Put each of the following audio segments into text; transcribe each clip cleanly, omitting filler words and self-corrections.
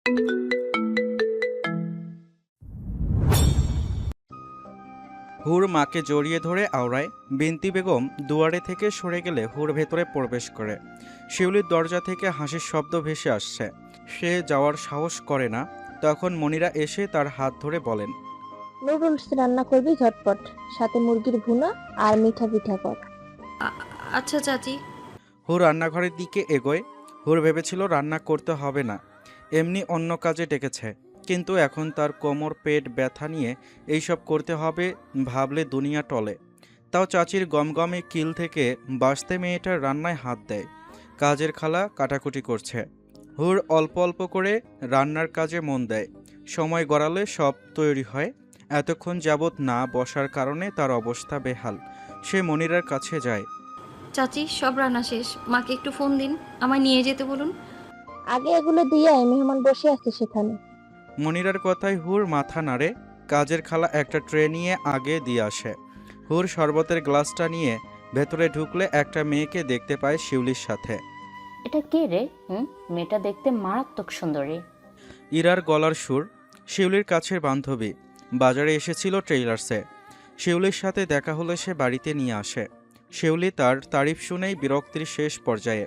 হুর মাকে জড়িয়ে ধরে আওড়ায়। বিনতি বেগম দুয়ারে থেকে সরে গেলে হুর ভেতরে প্রবেশ করে। শিউলির দরজা থেকে হাসির শব্দ ভেসে আসছে। সে যাওয়ার সাহস করে না। তখন মনিরা এসে তার হাত ধরে বলেন, নুডলস রান্না করবি ঝটপট, সাথে মুরগির ভুনা আর মিঠা পিঠা কর। আচ্ছা চাচি। হুর রান্নাঘরের দিকে এগোয়। হুর ভেবেছিল রান্না করতে হবে না, এমনি অন্য কাজে ডেকেছে। কিন্তু এখন তার কোমর পেট ব্যথা নিয়ে এইসব করতে হবে ভাবলে দুনিয়া টলে। তাও চাচির গমগমে কিল থেকে বাঁচতে মেয়েটার রান্নায় হাত দেয়। কাজের খালা কাটাকুটি করছে। হুর অল্প অল্প করে রান্নার কাজে মন দেয়। সময় গড়ালে সব তৈরি হয়। এতক্ষণ যাবৎ না বসার কারণে তার অবস্থা বেহাল। সে মনিরার কাছে যায়। চাচি সব রান্না শেষ, মাকে একটু ফোন দিন, আমায় নিয়ে যেতে বলুন। আগে এগুলো দিয়ে আয়, মেহমান বসে আছে সেখানে। মনিরার কথায় হুর মাথা নাড়ে। কাজের খালা একটা ট্রে নিয়ে আগে দিয়ে আসে। হুর শরবতের গ্লাসটা নিয়ে ভেতরে ঢুকলে একটা মেয়েকে দেখতে পায় শিউলির সাথে। এটা কে রে? মেয়েটা দেখতে মারাত্মক সুন্দরী। ইরার গলার সুর। শিউলির কাছের বান্ধবী। বাজারে এসেছিল ট্রেইলার্সে। শিউলির সাথে দেখা হলে সে বাড়িতে নিয়ে আসে। শিউলি তার তারিফ শুনেই বিরক্তির শেষ পর্যায়ে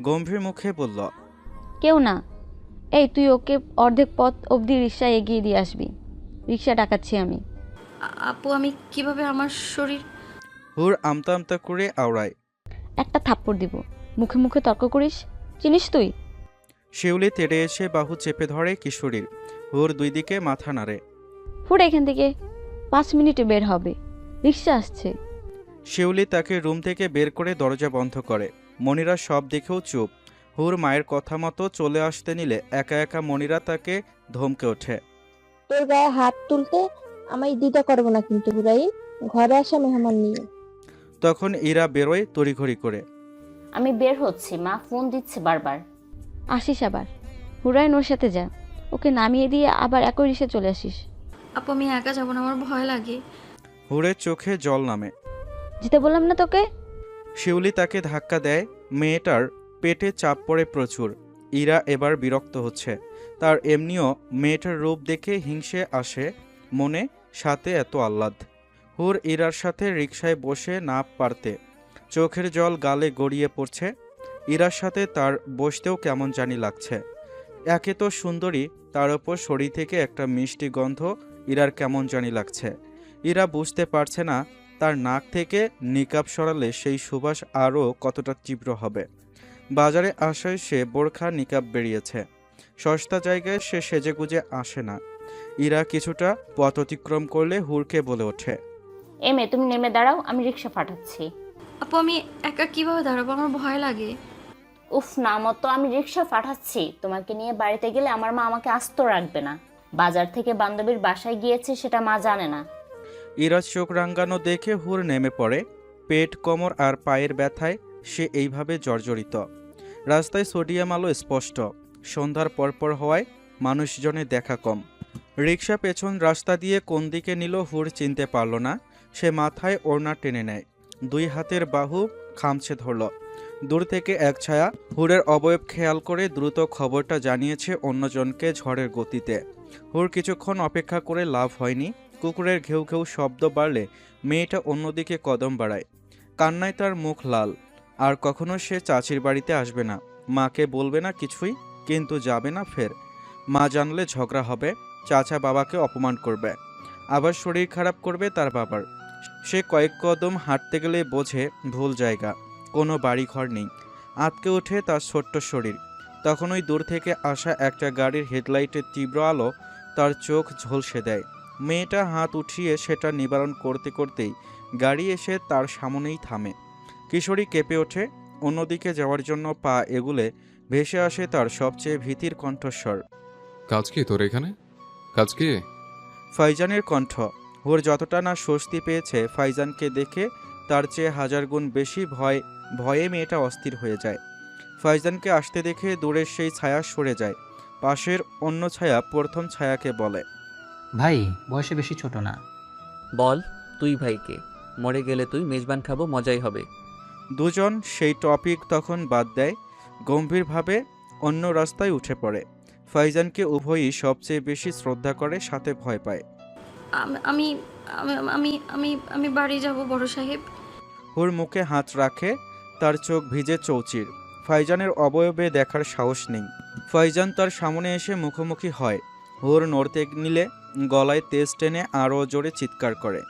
গম্ভীর মুখে বলল, কেউ না। এই তুই ওকে অর্ধেক পথ অবধি রিক্সা এগিয়ে দিয়ে আসবি। রিক্সা ডাকাচ্ছি আমি। আপু আমি কিভাবে আমার শরীর? হুর আমতা আমতা করে আওড়ায়। একটা থাপ্পড় দিব। মুখে মুখে তর্ক করিস? চিনিস তুই? শিউলি তেড়ে এসে বাহু চেপে ধরে কিশোরীর। হুর দুই দিকে মাথা নাড়ে। ফুট এখান থেকে, 5 মিনিটে বের হবে, রিক্সা আসছে। শিউলি তাকে রুম থেকে বের করে দরজা বন্ধ করে। মনিরা সব দেখেও চুপ। হুর মায়ের কথা মতো চলে আসতে নিলে একা একা মনিরা তাকে ধমকে ওঠে। তোর গায়ে হাত তুলতে আমি দ্বিধা করবো না কিন্তু হুরাইন, ঘরে আসা মেহমান নিয়ে। তখন ইরা বেরোয় তড়িঘড়ি করে। আমি বের হচ্ছি, মা ফোন দিচ্ছে বারবার। আসিস আবার, হুরাইন ওর সাথে যা, ওকে নামিয়ে দিয়ে আবার একই রিক্সা চলে আসিস। আপু আমি একা যাবো না, আমার ভয় লাগে। হুরের চোখে জল নামে। যেতে বললাম না তোকে? শিউলি তাকে ধাক্কা দেয়। মেয়েটার পেটে চাপ পড়ে প্রচুর। ইরা এবার বিরক্ত হচ্ছে। তার এমনিও মেয়েটার রূপ দেখে হিংসে আসে মনে, সাথে এত আহ্লাদ। হুর ইরার সাথে রিকশায় বসে না পারতে চোখের জল গালে গড়িয়ে পড়ছে। ইরার সাথে তার বসতেও কেমন জানি লাগছে। একে তো সুন্দরী, তার ওপর শরীর থেকে একটা মিষ্টি গন্ধ ইরার কেমন জানি লাগছে। ইরা বুঝতে পারছে না তার নাক থেকে নিকাব সরালে সেই সুবাস আরও কতটা তীব্র হবে। বাজারে আসায় সে বোরখা নিকাব বেরিয়েছে। সস্তা জায়গায় সে সেজেগুজে আসে না। ইরা কিছুটা পথ অতিক্রম করলে হুরকে বলে ওঠে, মেয়ে তুমি নেমে দাঁড়াও, আমি রিক্সা পাঠাচ্ছি। আপু আমি একা কিভাবে দাঁড়াবো, আমার ভয় লাগে। উফ না মতো, আমি রিক্সা পাঠাচ্ছি। তোমাকে নিয়ে বাড়িতে গেলে আমার মা আমাকে আস্ত রাখবে না। বাজার থেকে বান্ধবীর বাসায় গিয়েছে, সেটা মা জানে না। ইরা চোখ রাঙ্গানো দেখে হুর নেমে পড়ে। পেট, কোমর আর পায়ের ব্যথায় সে এইভাবে জর্জরিত। রাস্তায় সোডিয়াম আলো স্পষ্ট। সন্ধ্যার পরপর হওয়ায় মানুষজনের দেখা কম। রিকশা পেছন রাস্তা দিয়ে কোন দিকে নিল হুর চিনতে পারল না। সে মাথায় ওড়না টেনে নেয়। দুই হাতের বাহু খামছে ধরল। দূর থেকে এক ছায়া হুরের অবয়ব খেয়াল করে দ্রুত খবরটা জানিয়েছে অন্যজনকে ঝড়ের গতিতে। হুর কিছুক্ষণ অপেক্ষা করে লাভ হয়নি। কুকুরের ঘেউ ঘেউ শব্দ বাড়লে মেয়েটা অন্যদিকে কদম বাড়ায়। কান্নায় তার মুখ লাল। আর কখনো সে চাচির বাড়িতে আসবে না, মাকে বলবে না কিছুই, কিন্তু যাবে না ফের। মা জানলে ঝগড়া হবে, চাচা বাবাকে অপমান করবে, আবার শরীর খারাপ করবে তার বাবার। সে কয়েক কদম হাঁটতে গেলে বোঝে ভুল জায়গা, কোনো বাড়িঘর নেই। আঁতকে ওঠে তার ছোট্ট শরীর। তখন ওই দূর থেকে আসা একটা গাড়ির হেডলাইটের তীব্র আলো তার চোখ ঝলসে দেয়। মেয়েটা হাত উঠিয়ে সেটা নিবারণ করতে করতেই গাড়ি এসে তার সামনেই থামে। কিশোরী কেঁপে ওঠে। অন্যদিকে যাওয়ার জন্য পা এগুলে ভেসে আসে তার সবচেয়ে ভীতির কণ্ঠস্বর, কাজ কি তোর এখানে? কাজ কি? ফাইজানের কণ্ঠ। ওর যতটা না স্বস্তি পেয়েছে ফাইজানকে দেখে, তার চেয়ে হাজার গুণ বেশি ভয়ে মেয়েটা অস্থির হয়ে যায়। ফাইজানকে আসতে দেখে দূরের সেই ছায়া সরে যায়। পাশের অন্য ছায়া প্রথম ছায়াকে বলে, ভাই বয়সে বেশি ছোট না। বল তুই ভাইকে, মরে গেলে তুই মেজবান খাবো, মজাই হবে। দুজন সেই টপিক তখন বাদ দেয়। গম্ভীরভাবে অন্য রাস্তায় উঠে পড়ে। ফাইজানকে উভয়ই সবচেয়ে বেশি শ্রদ্ধা করে, সাথে ভয় পায়। আমি আমি আমি আমি আমি বাড়ি যাব বড় সাহেব। হুর মুখে হাত রাখে, তার চোখ ভিজে চৌচির। ফাইজানের অবয়বে দেখার সাহস নেই। ফাইজান তার সামনে এসে মুখোমুখি হয়। হুর নড়তে নিলে গলায় তেজ টেনে আরও জোরে চিৎকার করে।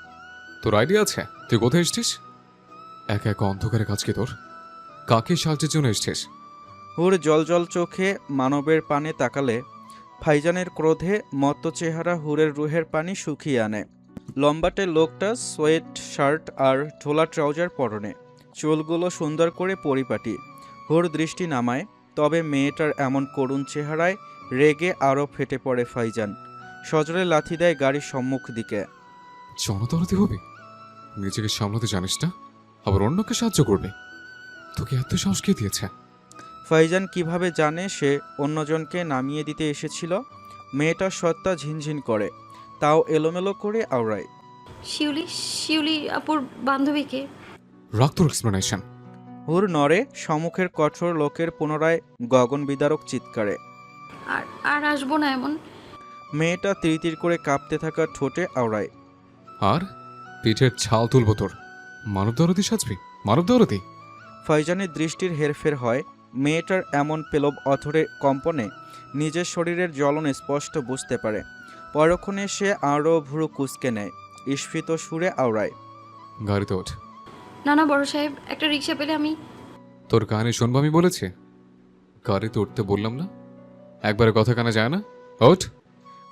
তোর আইডিয়া আছে তুই কোথায় এসছিস? একা একা অন্ধকারে কাজ কি তোর? কাকে সাহায্যের জন্য এসছিস? হুর জলজল চোখে মানবের পানে তাকালে ফাইজানের ক্রোধে মত্ত চেহারা হুরের রুহের পানি শুকিয়ে আনে। লম্বাটে লোকটা সোয়েট শার্ট আর ঢোলা ট্রাউজার পরনে, চুলগুলো সুন্দর করে পরিপাটি। হুর দৃষ্টি নামায়, তবে মেয়েটার এমন করুণ চেহারায় রেগে আরও ফেটে পড়ে ফাইজান। সজোরে লাথি দেয় গাড়ির সম্মুখ দিকে। জনদরদি হবি? নিজেকে সামলাতে জানিস না, আবার অন্যকে সাহায্য করবে? তোকে এত সাহস কে দিয়েছে? ফাইজান কিভাবে জানে সে অন্যজনকে নামিয়ে দিতে এসেছিল? মেয়েটার সত্তা ঝিনঝিন করে, তাও এলোমেলো করে আওড়ায়। শিউলি আপুর বান্ধবীকে। রাখ তোর এক্সপ্লেনেশন। হুর নড়ে, সম্মুখের কঠোর লোকের পুনরায় গগন বিদারক চিৎকারে। আর আর আসবো না এমন। মেয়েটা তিরতির করে কাঁপতে থাকা ঠোঁটে আওড়ায়। আর পিঠের ছাল তুলব তোর। মানব দরদি সাজবি? মানব দরদি? ফাইজানের দৃষ্টির হেরফের হয়। মেয়েটার এমন পেলব অথরের কম্পনে নিজের শরীরের জ্বলন স্পষ্ট বুঝতে পারে। পরক্ষণে সে আরও ভুরু কুঁচকে নেয়, স্ফীত সুরে আওড়ায়। গাড়িতে ওঠ। না বড় সাহেব, একটা রিক্সা পেলে আমি। তোর কাহিনী শুনবো আমি বলেছি? গাড়িতে উঠতে বললাম না? একবারে কথা কানে যায় না? ওঠ।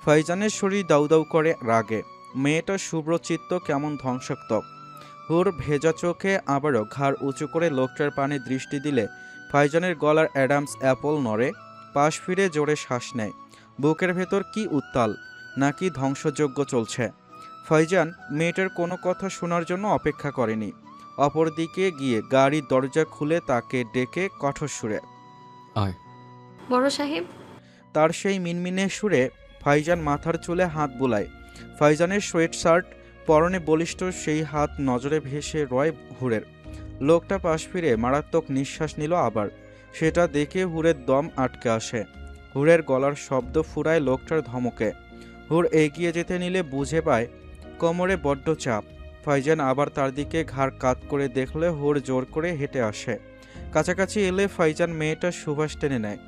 ফাইজানের শরীর দাউ করে রাগে। মেয়েটার শুভ্রচিত্ত কেমন ধ্বংসাত্মক। হুর ভেজা চোখে আবারও ঘাড় উঁচু করে লোকটার পানে দৃষ্টি দিলে ফাইজানের গলার অ্যাডামস অ্যাপল নড়ে, পাশ ফিরে জোরে শ্বাস নেয়। বুকের ভেতর কি উত্তাল, নাকি ধ্বংসযজ্ঞ চলছে। ফাইজান মেয়েটার কোনো কথা শোনার জন্য অপেক্ষা করেনি। অপরদিকে গিয়ে গাড়ির দরজা খুলে তাকে ডেকে কঠোর সুরে। আয়। বড় সাহেব। তার সেই মিনমিনে সুরে ফাইজান মাথার চুলে হাত বুলায়। ফাইজানের সোয়েট শার্ট পরনে বলিষ্ঠ সেই হাত নজরে ভেসে রয় হুরের। লোকটা পাশ ফিরে মারাত্মক নিঃশ্বাস নিল আবার। সেটা দেখে হুরের দম আটকে আসে। হুরের গলার শব্দ ফুরায় লোকটার ধমকে। হুর এগিয়ে যেতে নিলে বুঝে পায় কোমরে বড্ড চাপ। ফাইজান আবার তার দিকে ঘাড় কাত করে দেখলে হুর জোর করে হেঁটে আসে। কাছাকাছি এলে ফাইজান মেয়েটার সুবাস টেনে নেয়।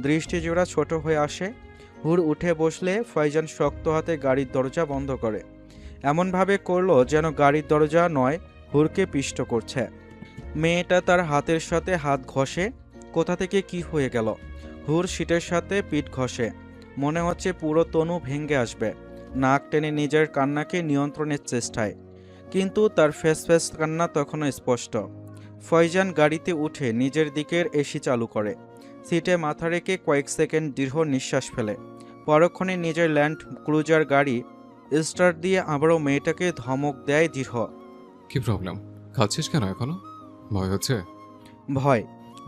দৃষ্টিজোড়া ছোট হয়ে আসে। হুর উঠে বসলে ফাইজান শক্ত হাতে গাড়ির দরজা বন্ধ করে, এমনভাবে করলো যেন গাড়ির দরজা নয়, হুরকে পিষ্ট করছে। মেয়েটা তার হাতের সাথে হাত ঘষে। কোথা থেকে কি হয়ে গেল? হুর সিটের সাথে পিঠ ঘষে, মনে হচ্ছে পুরো তনু ভেঙে আসবে। নাক টেনে নিজের কান্নাকে নিয়ন্ত্রণের চেষ্টায়, কিন্তু তার ফেস কান্না তখনও স্পষ্ট। ফয়জান গাড়িতে উঠে নিজের দিকের এসি চালু করে, সিটে মাথা রেখে কয়েক সেকেন্ড দীর্ঘ নিঃশ্বাস ফেলে। পরক্ষণে নিজের ল্যান্ড ক্রুজার গাড়ি স্টার্ট দিয়ে আবারও মেয়েটাকে ধমক দেয় দৃঢ়। কি প্রবলেম? খাচ্ছিস কেন এখনো? ভয় হচ্ছে? ভয়?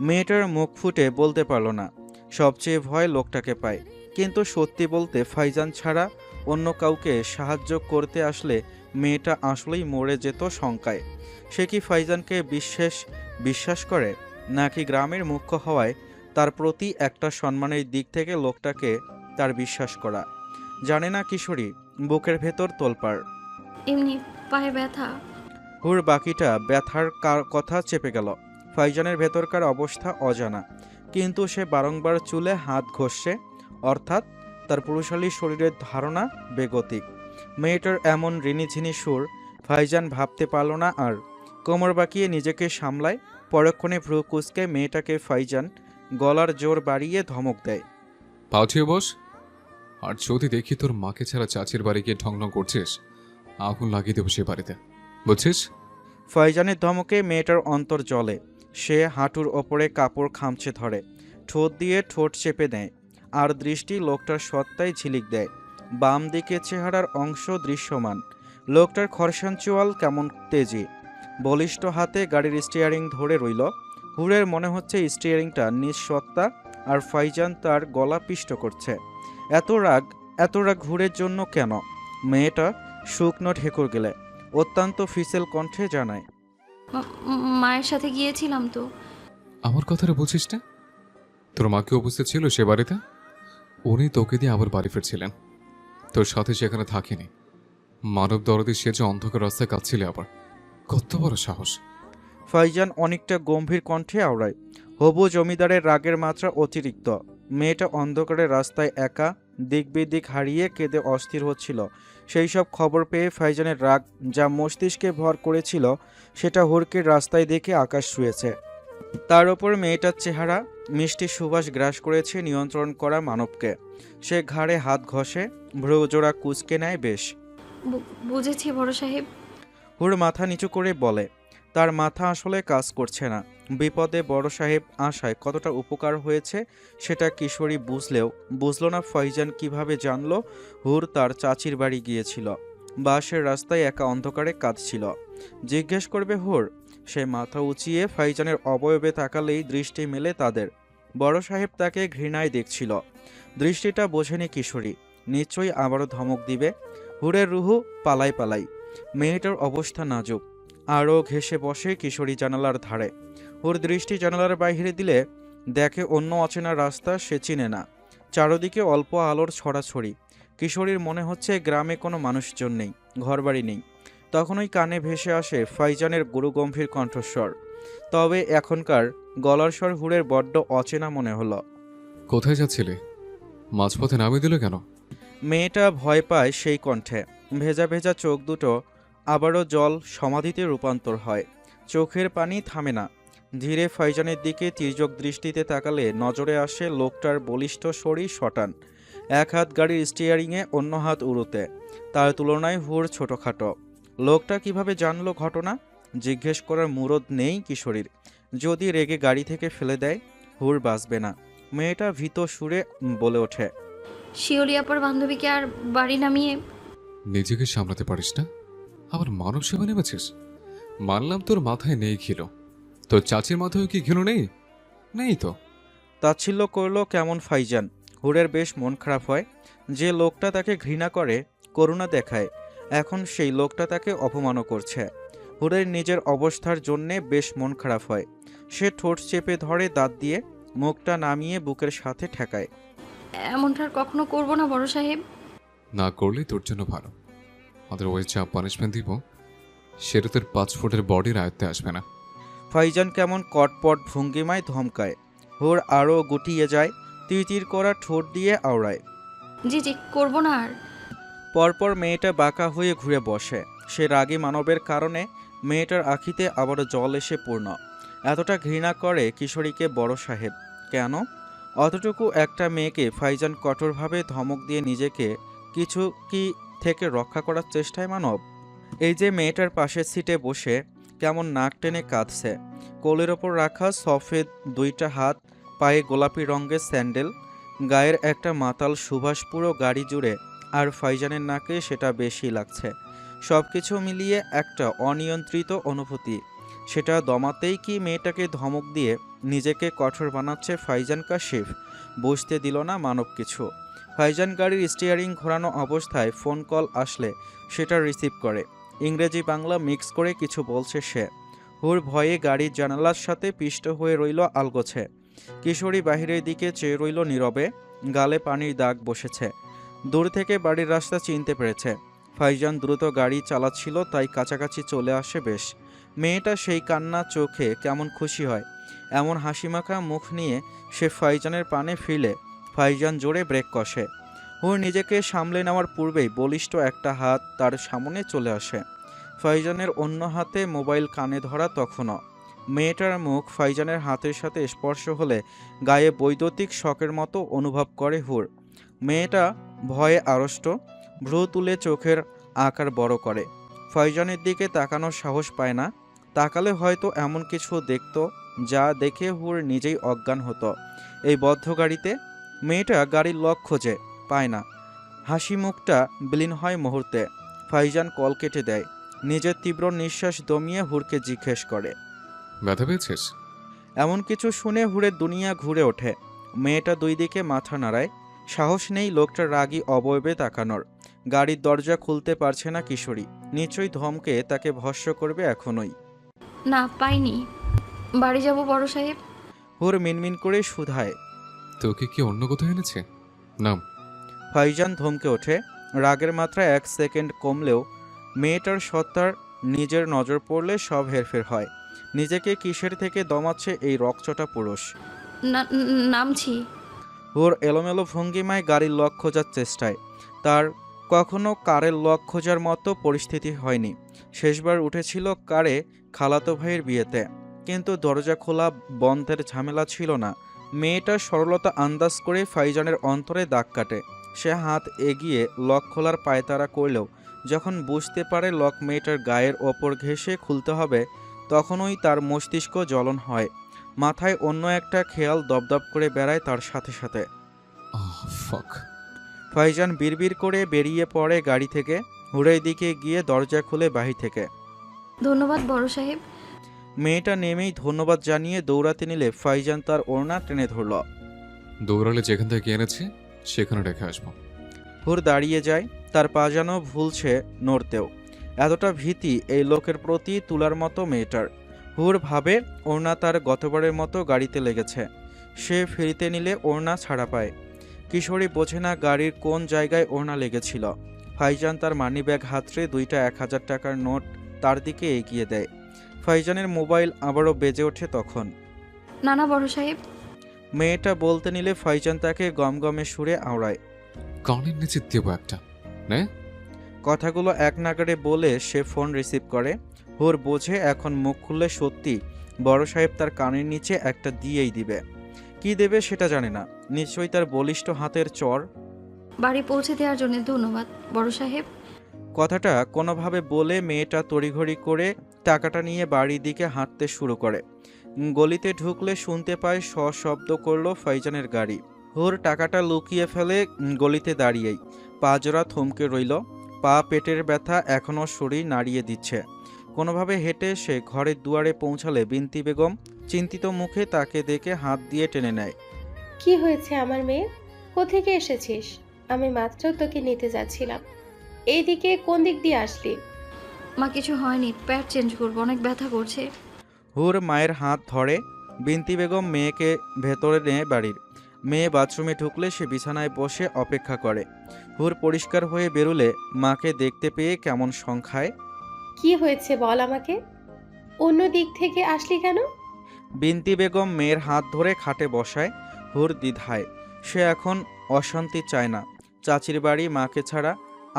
মেয়েটার মুখ ফুটে বলতে পারল না। সবচেয়ে ভয় লোকটাকে পায়, কিন্তু সত্যি বলতে ফাইজান ছাড়া অন্য কাউকে সাহায্য করতে আসলে মেয়েটা আসলেই মরে যেত শঙ্কায়। সে কি ফাইজানকে বিশ্বাস করে, নাকি গ্রামের মুখ্য হওয়ায় তার প্রতি একটা সম্মানের দিক থেকে লোকটাকে তার বিশ্বাস করা? জানে না কিশোরী, বুকের ভেতর তোলপাড়। এমনি পায়ে ব্যথা। হুর বাকিটা ব্যথার কথা চেপে গেল। ফাইজানের ভেতরকার অবস্থা অজানা, কিন্তু সে বারংবার চুলে হাত ঘষছে, অর্থাৎ তার পুরুষালী শরীরের ধারণা বেগতিক। মেয়েটার এমন ঋণিঝিনি সুর ফাইজান ভাবতে পারল না আর। কোমর বাঁকিয়ে নিজেকে সামলায়। পরক্ষণে ভ্রু কুঁচকে মেয়েটাকে ফাইজান গলার জোর বাড়িয়ে ধমক দেয়। পাঠিয়ে বস। আর যদি দেখি তোর মাকে ছাড়া চাচির বাড়ি গিয়ে ঢং ঢং করছিস, আগুন লাগিয়ে দেবো সে বাড়িতে, বুঝছিস? ফাইজানের ধমকে মেয়েটার অন্তর জ্বলে। সে হাঁটুর ওপরে কাপড় খামচে ধরে, ঠোঁট দিয়ে ঠোঁট চেপে নেয়, আর দৃষ্টি লোকটার সত্তায় ঝিলিক দেয়। বাম দিকে চেহারার অংশ দৃশ্যমান। লোকটার খরসান চোয়াল কেমন তেজি। বলিষ্ঠ হাতে গাড়ির স্টিয়ারিং ধরে রইল। হুরের মনে হচ্ছে স্টিয়ারিংটা নিজ সত্তা, আর ফাইজান তার গলা পিষ্ট করছে। এত রাগ হুরের জন্য কেন? মেয়েটা শুকনো ঢেকুর গেলে অত্যন্ত ফিসেল কণ্ঠে জানায়। মায়ের সাথে গিয়েছিলাম তো। আমার কথাটা বুঝিস না? তোর মা কি উপস্থিত ছিল সে বাড়িতে? উনি তোকে দিয়ে আবার বাড়ি ফিরছিলেন, তোর সাথে সেখানে থাকিনি। মানব দরদি সে যে অন্ধকার রাস্তায় কাঁদছিলে আবার, কত বড় সাহস! ফাইজান অনেকটা গম্ভীর কণ্ঠে আওড়ায়। হবু জমিদারের রাগের মাত্রা অতিরিক্ত। মেয়েটা অন্ধকারের রাস্তায় একা, দিক বিদিক হারিয়ে কেঁদে অস্থির হচ্ছিল। সেই সব খবর পেয়ে ফাইজানের রাগ যা মস্তিষ্কে ভর করেছিল সেটা হুড়কের রাস্তায় দেখে আকাশ ছুঁয়েছে। তার ওপর মেয়েটার চেহারা মিষ্টি সুবাস গ্রাস করেছে নিয়ন্ত্রণ করা মানবকে। সে ঘাড়ে হাত ঘষে, ভ্রুজোড়া কুঁচকে নেয় বেশ। বুঝেছি বড় সাহেব। হুড় মাথা নিচু করে বলে, তার মাথা আসলে কাজ করছে না। বিপদে বড় সাহেব আশায় কতটা উপকার হয়েছে সেটা কিশোরী বুঝলো না ফাইজান কিভাবে জানলো হুর তার চাচির বাড়ি গিয়েছিল, বাসের রাস্তায় একা অন্ধকারে কাঁদছিল। জিজ্ঞেস করবে হুর? সে মাথা উঁচিয়ে ফাইজানের অবয়বে তাকালেই দৃষ্টি মেলে তাদের। বড় সাহেব তাকে ঘৃণায় দেখছিল। দৃষ্টিটা বোঝেনি কিশোরী, নিশ্চয়ই আবারও ধমক দিবে। হুরের রুহু পালাই পালাই। মেয়েটার অবস্থা নাজুক। আরও ঘেঁষে বসে কিশোরী জানালার ধারে। ওর দৃষ্টি জানালার বাইরে দিলে দেখে অন্য অচেনা রাস্তা সে চিনে না। চারদিকে অল্প আলোর ছড়াছড়ি। কিশোরীর মনে হচ্ছে গ্রামে কোনো মানুষজন নেই, ঘরবাড়ি নেই। তখনই কানে ভেসে আসে ফাইজানের গুরুগম্ভীর কণ্ঠস্বর। তবে এখনকার গলার স্বর হুরের বড্ড অচেনা মনে হলো। কোথায় যাচ্ছিলে? মাঝপথে নামিয়ে দিল কেন? মেয়েটা ভয় পায় সেই কণ্ঠে। ভেজা ভেজা চোখ দুটো আবারও জল সমাধিতে রূপান্তর হয়। চোখের পানি থামে না। ধীরে ফাইজানের দিকে তির্যক দৃষ্টিতে তাকালে নজরে আসে লোকটার বলিষ্ঠ শরীর শটান, এক হাত গাড়ির স্টিয়ারিংয়ে, অন্য হাত উড়োতে। তার তুলনায় হুর ছোটখাটো। লোকটা কিভাবে জানলো ঘটনা? জিজ্ঞেস করার মুরদ নেই কিশোরীর। যদি রেগে গাড়ি থেকে ফেলে দেয়, হুর বাঁচবে না। মেয়েটা ভীত সুরে বলে ওঠে, শিওলি আপার বান্ধবীকে আর বাড়ি নামিয়ে। নিজেকে সামলাতে পারিস না, আবার মানব সেবা নেমেছিস? মানলাম তোর মাথায় নেই ঘিলো, তোর চাচির মাথায় কি ঘিলো নেই? নেই তো। তাচ্ছিল্য করল কেমন ফাইজান। হুরের বেশ মন খারাপ হয়। যে লোকটা তাকে ঘৃণা করে, করুণা দেখায়, এখন সেই লোকটা তাকে অপমানও করছে। হুরের নিজের অবস্থার জন্যে বেশ মন খারাপ হয়। সে ঠোঁট চেপে ধরে, দাঁত দিয়ে মুখটা নামিয়ে বুকের সাথে ঠেকায়। এমনটা আর কখনো করবো না বড় সাহেব। না করলেই তোর জন্য ভালো। আদারওয়াইজ যা পানিশমেন্ট দিব সেটা তোর 5 ফুটের বডির আয়ত্তে আসবে না। ফাইজান কেমন কটপট ভঙ্গিমায় ধমকায়। হুর আরও গুটিয়ে যায়, তিরতির করা ঠোঁট দিয়ে আওড়ায়। জি জি, করবো না আর। পরপর মেয়েটা বাঁকা হয়ে ঘুরে বসে। সে রাগী মানবের কারণে মেয়েটার আখিতে আবারও জল এসে পূর্ণ। এতটা ঘৃণা করে কিশোরীকে বড় সাহেব কেন? অতটুকু একটা মেয়েকে ফাইজান কঠোরভাবে ধমক দিয়ে নিজেকে কিছু কি থেকে রক্ষা করার চেষ্টায় মানব। এই যে মেয়েটার পাশের সিটে বসে কেমন নাক টেনে কাঁদছে, কোলের ওপর রাখা সফেদ দুইটা হাত, পায়ে গোলাপি রঙের স্যান্ডেল, গায়ের একটা মাতাল সুবাস পুরো গাড়ি জুড়ে, আর ফাইজানের নাকে সেটা বেশি লাগছে। সব কিছু মিলিয়ে একটা অনিয়ন্ত্রিত অনুভূতি। সেটা দমাতেই কি মেয়েটাকে ধমক দিয়ে নিজেকে কঠোর বানাচ্ছে ফাইজান কাশিফ। বুঝতে দিল না মানব কিছু। ফাইজান গাড়ির স্টিয়ারিং ঘোরানো অবস্থায় ফোন কল আসলে সেটা রিসিভ করে। ইংরেজি বাংলা মিক্স করে কিছু বলছে সে। হুর ভয়ে গাড়ির জানালার সাথে পিষ্ট হয়ে রইল আলগোছে। কিশোরী বাহিরের দিকে চেয়ে রইল নীরবে, গালে পানির দাগ বসেছে। দূর থেকে বাড়ির রাস্তা চিনতে পেরেছে। ফাইজান দ্রুত গাড়ি চালাচ্ছিল, তাই কাছাকাছি চলে আসে বেশ। মেয়েটা সেই কান্না চোখে কেমন খুশি হয়। এমন হাসিমাখা মুখ নিয়ে সে ফাইজানের পানে ফিরলে ফাইজান জোরে ব্রেক কষে। হুর নিজেকে সামলে নেওয়ার পূর্বেই বলিষ্ঠ একটা হাত তার সামনে চলে আসে। ফাইজানের অন্য হাতে মোবাইল কানে ধরা তখনও। মেয়েটার মুখ ফাইজানের হাতের সাথে স্পর্শ হলে গায়ে বৈদ্যুতিক শকের মতো অনুভব করে হুর। মেয়েটা ভয়ে আড়ষ্ট, ভ্রু তুলে চোখের আকার বড় করে। ফাইজানের দিকে তাকানোর সাহস পায় না। তাকালে হয়তো এমন কিছু দেখত যা দেখে হুর নিজেই অজ্ঞান হতো। এই বদ্ধ গাড়িতে মেয়েটা গাড়ির লক খোঁজে, পায় না। হাসি মুখটা বিলীন হয় মুহূর্তে। ফাইজান কল কেটে দেয়। নিজের তীব্র নিঃশ্বাস দমিয়ে হুরকে জিজ্ঞেস করে, ব্যথা পেয়েছিস? এমন কিছু শুনে হুরের দুনিয়া ঘুরে ওঠে। মেয়েটা দুই দিকে মাথা নাড়ায়। সাহস নেই লোকটার রাগী অবয়বে তাকানোর। গাড়ির দরজা খুলতে পারছে না কিশোরী। নিশ্চয়ই ধমকে তাকে ভস্য করবে এখনই। না, পাইনি। বাড়ি যাব বড় সাহেব। হুর মিনমিন করে শুধায়, তোকে কি অন্য কোথাও এনেছে নাম। ফাইজান ধমকে ওঠে। রাগের মাত্রা 1 সেকেন্ড কমলেও মেয়েটার সত্তার নিজের নজর পড়লে সব হেরফের হয়। নিজেকে কিসের থেকে দমাচ্ছে এই রকচটা পুরুষ। নামছি। হুর এলোমেলো ভঙ্গিমায় গাড়ির লক খোঁজার চেষ্টায়। তার কখনো কারের লক খোঁজার মতো পরিস্থিতি হয়নি। শেষবার উঠেছিল কারে খালাতো ভাইয়ের বিয়েতে, কিন্তু দরজা খোলা বন্ধের ঝামেলা ছিল না। মেয়েটার সরলতা আন্দাজ করে ফাইজানের অন্তরে দাগ কাটে। সে হাত এগিয়ে লক খোলার পায়তারা করলেও যখন বুঝতে পারে লক মেয়েটার গায়ের ওপর ঘেঁষে খুলতে হবে, তখনই তার মস্তিষ্ক জ্বলন হয়। মাথায় অন্য একটা খেয়াল দপদপ করে বেড়ায় তার সাথে সাথে। ফাক। ফাইজান বিড়বিড় করে বেরিয়ে পড়ে গাড়ি থেকে। হুড়ের দিকে গিয়ে দরজা খুলে বাহির থেকে। ধন্যবাদ বড় সাহেব। মেয়েটা নেমেই ধন্যবাদ জানিয়ে দৌড়াতে নিলে ফাইজান তার ওড়না টেনে ধরল। দৌড়ালে যেখান থেকে এনেছি সেখানে রেখে আসবো। হুর দাঁড়িয়ে যায়, তার পা যেন ভুলছে নড়তেও। এতটা ভীতি এই লোকের প্রতি তুলার মতো মেয়েটার। হুর ভাবে ওড়না তার গতবারের মতো গাড়িতে লেগেছে। সে ফিরিতে নিলে ওড়না ছাড়া পায়। কিশোরী বোঝে না গাড়ির কোন জায়গায় ওড়না লেগেছিল। ফাইজান তার মানিব্যাগ হাতড়ে 2টা 1000 টাকার নোট তার দিকে এগিয়ে দেয়। ফাইজানের মোবাইল আবারও বেজে ওঠে তখন। না বড় সাহেব। মেয়েটা বলতে নিলে ফাইজান তাকে গমগমে সুরে আওড়ায়। কানের নিচে দেবো একটা। নে। কথাগুলো এক নাগাড়ে বলে সে ফোন রিসিভ করে। হুর বোঝে এখন মুখ খুললে সত্যি বড় সাহেব তার কানের নিচে একটা দিয়েই দিবে। কি দেবে সেটা জানে না, নিশ্চয়ই তার বলিষ্ঠ হাতের চর। বাড়ি পৌঁছে দেওয়ার জন্য ধন্যবাদ বড় সাহেব। কথাটা কোনোভাবে বলে মেয়েটা তড়িঘড়ি করে টাকাটা নিয়ে বাড়ির দিকে হাঁটতে শুরু করে। গলিতে ঢুকলে শুনতে পায় সশব্দ করলো ফাইজানের গাড়ি। হুর টাকাটা লুকিয়ে ফেলে গলিতে দাঁড়িয়েই। পা জোড়া থমকে রইল। পা পেটের ব্যথা এখনও শরীর নাড়িয়ে দিচ্ছে। কোনোভাবে হেঁটে সে ঘরের দুয়ারে পৌঁছালে বিনতি বেগম চিন্তিত মুখে তাকে দেখে হাত দিয়ে টেনে নেয়। কি হয়েছে আমার মেয়ে? কোত্থেকে এসেছিস? আমি মাত্র তোকে নিতে যাচ্ছিলাম। এইদিকে কোন দিক দিয়ে আসলি? মা কিছু হয়নি, প্যাড চেঞ্জ করবো, অনেক ব্যথা করছে। হুর মায়ের হাত ধরে। বিনতি বেগম মেয়েকে ভেতরে নেয় বাড়ির। মেয়ে বাথরুমে ঢুকলে সে বিছানায় বসে অপেক্ষা করে। হুর পরিষ্কার হয়ে বেরুলে মাকে দেখতে পেয়ে কেমন সংখ্যায়। কি হয়েছে বল আমাকে। অন্য দিক থেকে আসলি কেন? বিনতি বেগম মেয়ের হাত ধরে খাটে বসায়। হুর দ্বিধায়। সে এখন অশান্তি চায় না। চাচির বাড়ি মাকে ছাড়া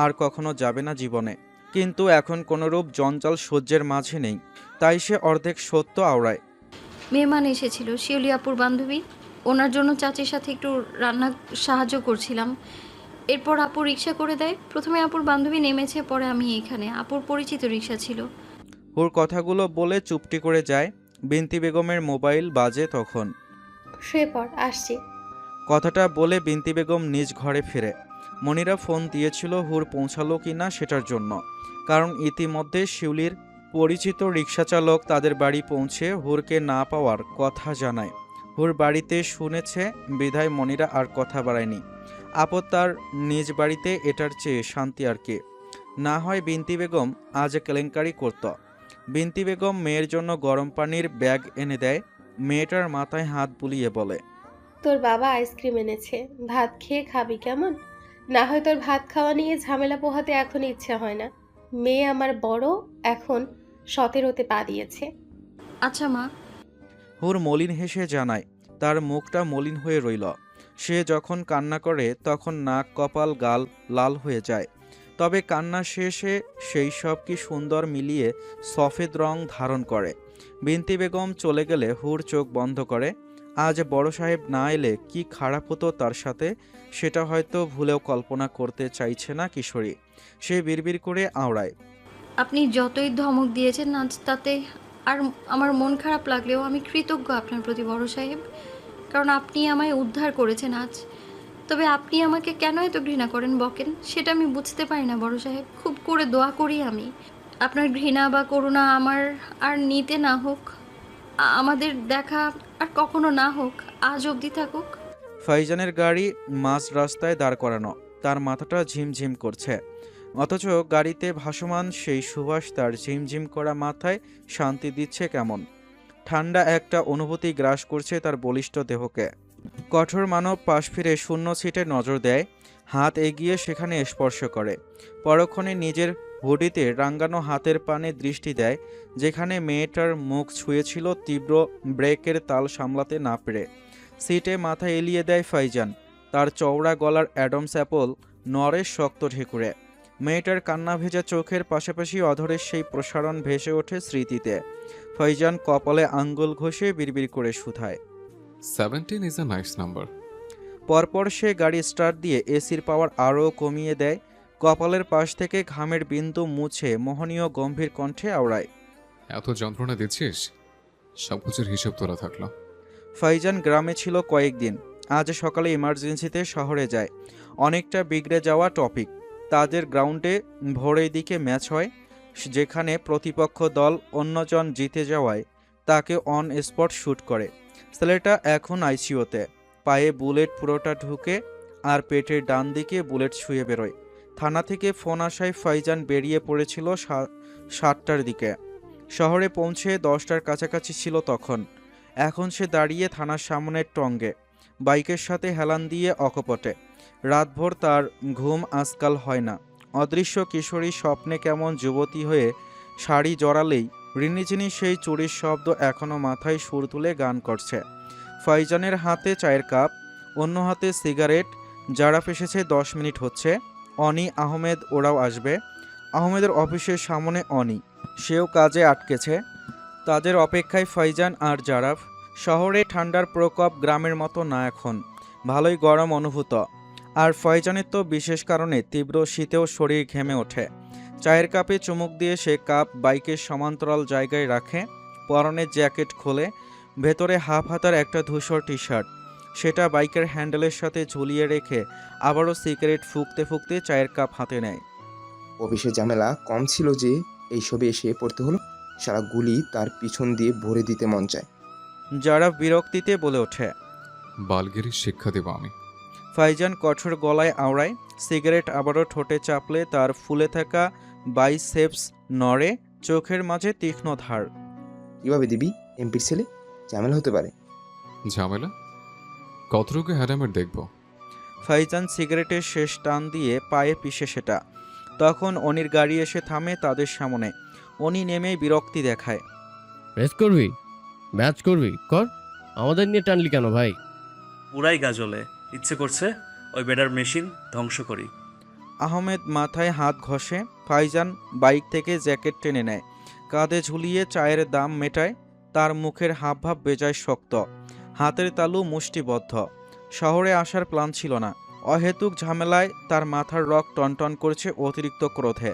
আর কখনো যাবে না জীবনে, কিন্তু এখন কোনোরূপ জঞ্জাল সহ্যের মাঝে নেই। তাই সে অর্ধেক সত্য আওড়ায়। মেহমান এসেছিল, শিউলি আপুর বান্ধবী। ওনার জন্য চাচির সাথে একটু রান্না সাহায্য করছিলাম। এরপর আপু রিক্সা করে দেয়। প্রথমে আপুর বান্ধবী নেমেছে, পরে আমি এখানে। আপুর পরিচিত রিক্সা ছিল। হুর কথাগুলো বলে চুপটি করে যায়। বিনতি বেগমের মোবাইল বাজে তখন। শুয়ে পড়, আসছি। কথাটা বলে বিনতি বেগম নিজ ঘরে ফিরে। মনিরা ফোন দিয়েছিল হুর পৌঁছালো কিনা সেটার জন্য, কারণ ইতিমধ্যে শিউলির পরিচিত রিক্সাচালক তাদের বাড়ি পৌঁছে হুরকে না পাওয়ার কথা জানায়। হুর বাড়িতে শুনেছে বিধায় মনিরা আর কথা বাড়ায়নি। আপদ তার নিজ বাড়িতে এটার চেয়ে শান্তি আর কি। না হয় বিনতি বেগম আজ কেলেঙ্কারি করত। বিনতি বেগম মেয়ের জন্য গরম পানির ব্যাগ এনে দেয়। মেয়েটার মাথায় হাত বুলিয়ে বলে, তোর বাবা আইসক্রিম এনেছে, ভাত খেয়ে খাবি কেমন? না হয় তোর ভাত খাওয়া নিয়ে ঝামেলা পোহাতে এখন ইচ্ছে হয় না। মেয়ে আমার বড়, এখন 17তে পা দিয়েছে। আচ্ছা মা। হুর মলিন হেসে জানায়। তার মুখটা মলিন হয়ে রইল। সে যখন কান্না করে তখন নাক কপাল গাল লাল হয়ে যায়। তবে কান্না শেষে সেই সব কি সুন্দর মিলিয়ে সফেদ রং ধারণ করে। বিনতি বেগম চলে গেলে হুর চোখ বন্ধ করে। আজ বড় সাহেব না এলে কি খারাপ হতো তার সাথে, সেটা হয়তো ভুলেও কল্পনা করতে চাইছে না কিশোরী। সে বিড়বিড় করে আওড়ায়। আপনি যতই ধমক দিয়েছেন আজ, তাতে আর আমার মন খারাপ লাগলেও আমি কৃতজ্ঞ আপনার প্রতি বড় সাহেব, কারণ আপনি আমায় উদ্ধার করেছেন আজ। তবে আপনি আমাকে কেন এত ঘৃণা করেন বকেন, সেটা আমি বুঝতে পারি না বড় সাহেব। খুব করে দোয়া করি আমি আপনার ঘৃণা বা করুণা আমার আর নিতে না হোক, আমাদের দেখা আর কখনো না হোক, আজ অবধি থাকুক। ফাইজানের গাড়ি মাঝ রাস্তায় দাঁড় করানো। তার মাথাটা ঝিমঝিম করছে, অথচ গাড়িতে ভাসমান সেই সুবাস তার ঝিমঝিম করা মাথায় শান্তি দিচ্ছে কেমন। ঠান্ডা একটা অনুভূতি গ্রাস করছে তার বলিষ্ঠ দেহকে। কঠোর মানব পাশ ফিরে শূন্য সিটে নজর দেয়, হাত এগিয়ে সেখানে স্পর্শ করে। পরক্ষণে নিজের হুডিতে রাঙ্গানো হাতের পানে দৃষ্টি দেয়, যেখানে মেয়েটার মুখ ছুঁয়েছিল তীব্র ব্রেকের তাল সামলাতে না পেরে। সিটে মাথা এলিয়ে দেয় ফাইজান। তার চওড়া গলার অ্যাডামস অ্যাপল নড়ে শক্ত ঢেকুরে। মেয়েটার কান্না ভেজা চোখের পাশাপাশি অধরের সেই প্রসারণ ভেসে ওঠে স্মৃতিতে। ফাইজান কপালে আঙ্গুল ঘষে বিড়বিড় করে শুধায়। 17 ইজ আ নাইস নাম্বার। পরপর সে গাড়ি স্টার্ট দিয়ে এসির পাওয়ার আরও কমিয়ে দেয়। কপালের পাশ থেকে ঘামের বিন্দু মুছে মোহনীয় গম্ভীর কণ্ঠে আওড়ায়। এত যন্ত্রণা দিচ্ছিস, সব কিছুর হিসেব তোলা থাকলো। ফাইজান গ্রামে ছিল কয়েকদিন। আজ সকালে ইমার্জেন্সিতে শহরে যায়। অনেকটা বিগড়ে যাওয়া টপিক। তাদের গ্রাউন্ডে ভোরের দিকে ম্যাচ হয়, যেখানে প্রতিপক্ষ দল অন্যজন জিতে যাওয়ায় তাকে অন স্পট শ্যুট করে। ছেলেটা এখন আইসিইউতে। পায়ে বুলেট পুরোটা ঢুকে আর পেটের ডান দিকে বুলেট ছুঁয়ে বেরোয়। থানা থেকে ফোন আসায় ফাইজান বেরিয়ে পড়েছিল 7টার দিকে। শহরে পৌঁছে 10টার কাছাকাছি ছিল তখন। এখন সে দাঁড়িয়ে থানার সামনের টঙ্গে, বাইকের সাথে হেলান দিয়ে অকপটে। রাতভর তার ঘুম আজকাল হয় না। অদৃশ্য কিশোরী স্বপ্নে কেমন যুবতী হয়ে শাড়ি জড়ালেই রিনিঝিনি সেই চুরির শব্দ এখনও মাথায় সুর তুলে গান করছে। ফাইজানের হাতে চায়ের কাপ, অন্য হাতে সিগারেট। জারাফ এসেছে 10 মিনিট হচ্ছে। অনি আহমেদ ওরাও আসবে। আহমেদের অফিসের সামনে অনি, সেও কাজে আটকেছে। তাদের অপেক্ষায় ফাইজান আর জারাফ। শহরে ঠান্ডার প্রকোপ গ্রামের মতো না এখন, ভালোই গরম অনুভূত। আর ফাইজানের তো বিশেষ কারণে তীব্র শীতেও শরীর ঘেমে ওঠে। চায়ের কাপে চুমুক দিয়ে সে কাপ বাইকের সমান্তরাল জায়গায় রাখে। পরনের জ্যাকেট খোলে, ভেতরে হাফ হাতার একটা ধূসর টি শার্ট, সেটা বাইকের হ্যান্ডেলের সাথে ঝুলিয়ে রেখে আবারও সিগারেট ফুঁকতে ফুঁকতে চায়ের কাপ হাতে নেয়। অফিসে ঝামেলা কম ছিল যে এইসবে এসে পড়তে হলো। সারা গুলি তার পিছন দিয়ে ভরে দিতে মন চায়। যারা বিরক্তিতে বলে ওঠে, বালগিরির শিক্ষা দেব আমি। ফাইজান কঠোর গলায় আওড়ায়। সিগারেট আবারও ঠোঁটে চাপলে তার ফুলে থাকা বাইসেপস নড়ে, চোখের মাঝে তীক্ষ্ণ ধার। কিভাবে দিবি? এমপির ছেলে, ঝামেলা হতে পারে। ঝামেলা? কতটুকু হ্যাডামের দেখব? ফাইজান সিগারেটের শেষ টান দিয়ে পায়ে পিষে সেটা। তখন অনির গাড়ি এসে থামে তাদের সামনে। অনি নেমেই বিরক্তি দেখায়। রেস করবি? ম্যাচ করবি? কর। আমাদের নিয়ে টানলি কেন ভাই? পুরাই গাজলে, ইচ্ছে করছে ওই বেডার মেশিন ধ্বংস করি। আহমেদ মাথায় হাত ঘষে। ফাইজান বাইক থেকে জ্যাকেট টেনে নেয়, কাঁধে ঝুলিয়ে চায়ের দাম মেটায়। তার মুখের হাবভাব বেজায় শক্ত, হাতের তালু মুষ্টিবদ্ধ। শহরে আসার প্ল্যান ছিল না। অহেতুক ঝামেলায় তার মাথার রক টনটন করছে অতিরিক্ত ক্রোধে।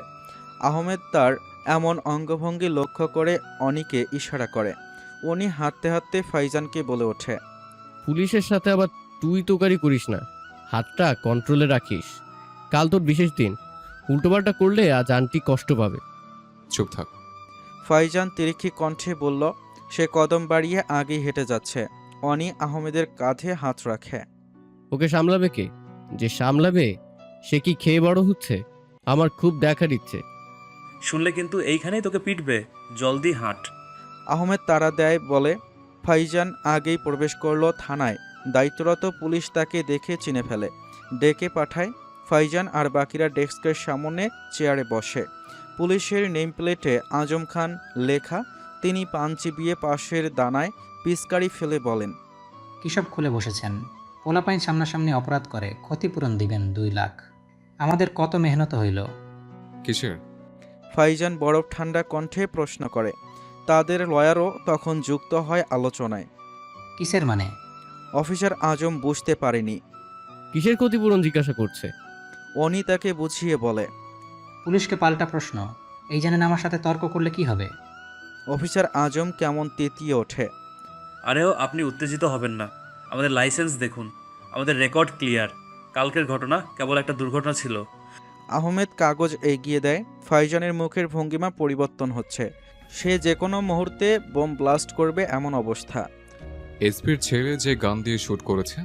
আহমেদ তার এমন অঙ্গভঙ্গি লক্ষ্য করে অনিকে ইশারা করে। উনি হাঁটতে হাঁটতে ফাইজানকে বলে ওঠে, পুলিশের সাথে আবার তুই তোকারি করিস না, হাতটা কন্ট্রোলে রাখিস। কাল তোর বিশেষ দিন, উল্টোপাল্টা করলে আজ আন্টি কষ্ট পাবে। চুপ থাক। ফাইজান তিরিক্ষি কণ্ঠে বলল। সে কদম বাড়িয়ে আগেই হেঁটে যাচ্ছে। অনি আহমেদের কাঁধে হাত রাখে। ওকে সামলাবে কে? যে সামলাবে সে কি খেয়ে বড় হচ্ছে? আমার খুব দেখার ইচ্ছে। শুনলে কিন্তু এইখানেই তোকে পিটবে, জলদি হাঁট। আহমেদ তাড়া দেয় বলে। ফাইজান আগেই প্রবেশ করল থানায়। দায়িত্বরত পুলিশ তাকে দেখে চিনে ফেলে, ডেকে পাঠায়। ফাইজান আর বাকিরা ডেস্কের সামনে চেয়ারে বসে। পুলিশের নেম প্লেটে আজম খান লেখা। তিনি পান চিবিয়ে পাশের দানায় পিচকারি ফেলে বলেন, কিসব খুলে বসেছেন? পোলাপাইন সামনাসামনি অপরাধ করে ক্ষতিপূরণ দিবেন 2 লাখ। আমাদের কত মেহনত হইল। কিসের? ফাইজান বরফ ঠান্ডা কণ্ঠে প্রশ্ন করে। তাদের লয়ারও তখন যুক্ত হয় আলোচনায়। কিসের মানে? অফিসার আজম বুঝতে পারেনি। কিসের ক্ষতিপূরণ জিজ্ঞাসা করছে? অনি তাকে বুঝিয়ে বলে, পুলিশকে পাল্টা প্রশ্ন। এই জানেন আমার সাথে তর্ক করলে কি হবে? অফিসার আজম কেমন তেতিয়ে ওঠে। আরেও আপনি উত্তেজিত হবেন না, আমাদের লাইসেন্স দেখুন, আমাদের রেকর্ড ক্লিয়ার। কালকের ঘটনা কেবল একটা দুর্ঘটনা ছিল। আহমেদ কাগজ এগিয়ে দেয়। ফাইজানের মুখের ভঙ্গিমা পরিবর্তন হচ্ছে। সে যে কোনো মুহূর্তে বোম ব্লাস্ট করবে এমন অবস্থা। এসপির ছেলে যে গান দিয়ে শুট করেছে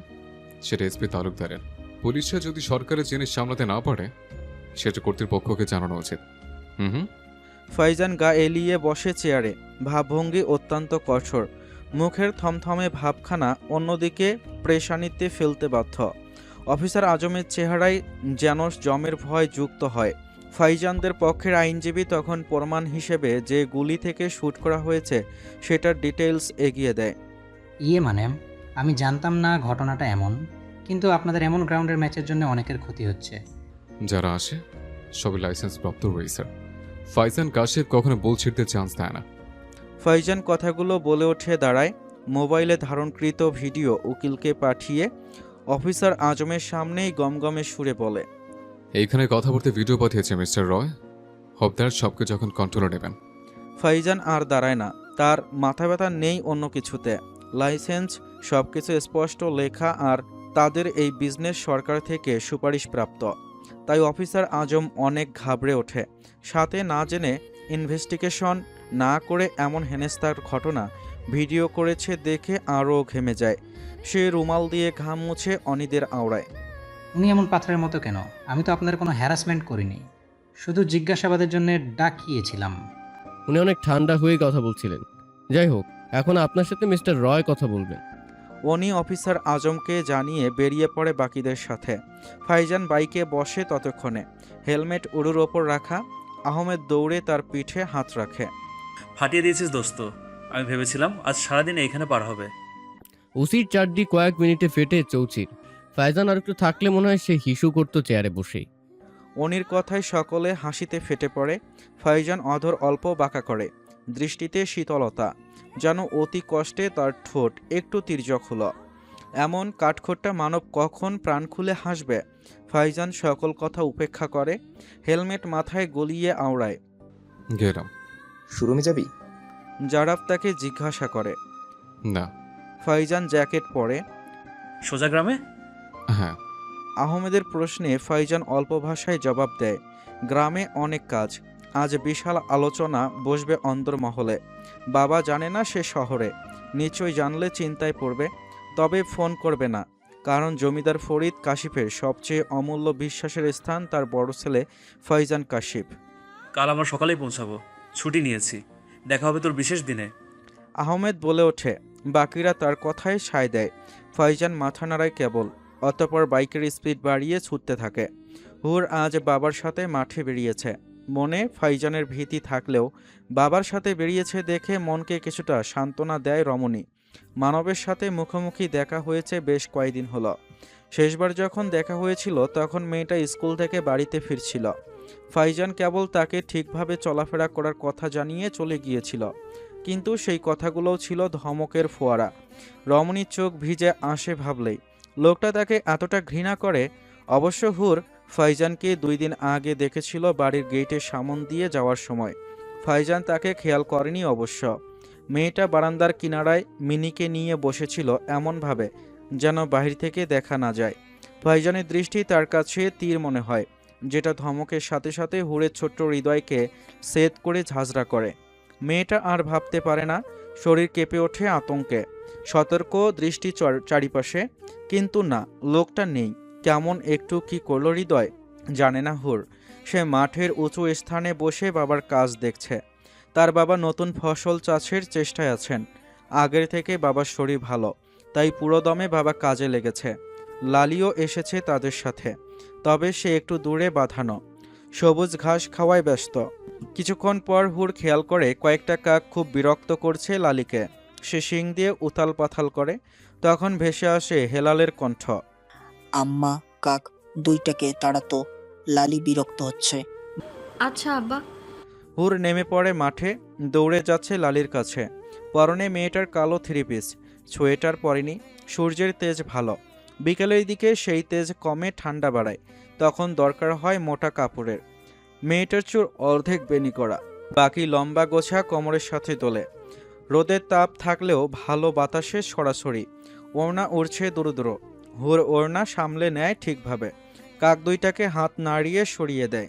সেটা এসপি তালুকদারের। পুলিশরা যদি সরকারের জিনিস সামলাতে না পারে সেটা কর্তৃপক্ষকে জানানো উচিত। ফাইজান গা এলিয়ে বসে চেয়ারে, ভাবভঙ্গি অত্যন্ত কঠোর। মুখের থমথমে ভাবখানা অন্যদিকে প্রেশানিতে ফেলতে বাধ্য। অফিসার আজমের চেহারায় যেন জমের ভয় যুক্ত হয়। ফাইজানদের পক্ষের আইনজীবী তখন প্রমাণ হিসেবে যে গুলি থেকে শ্যুট করা হয়েছে সেটার ডিটেইলস এগিয়ে দেয়। মানে আমি জানতাম না ঘটনাটা এমন, কিন্তু আপনাদের এমন গ্রাউন্ডের ম্যাচের জন্য অনেকের ক্ষতি হচ্ছে। যারা আসে সবই লাইসেন্স প্রাপ্ত রেসার। ফাইজান কাশেফ কখনো বল ছিঁড়তে চান্স দেয় না। ফাইজান কথাগুলো বলে ওঠে দাঁড়ায়। মোবাইলে ধারণকৃত ভিডিও উকিলকে পাঠিয়ে অফিসার আজমের সামনেই গমগমে সুরে বলে, এইখানে কথা বলতে ভিডিও পাঠিয়েছে মিস্টার রয়। হবদার সবকে যখন কন্ট্রোলে নেবেন। ফাইজান আর দাঁড়ায় না, তার মাথা ব্যথা নেই অন্য কিছুতে। লাইসেন্স সবকিছু স্পষ্ট লেখা, আর তাদের এই বিজনেস সরকার থেকে সুপারিশপ্রাপ্ত। তাই অফিসার আজম অনেক ঘাবড়ে ওঠে। সাথে না জেনে ইনভেস্টিগেশন না করে এমন হেনস্থার ঘটনা ভিডিও করেছে দেখে আরও ঘেমে যায়। সে রুমাল দিয়ে ঘাম মুছে অনিদের আওড়ায়। উনি এমন পাথরের মতো কেন? আমি তো আপনাদের কোনো হ্যারাসমেন্ট করিনি, শুধু জিজ্ঞাসাবাদের জন্য ডাকিয়েছিলাম। উনি অনেক ঠান্ডা হয়ে কথা বলছিলেন। যাই হোক, এখন আপনার সাথে মিস্টার রয় কথা বলবেন। উনি অফিসার আজমকে জানিয়ে বেরিয়ে পড়ে বাকিদের সাথে। ফাইজান বাইকে বসে ততক্ষণে। হেলমেট উড়ুর ওপর রাখা। আহমেদ দৌড়ে তার পিঠে হাত রাখে। ফাটিয়ে দিয়েছিস দোস্ত। আমি ভেবেছিলাম আজ সারাদিন এইখানে পার হবে। ওসির চারটি কয়েক মিনিটে ফেটে চৌচির। ফাইজান আর একটু থাকলে মনে হয় সে হিসু করতো চেয়ারে বসেই। অনির কথায় সকলে হাসিতে ফেটে পড়ে। ফাইজান অধর অল্প বাঁকা করে, দৃষ্টিতে শীতলতা, যেন অতি কষ্টে তার ঠোঁট একটু তির্যক হলো। এমন কাঠখোট্টা মানব কখন প্রাণ খুলে হাসবে? ফাইজান সকল কথা উপেক্ষা করে, হেলমেট মাথায় গলিয়ে আওড়ায়। গেলাম। শোরুমে যাবি? জারাফ তাকে জিজ্ঞাসা করে। না। ফাইজান জ্যাকেট পরে। সোজা গ্রামে? হ্যাঁ। আহমেদের প্রশ্নে ফাইজান অল্প ভাষায় জবাব দেয়, গ্রামে অনেক কাজ। আজ বিশাল আলোচনা বসবে অন্দরমহলে। বাবা জানে না সে শহরে, নিশ্চয়ই জানলে চিন্তায় পড়বে। তবে ফোন করবে না, কারণ জমিদার ফরিদ কাশিফের সবচেয়ে অমূল্য বিশ্বাসের স্থান তার বড় ছেলে ফাইজান কাশিফ। কাল আমরা সকালেই পৌঁছাবো, ছুটি নিয়েছি। দেখা হবে তোর বিশেষ দিনে। আহমেদ বলে ওঠে। বাকিরা তার কথায় সায় দেয়। ফাইজান মাথা নাড়ায় কেবল, অতঃপর বাইকের স্পিড বাড়িয়ে ছুটতে থাকে। হুর আজ বাবার সাথে মাঠে বেরিয়েছে। মনে ফাইজানের ভীতি থাকলেও বাবার সাথে বেরিয়েছে দেখে মনকে কিছুটা সান্ত্বনা দেয় রমণী। মানবের সাথে মুখোমুখি দেখা হয়েছে বেশ কয়েকদিন হলো। শেষবার যখন দেখা হয়েছিল তখন মেয়েটা স্কুল থেকে বাড়িতে ফিরছিল। ফাইজান কেবল তাকে ঠিকভাবে চলাফেরা করার কথা জানিয়ে চলে গিয়েছিল, কিন্তু সেই কথাগুলোও ছিল ধমকের ফোয়ারা। রমণীর চোখ ভিজে আসে ভাবলেই লোকটা তাকে এতটা ঘৃণা করে। অবশ্য হুর ফাইজানকে 2 দিন আগে দেখেছিল বাড়ির গেটের সামন দিয়ে যাওয়ার সময়। ফাইজান তাকে খেয়াল করেনি অবশ্য। মেয়েটা বারান্দার কিনারায় মিনিকে নিয়ে বসেছিল এমনভাবে যেন বাহির থেকে দেখা না যায়। ফাইজানের দৃষ্টি তার কাছে তীর মনে হয়, যেটা ধমকের সাথে সাথে হুরের ছোট্ট হৃদয়কে সেদ করে ঝাঁঝরা করে। মেয়েটা আর ভাবতে পারে না, শরীর কেঁপে ওঠে আতঙ্কে। সতর্ক দৃষ্টি চারিপাশে, কিন্তু না, লোকটা নেই। কেমন একটু কি করল হৃদয়, জানে না হুর। সে মাঠের উঁচু স্থানে বসে বাবার কাজ দেখছে। তার বাবা নতুন ফসল চাষের চেষ্টায় আছেন। আগের থেকে বাবার শরীর ভালো, তাই পুরোদমে বাবা কাজে লেগেছে। লালিও এসেছে তাদের সাথে, তবে সে একটু দূরে বাঁধানো, সবুজ ঘাস খাওয়ায় ব্যস্ত। কিছুক্ষণ পর হুর খেয়াল করে কয়েকটা কাক খুব বিরক্ত করছে লালিকে। সে শিং দিয়ে উথাল পাথাল করে। তখন ভেসে আসে হেলালের কণ্ঠ। আম্মা, কাক দুইটাকে তাড়াতো, লালি বিরক্ত হচ্ছে। আচ্ছা আব্বা। হুর নেমে পড়ে মাঠে, দৌড়ে যাচ্ছে লালির কাছে। পরনে মেয়েটার কালো 3 পিস, সোয়েটার পরেনি। সূর্যের তেজ ভালো, বিকেলের দিকে সেই তেজ কমে ঠান্ডা বাড়ায়, তখন দরকার হয় মোটা কাপড়ের। মেয়েটার চুল অর্ধেক বেনি করা, বাকি লম্বা গোছা কোমরের সাথে দোলে। রোদের তাপ থাকলেও ভালো বাতাসে সরাসরি। ওড়না উড়ছে দূর দূর। হুর ওড়না সামলে নেয় ঠিকভাবে, কাক দুইটাকে হাত নাড়িয়ে সরিয়ে দেয়।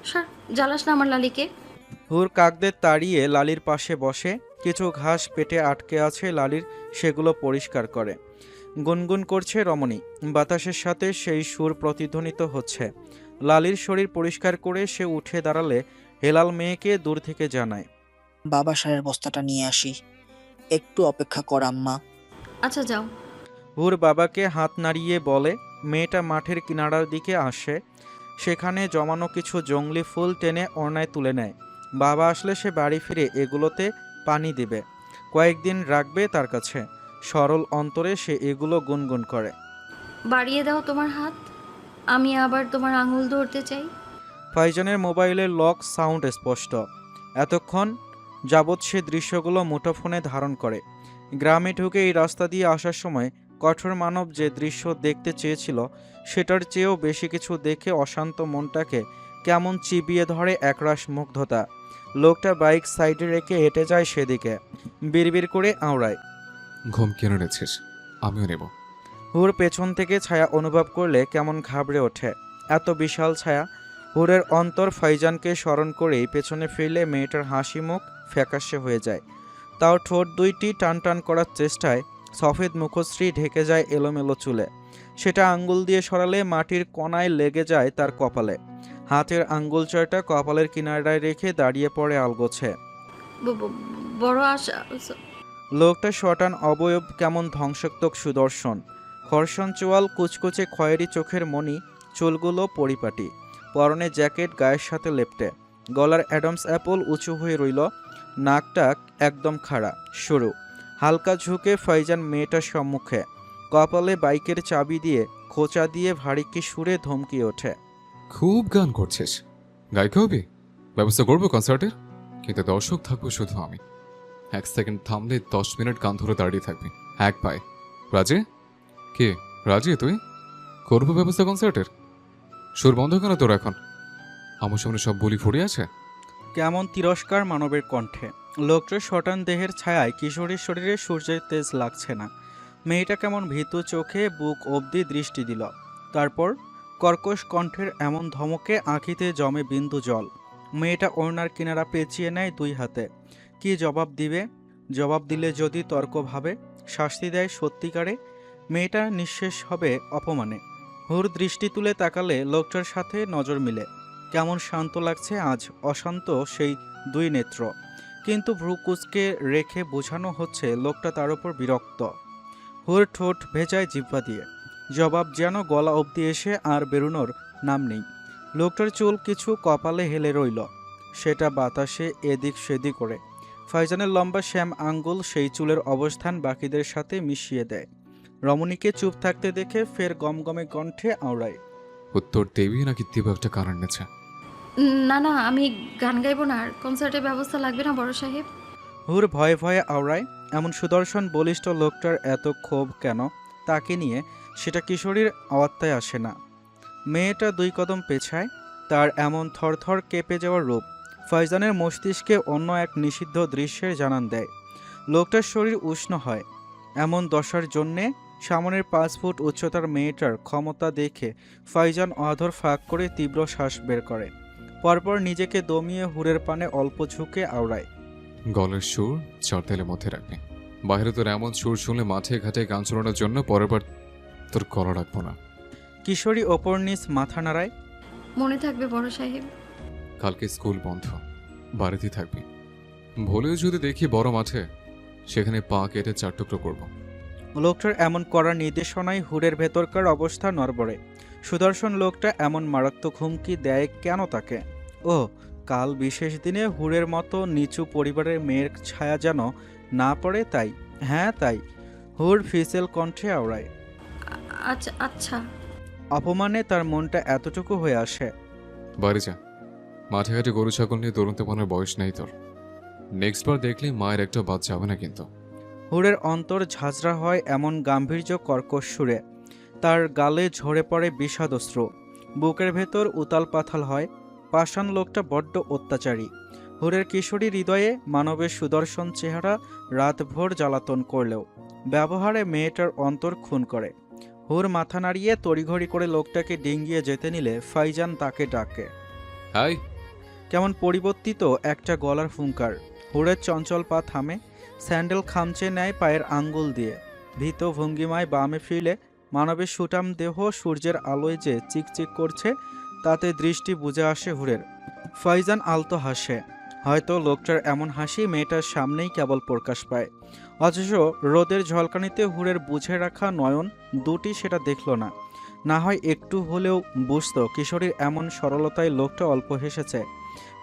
স্যার, জ্বালাস না আমার লালিকে। হুর কাকদের তাড়িয়ে লালির পাশে বসে। কিছু ঘাস পেটে আটকে আছে লালির, সেগুলো পরিষ্কার করে। গুনগুন করছে রমণী, বাতাসের সাথে সেই সুর প্রতিধ্বনিত হচ্ছে। লালির শরীর পরিষ্কার করে সে উঠে দাঁড়ালে হেলাল মেয়েকে দূর থেকে জানায়, বাবা সারের বস্তাটা নিয়ে আসি। একটু অপেক্ষা কর আম্মা। আচ্ছা যাও। হুর বাবাকে হাত নাড়িয়ে বলে। মেয়েটা মাঠের কিনারার দিকে আসে। সেখানে জমানো কিছু জংলি ফুল টেনে ওড়নায় তুলে নেয়। বাবা আসলে সে বাড়ি ফিরে এগুলোতে পানি দেবে, কয়েকদিন রাখবে তার কাছে। সরল অন্তরে সে এগুলো গুনগুন করে। বাড়িয়ে দাও তোমার হাত, আমি আবার তোমার আঙুল ধরতে চাই। ফাইজানের মোবাইলের লক সাউন্ড স্পষ্ট। এতক্ষণ যাবৎ সে দৃশ্যগুলো মুঠোফোনে ধারণ করে। গ্রামে ঢুকে এই রাস্তা দিয়ে আসার সময় কঠোর মানব যে দৃশ্য দেখতে চেয়েছিল সেটার চেয়েও বেশি কিছু দেখে অশান্ত মনটাকে কেমন চিবিয়ে ধরে একরাশ মুগ্ধতা। লোকটা বাইক সাইডে রেখে হেঁটে যায় সেদিকে, বিড়বিড় করে আওড়ায়। ঘুম কেন নিচ্ছিস? আমিও নেব। হুর পেছন থেকে ছায়া অনুভব করলে কেমন ঘাবড়ে ওঠে। এত বিশাল ছায়া। হুরের অন্তর ফাইজানকে স্মরণ করেই পেছনে ফিরলে মেয়েটার হাসি মুখ ফ্যাকাশে হয়ে যায়। তাও ঠোঁট দুইটি টান টান করার চেষ্টায় সফেদ মুখশ্রী ঢেকে যায় এলোমেলো চুলে। সেটা আঙ্গুল দিয়ে সরালে মাটির কণায় লেগে যায় তার কপালে। হাতের আঙ্গুল চারটা কপালের কিনারায় রেখে দাঁড়িয়ে পড়ে আলগোছে। বড় আশা। লোকটা শটান অবয়ব কেমন ধ্বংসাত্মক সুদর্শন। খর্ষণ চোয়াল, কুচকুচে খয়েরি চোখের মণি, চুলগুলো পরিপাটি, পরনে জ্যাকেট গায়ের সাথে লেপটে, গলার অ্যাডামস অ্যাপল উঁচু হয়ে রইল, নাকটা একদম খাড়া সরু। হালকা ঝুঁকে ফাইজান মেয়েটার সম্মুখে, কপালে বাইকের চাবি দিয়ে খোঁচা দিয়ে ভারী সুরে ধমকিয়ে ওঠে। খুব গান করছিস, গায়ক হবি? ব্যবস্থা করবো কনসার্টের, কিন্তু দর্শক থাকবো শুধু আমি। 1 সেকেন্ড থামলে 10 মিনিট গান ধরে দাঁড়িয়ে থাকবি এক পায়ে। রাজি? কে রাজি? তুই করবো ব্যবস্থা কনসার্টের? সুর বন্ধ কেন তোর এখন? আমার সামনে সব বলি ফুড়ে আছে। কেমন তিরস্কার মানবের কণ্ঠে। লোকটার শটান দেহের ছায়ায় কিশোরীর শরীরে সূর্যের তেজ লাগছে না। মেয়েটা কেমন ভীতু চোখে বুক অবধি দৃষ্টি দিল। তারপর কর্কশ কণ্ঠের এমন ধমকে আঁখিতে জমে বিন্দু জল। মেয়েটা ওড়নার কিনারা পেঁচিয়ে নেয় 2 হাতে। কি জবাব দিবে? জবাব দিলে যদি তর্ক ভাবে, শাস্তি দেয় সত্যিকারে, মেয়েটা নিঃশেষ হবে অপমানে। হুর দৃষ্টি তুলে তাকালে লোকটার সাথে নজর মিলে। কেমন শান্ত লাগছে আজ অশান্ত সেই 2 নেত্র। কিন্তু ভ্রু কুঁচকে রেখে বোঝানো হচ্ছে লোকটা তার উপর বিরক্ত। হুর ঠোঁট ভেজায় জিহ্বা দিয়ে। জবাব যেন গলা অবধি এসে আর বেরোনোর নাম নেই। লোকটার চুল কিছু কপালে হেলে রইল, সেটা বাতাসে এদিক সেদিক করে। ফাইজানের লম্বা শ্যাম আঙ্গুল সেই চুলের অবস্থান বাকিদের সাথে মিশিয়ে দেয়। রমণীকে চুপ থাকতে দেখে ফের গমগমে কণ্ঠে আওড়ায়। উত্তর দেবী নাকি দেব একটা কারণ নেছে? না না, আমি গান গাইবো না, আর কনসার্টের ব্যবস্থা লাগবে না বড় সাহেব। হুর ভয়ে ভয়ে আওড়ায়। এমন সুদর্শন বলিষ্ঠ লোকটার এত ক্ষোভ কেন তাকে নিয়ে, সেটা কিশোরীর আওয়াত্তায় আসে না। মেয়েটা 2 কদম পেছায়। তার এমন থরথর কেঁপে যাওয়ার রূপ ফাইজানের মস্তিষ্কে অন্য এক নিষিদ্ধ দৃশ্যের জানান দেয়। লোকটার শরীর উষ্ণ হয়। এমন দশার জন্যে সামনের 5 ফুট উচ্চতার মেয়েটার ক্ষমতা দেখে ফাইজান অধর ফাঁক করে তীব্র শ্বাস বের করে। পরপর নিজেকে দমিয়ে হুরের পানে অল্প ঝুঁকে আওড়ায়। গলের সুর চরতালের মধ্যে রাখবি। বাইরে তোর এমন সুর শুনলে মাঠে ঘাটে গান চালানোর জন্য পরের বার তোর গলা রাখবো না। কিশোরী ওপর নিচ মাথা নাড়ায়। মনে থাকবে বড় সাহেব। কালকে স্কুল বন্ধ, বাড়িতেই থাকবি। ভুলেও যদি দেখি বড় মাঠে, সেখানে পা কেটে 4 টুকরো করব। লোকটার এমন কড়া নির্দেশনায় হুরের ভেতরকার অবস্থা নড়বড়ে। সুদর্শন লোকটা এমন মারাত্মক হুমকি দেয় কেন তাকে? ও কাল বিশেষ দিনে হুরের মতো নিচু পরিবারের মেয়ের ছায়া যেন না পড়ে, তাই। হ্যাঁ তাই। হুর ফিসেল কণ্ঠে আওড়ায়। আচ্ছা আচ্ছা। অপমানে তার মনটা এতটুকু হয়ে আসে। বাড়ি যা, মাঠে ঘাটে গরু ছাগল নিয়ে দৌড়তে পারার বয়স নেই তোর। নেক্সট বার দেখলে মায়ের একটা বাদ যাবে না কিন্তু। হুরের অন্তর ঝাঁঝরা হয় এমন গাম্ভীর্য কর্কশ সুরে। তার গালে ঝরে পড়ে বিষাদস্ত্র, বুকের ভেতর উতাল পাথাল হয়। পাষাণ লোকটা বড্ড অত্যাচারী। হুরের কিশোরী হৃদয়ে মানবের সুদর্শন চেহারা রাতভর জ্বালাতন করলেও ব্যবহারে মেয়েটার অন্তর খুন করে। হুর মাথা নাড়িয়ে তড়িঘড়ি করে লোকটাকে ডিঙ্গিয়ে যেতে নিলে ফাইজান তাকে ডাকে। হাই। কেমন পরিবর্তিত একটা গলার ফুঙ্কার। হুরের চঞ্চল পা থামে, স্যান্ডেল খামচে নেয় পায়ের আঙ্গুল দিয়ে। ভীত ভঙ্গিমায় বামে ফিরলে মানবের সুটাম দেহ সূর্যের আলোয় যে চিকচিক করছে তাতে দৃষ্টি বুঝে আসে হুরের। ফাইজান আলতো হাসে। হয়তো লোকটার এমন হাসি মেয়েটার সামনেই কেবল প্রকাশ পায়, অথচ রোদের ঝলকানিতে হুরের বুঝে রাখা নয়ন দুটি সেটা দেখল না। না হয় একটু হলেও বুঝতো কিশোরীর এমন সরলতায় লোকটা অল্প হেসেছে।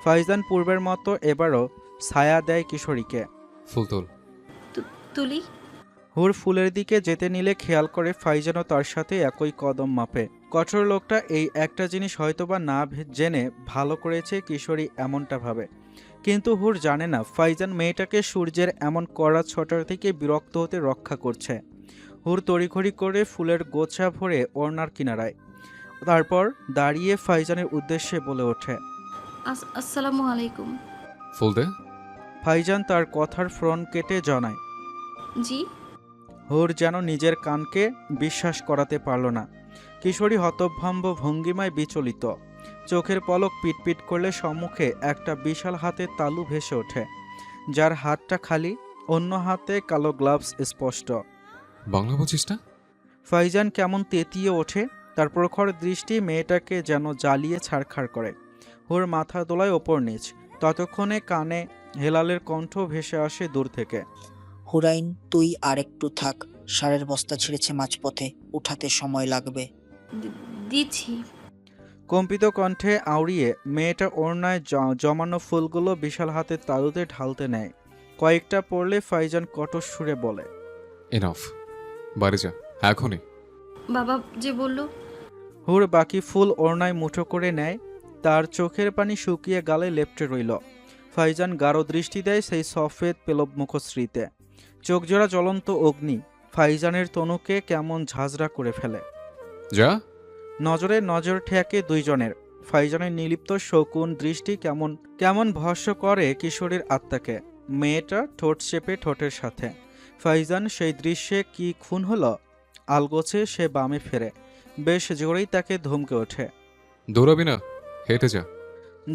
ফাইজান পূর্বের মতো এবারও ছায়া দেয় কিশোরীকে। ফুল তোল। তুলি। হুর ফুলের দিকে যেতে নিলে খেয়াল করে ফাইজানও তার সাথে একই কদম মাপে। কঠোর লোকটা এই একটা জিনিস হয়তোবা না জেনে ভালো করেছে কিশোরী এমনটা ভাবে, কিন্তু হুর জানে না ফাইজান মেয়েটাকে সূর্যের এমন কড়া ছটার থেকে বিরক্ত হতে রক্ষা করছে। হুর তড়িঘড়ি করে ফুলের গোছা ভরে ওড়নার কিনারায়, তারপর দাঁড়িয়ে ফাইজানের উদ্দেশ্যে বলে ওঠে, আসসালামু আলাইকুম। ফুল দে। ফাইজান তার কথার ফ্রন্ট কেটে জানায়। জি। হুর যেন নিজের কানকে বিশ্বাস করাতে পারল না। কিশোরী হতভম্ব ভঙ্গিমায় বিচলিত, চোখের পলক পিটপিট করলে সম্মুখে একটা বিশাল হাতে তালু ভেসে ওঠে, যার হাতটা খালি, অন্য হাতে কালো গ্লাভস স্পষ্ট। বাংলা বুঝিস না? ফাইজান কেমন তেতিয়ে ওঠে, তার প্রখর দৃষ্টি মেয়েটাকে যেন জ্বালিয়ে ছাড়খাড় করে। হুর মাথা দোলায় ওপর নিচ, ততক্ষণে কানে হেলালের কণ্ঠ ভেসে আসে দূর থেকে। হুরাইন, তুই আর একটু থাক, সারের বস্তা ছিঁড়েছে মাঝপথে, উঠাতে সময় লাগবে। দিচ্ছি। কম্পিত কণ্ঠে আউড়িয়ে মেয়েটা ওড়নায় জমানো ফুলগুলো বিশাল হাতে তালুতে ঢালতে নেয়। কয়েকটা পড়লে ফাইজান কটর সুরে বলে, এনাফ, বাড়ি যা এখনই। বাবা যে বলল। হুর বাকি ফুল ওড়নায় মুঠো করে নেয়, তার চোখের পানি শুকিয়ে গালে লেপ্টে রইল। ফাইজান গাঢ় দৃষ্টি দেয় সেই সফেদ পেলব মুখশ্রীতে, চোখজোড়া জ্বলন্ত অগ্নি ফাইজানের তনুকে কেমন ঝাঁঝরা করে ফেলে। যা। নজরে নজর ঠেকে দুইজনের। ফাইজানের নিলিপ্ত শকুন দৃষ্টি কেমন কেমন ভস্ম করে কিশোরীর আত্মাকে। মেয়েটা ঠোঁট চেপে ঠোঁটের সাথে। ফাইজান সেই দৃশ্যে কি খুন হলো? আলগোছে সে বামে ফেরে, বেশ জোরেই তাকে ধমকে ওঠে। দৌড়াবি না, হেঁটে যা।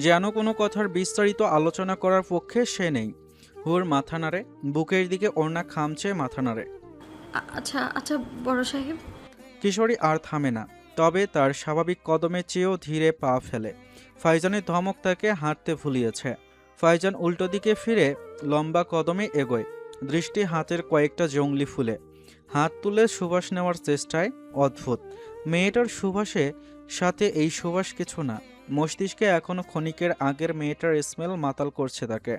যেন কোনো কথার বিস্তারিত আলোচনা করার পক্ষে সে নেই। হুর মাথা নাড়ে, বুকের দিকে ওড়না খামচে মাথা নাড়ে। আচ্ছা আচ্ছা বড় সাহেব। কিশোরী আর থামে না, তবে তার স্বাভাবিক কদমে চেয়েও ধীরে পা ফেলে। ফাইজানের ধমক তাকে হাঁটতে ভুলিয়েছে। ফাইজান উল্টো দিকে ফিরে লম্বা কদমে এগোয়, দৃষ্টি হাতের কয়েকটা জংলি ফুলে। হাত তুলে সুবাস নেওয়ার চেষ্টায়। অদ্ভুত, মেয়েটার সুবাসে সাথে এই সুবাস কিছু না। মস্তিষ্কে এখনও ক্ষণিকের আগের মেয়েটার স্মেল মাতাল করছে তাকে।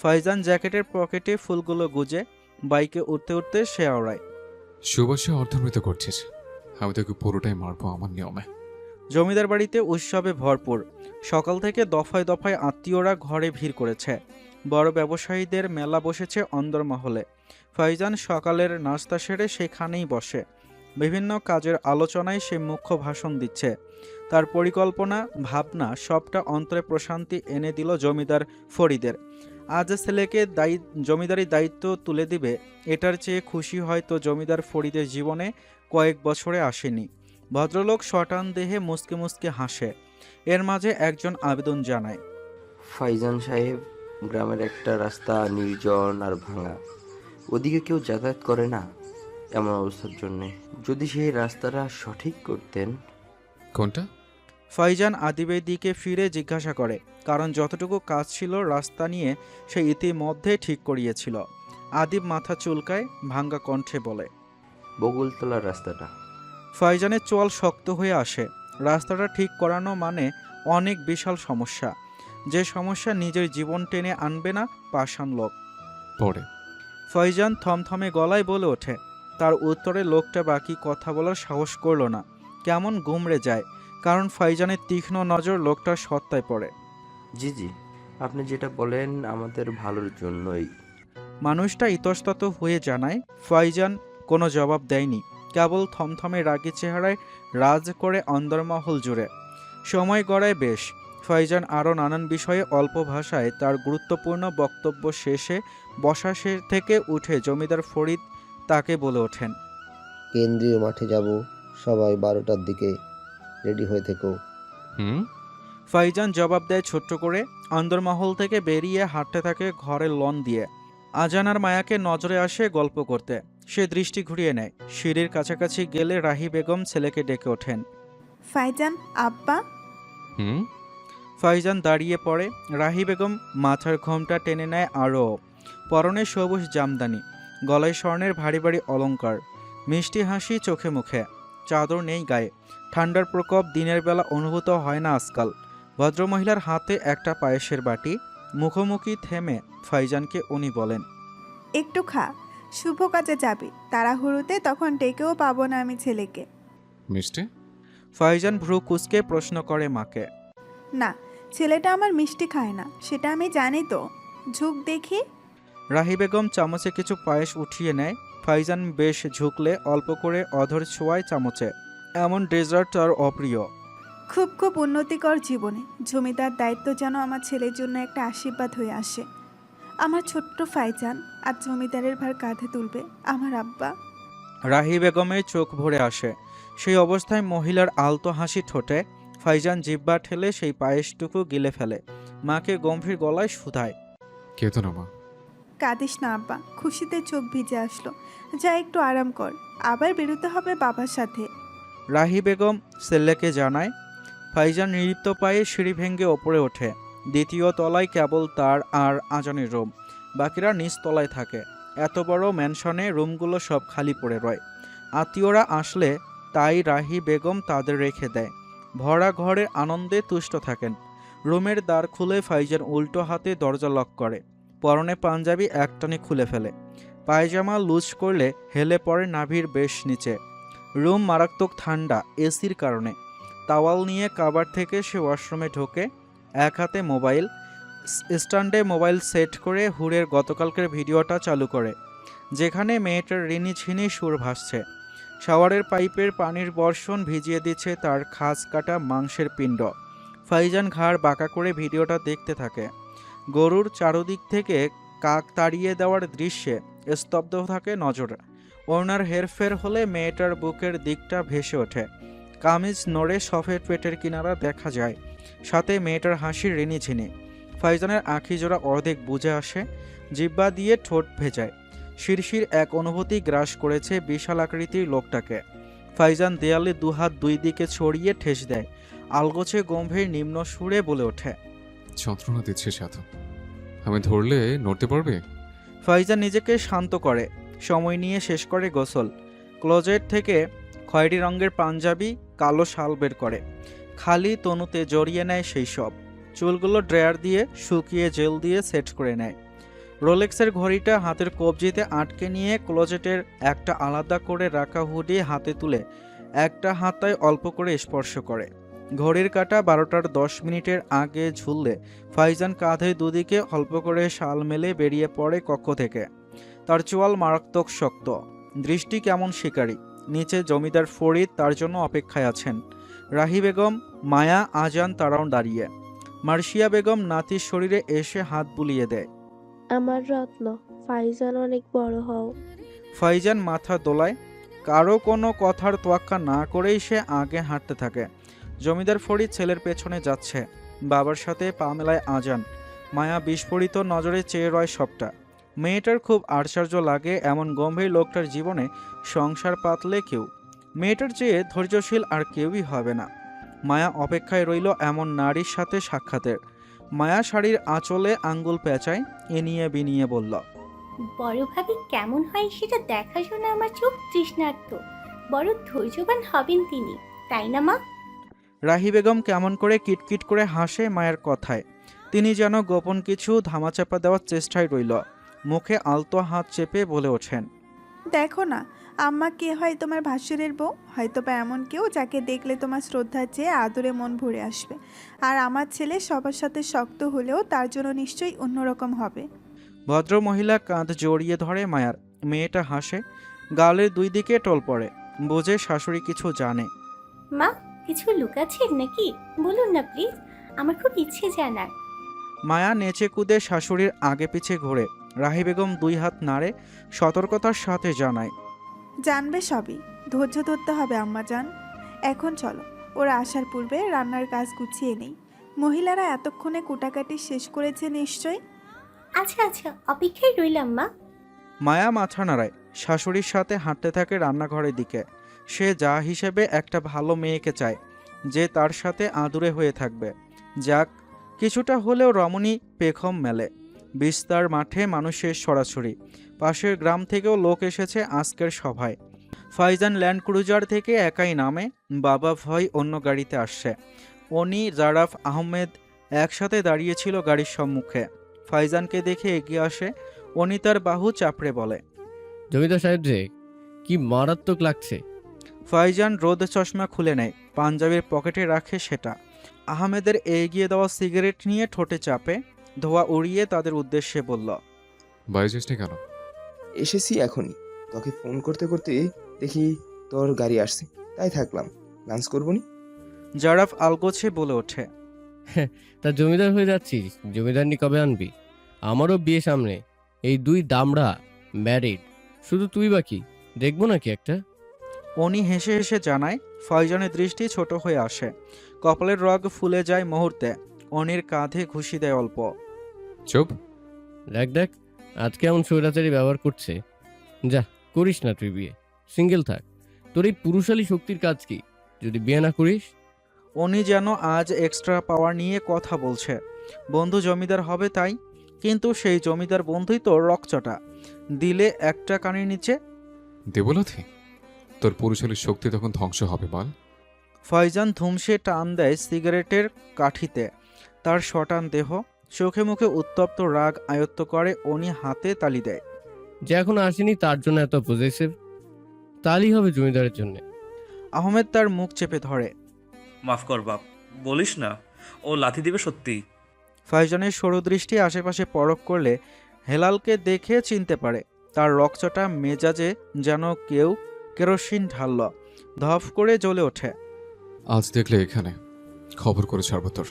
ফাইজান জ্যাকেটের পকেটে ফুলগুলো গুজে বাইকে উঠতে উঠতে সে আওড়ায়। সুবাসে অর্ধমৃত করছিস, আমি তোকে পুরোটাই মারবো আমার নিয়মে। জমিদার বাড়িতে উৎসবে ভরপুর। সকাল থেকে দফায় দফায় আত্মীয়রা ঘরে ভিড় করেছে। বড় ব্যবসায়ীদের মেলা বসেছে অন্দরমহলে। ফাইজান সকালের নাস্তা সেরে সেখানেই বসে। বিভিন্ন কাজের আলোচনায় সে মুখ্য ভাষণ দিচ্ছে। তার পরিকল্পনা ভাবনা সবটা অন্তরে প্রশান্তি এনে দিল জমিদার ফরিদের। আজ ছেলেকে জমিদারি দায়িত্ব তুলে দিবে, এটার চেয়ে খুশি হয়তো জমিদার ফরিদের জীবনে কয়েক বছরে আসেনি। ভদ্রলোক শটান দেহে মুসকে মুসকে হাসে। এর মাঝে একজন আবেদন জানায়। ফাইজান সাহেব, গ্রামের একটা রাস্তা নির্জন আর ভাঙা, ওদিকে কেউ যাতায়াত করে না। এমন অবস্থার জন্যে যদি সেই রাস্তাটা সঠিক করতেন। কোনটা? ফাইজান আদিবের দিকে ফিরে জিজ্ঞাসা করে, কারণ যতটুকু কাজ ছিল রাস্তা নিয়ে সে ইতিমধ্যে ঠিক করিয়েছিল। আদিব মাথা চুলকায়, ভাঙ্গা কণ্ঠে বলে, বকুলতলার রাস্তাটা। ফাইজানের চোয়াল শক্ত হয়ে আসে। রাস্তাটা ঠিক করানো মানে অনেক বিশাল সমস্যা, যে সমস্যা নিজের জীবন টেনে আনবে না পাষাণ লোক। পরে ফাইজান থমথমে গলায় বলে ওঠে। তার উত্তরে লোকটা বাকি কথা বলার সাহস করল না, কেমন গুমড়ে যায়, কারণ ফাইজানের তীক্ষ্ণ নজর লোকটার সত্তায় পড়ে। জি জি, আপনি যেটা বলেন আমাদের ভালোর জন্যই। মানুষটা ইতস্তত হয়ে জানায়। ফাইজান কোনো জবাব দেয়নি, কেবল থমথমে রাগী চেহারায় রাজ করে অন্দরমহল জুড়ে। সময় গড়ায় বেশ। ফাইজান আরও নানান বিষয়ে অল্প ভাষায় তার গুরুত্বপূর্ণ বক্তব্য শেষে বসা থেকে উঠে জমিদার ফরিদ তাকে বলে ওঠেন, কেন্দ্রীয় মাঠে যাব, সবাই 12টার দিকে রেডি হয়ে থেকো। ফাইজান জবাব দেয় ছোট্ট করে। অন্দরমহল থেকে বেরিয়ে হাঁটতে থাকে ঘরের লন দিয়ে। আজানার মায়াকে নজরে আসে গল্প করতে। সে দৃষ্টি ঘুরিয়ে নেয়। সিঁড়ির কাছাকাছি গেলে রাহি বেগম ছেলেকে ডেকে ওঠেন। ফাইজান আব্বা। ফাইজান দাঁড়িয়ে পড়ে। রাহি বেগম মাথার ঘোমটা টেনে নেয় আরও। পরনে সবুজ জামদানি, গলায় স্বর্ণের ভারী ভারী অলংকার, মিষ্টি হাসি চোখে মুখে। চাদর নেই গায়ে। ঠান্ডার প্রকোপ দিনের বেলা অনুভূত হয় না আজকাল। ভদ্রমহিলার হাতে একটা পায়েসের বাটি। মুখোমুখি থেমে ফাইজানকে উনি বলেন, একটু খা, শুভ কাজে যাবি, তাড়াহুড়োতে তখন ডেকেও পাবো না আমি ছেলেকে। মিষ্টি? ফাইজান ভ্রু কুঁচকে প্রশ্ন করে মাকে। না, ছেলেটা আমার মিষ্টি খায় না, সেটা আমি জানি তো। ঝুঁক দেখি। রাহি বেগম চামচে কিছু পায়েস উঠিয়ে নেয়। ফাইজান বেশ ঝুঁকলে অল্প করে অধর ছোঁয়ায় চামচে। এমন ডেজার্ট তার অপ্রিয়। খুব খুব উন্নতিকর জীবনে জমিদার দায়িত্ব যেন আমার ছেলের জন্য একটা আশীর্বাদ হয়ে আসে। আমার ছোট্ট ফাইজান আর জমিদারের ভার কাঁধে তুলবে আমার আব্বা। রাহি বেগমের চোখ ভরে আসে। সেই অবস্থায় মহিলার আলতো হাসি ঠোঁটে। ফাইজান জিহ্বা ঠেলে সেই পায়েসটুকু গিলে ফেলে। মাকে গম্ভীর গলায় শুধায়, কেতো না মা। কাঁদিস না আব্বা, খুশিতে চোখ ভিজে আসলো। যা একটু আরাম কর, আবার বেরোতে হবে বাবার সাথে। রাহি বেগম সেল্লেকে জানায়। ফাইজান নৃত্য পায়ে সিঁড়ি ভেঙে ওপরে ওঠে। দ্বিতীয় তলায় কেবল তার আর আজানের রুম, বাকিরা নিচ তলায় থাকে। এত বড় ম্যানশনে রুমগুলো সব খালি পড়ে রয়। আত্মীয়রা আসলে তাই রাহি বেগম তাদের রেখে দেয়। ভরা ঘরের আনন্দে তুষ্ট থাকেন। রুমের দ্বার খুলে ফাইজান উল্টো হাতে দরজা লক করে। পরনে পাঞ্জাবি একটানে খুলে ফেলে। পায়জামা লুজ করলে হেলে পড়ে নাভির বেশ নিচে। রুম মারাত্মক ঠান্ডা এসির কারণে। তাওয়াল নিয়ে কাবার থেকে সে ওয়াশরুমে ঢোকে। এক হাতে মোবাইল, স্ট্যান্ডে মোবাইল সেট করে হুরের গতকালকের ভিডিওটা চালু করে, যেখানে মেয়েটার ঋণী ঝিনি সুর ভাসছে। শাওয়ারের পাইপের পানির বর্ষণ ভিজিয়ে দিচ্ছে তার খাস কাটা মাংসের পিণ্ড। ফাইজান ঘাড় বাঁকা করে ভিডিওটা দেখতে থাকে। গরুর চারদিক থেকে কাক তাড়িয়ে দেওয়ার দৃশ্যে স্তব্ধ থাকে নজর। ওনার হেরফের হলে মেয়েটার বুকের দিকটা ভেসে ওঠে। কামিজ নড়ে সফেদ পেটের কিনারা দেখা যায়, সাথে মেয়েটার হাসির ঋণী ঝিনি। ফাইজানের আঁখি জোড়া অর্ধেক বুঝে আসে, জিব্বা দিয়ে ঠোঁট ভেজায়। শিরশির এক অনুভূতি গ্রাস করেছে বিশাল আকৃতির লোকটাকে। ফাইজান দেয়ালে দুহাত দুই দিকে ছড়িয়ে ঠেস দেয়। আলগোছে গম্ভীর নিম্ন সুরে বলে ওঠে, যন্ত্রণা দিচ্ছে এত, আমি ধরলে নড়তে পারবে? ফাইজান নিজেকে শান্ত করে। সময় নিয়ে শেষ করে গোসল। ক্লোজেট থেকে খয়েরি রঙের পাঞ্জাবি, কালো শাল বের করে। খালি তনুতে জড়িয়ে নেয় সেই সব। চুলগুলো ড্রায়ার দিয়ে শুকিয়ে জেল দিয়ে সেট করে নেয়। রোলেক্সের ঘড়িটা হাতের কবজিতে আটকে নিয়ে ক্লোজেটের একটা আলাদা করে রাখা হুডি হাতে তুলে একটা হাতায় অল্প করে স্পর্শ করে। ঘড়ির কাঁটা 12টার 10 মিনিটের আগে ঝুললে ফাইজান কাঁধে দুদিকে অল্প করে শাল মেলে বেরিয়ে পড়ে কক্ষ থেকে। তার চোয়াল মারাত্মক শক্ত, দৃষ্টি কেমন শিকারী। নিচে জমিদার ফরিদ তার জন্য অপেক্ষায় আছেন। রাহি বেগম, মায়া, আজান তারাও দাঁড়িয়ে। মার্শিয়া বেগম নাতির শরীরে এসে হাত বুলিয়ে দেয়। আমার রত্ন, ফাইজান অনেক বড় হও। ফাইজান মাথা দোলায়। কারো কোনো কথার তোয়াক্কা না করেই সে আগে হাঁটতে থাকে। জমিদার ফরিদ ছেলের পেছনে যাচ্ছে। বাবার সাথে পা মেলায় আজান। মায়া বিস্ফোরিত নজরে চেয়ে রয় সবটা। মেয়েটার খুব আশ্চর্য লাগে এমন গম্ভীর লোকটার জীবনে সংসার পাতলে কেউ। মেয়েটার চেয়ে ধৈর্যশীল আর কেউই হবে না। মায়া অপেক্ষায় রইল এমন নারীর সাথে সাক্ষাতের। মায়া শাড়ির আঁচলে আঙ্গুল পেঁচায়, এনিয়ে বিনিয়ে বলল, বড় ভাবি কেমন হয় সেটা দেখার জন্য আমার চোখ তৃষ্ণার্ত। বড় ধৈর্যবান হবেন তিনি, তাই না মা? রাহি বেগম কেমন করে কিটকিট করে হাসে মায়ের কথায়। তিনি যেন গোপন কিছু ধামাচাপা দেওয়ার চেষ্টায় রইল। মুখে আলতো হাত চেপে বলে ওঠেন, দেখো না আম্মা কে হয় তোমার ভাসুরের বউ, হয়তো বা এমন কেউ যাকে দেখলে তোমার শ্রদ্ধার চেয়ে আদরে মন ভরে আসবে। আর আমার ছেলে সবার সাথে শক্ত হলেও তার জন্য নিশ্চয়ই অন্যরকম হবে। ভদ্র মহিলা কাঁধ জড়িয়ে ধরে মায়ার। মেয়েটা হাসে, গালের দুই দিকে টোল পড়ে। বোঝে শাশুড়ি কিছু জানে। মা, কিছু লুকাচ্ছেন নাকি? বলুন না প্লিজ, আমার খুব ইচ্ছে জানার। মায়া নেচে কুদে শাশুড়ির আগে পিছে ঘুরে। রাহি বেগম দুই হাত নাড়ে, সতর্কতার সাথে জানায়, জানবে সবই, ধৈর্য ধরতে হবে আম্মা জান। এখন চলো, ওরা আসার পূর্বে রান্নার কাজ গুছিয়ে নেই। মহিলারা এতক্ষণে কুটাকাটি শেষ করেছে নিশ্চয়। আচ্ছা আচ্ছা, অপেক্ষায় রইলাম মা। মায়া মাথা নাড়ায়। শাশুড়ির সাথে হাঁটতে থাকে রান্নাঘরের দিকে। সে যা হিসেবে একটা ভালো মেয়েকে চায়, যে তার সাথে আদুরে হয়ে থাকবে। যাক, কিছুটা হলেও রমণী পেখম মেলে। বিস্তার মাঠে মানুষের ছড়াছড়ি। পাশের গ্রাম থেকেও লোক এসেছে আজকের সভায়। ফাইজান ল্যান্ড ক্রুজার থেকে একাই নামে, বাবা ভয় অন্য গাড়িতে আসছে। অনি, জারাফ, আহমেদ একসাথে দাঁড়িয়েছিল গাড়ির সম্মুখে। ফাইজানকে দেখে এগিয়ে আসে। অনি তার বাহু চাপড়ে বলে, জমিদার সাহেব যে, কি মারাত্মক লাগছে। ফাইজান রোদ চশমা খুলে নেয়, পাঞ্জাবির পকেটে রাখে সেটা। আহমেদের এগিয়ে দেওয়া সিগারেট নিয়ে ঠোঁটে চাপে, ধোঁয়া উড়িয়ে তাদের উদ্দেশ্যে বলল, বাড়ি যাসনি কেন? এসেছি এখনই, তোকে ফোন করতে করতে দেখি তোর গাড়ি আসছে, তাই থাকলাম, লাঞ্চ করবনি। জারাফ আলগোছে বলে ওঠে, তা জমিদার হয়ে যাচ্ছিস, জমিদারনি কবে আনবি? আমারও বিয়ে সামনে, এই দুই দামড়া ম্যারিড, শুধু তুই বাকি, দেখবো নাকি একটা? অনি হেসে হেসে জানায়। ফয়জনের দৃষ্টি ছোট হয়ে আসে, কপালের রগ ফুলে যায় মুহূর্তে। অনির কাঁধে ঘুষি দেয় অল্প। চুপ। দেখ দেখ, আজকে এমন স্বৈরাচারী ব্যবহার করছে। যা, করিস না তুই বিয়ে, সিঙ্গেল থাক। তোর এই পুরুষালী শক্তির কাজ কি যদি বিয়ে না করিস? অনি যেন আজ এক্সট্রা পাওয়ার নিয়ে কথা বলছে। বন্ধু জমিদার হবে তাই, কিন্তু সেই জমিদার বন্ধুই তো রকচটা, দিলে একটা কানের নিচে। দেবলাথি, তোর পুরুষালী শক্তি তখন ধ্বংস হবে বল। ফয়জান ধুমসে টান দেয় সিগারেটের কাঠিতে। তার শটান দেহ, চোখে মুখে উত্তপ্ত রাগ আয়ত্ত করে। অনি হাতে তালি দেয়। যে এখন আসেনি তার জন্য এত পজেসিভ? তালি হবে জমিদারের জন্য। আহমেদ তার মুখ চেপে ধরে। মাফ কর বাপ, বলিস না, ও লাথি দিবে সত্যি। ফয়জানের সরু দৃষ্টি আশেপাশে পরখ করলে হেলালকে দেখে চিনতে পারে। তার রকচটা মেজাজে যেন কেউ কেরোসিন ঢালল, ধপ করে জ্বলে ওঠে। আজ দেখলে এখানে খবর করে ছাড়ব তোর।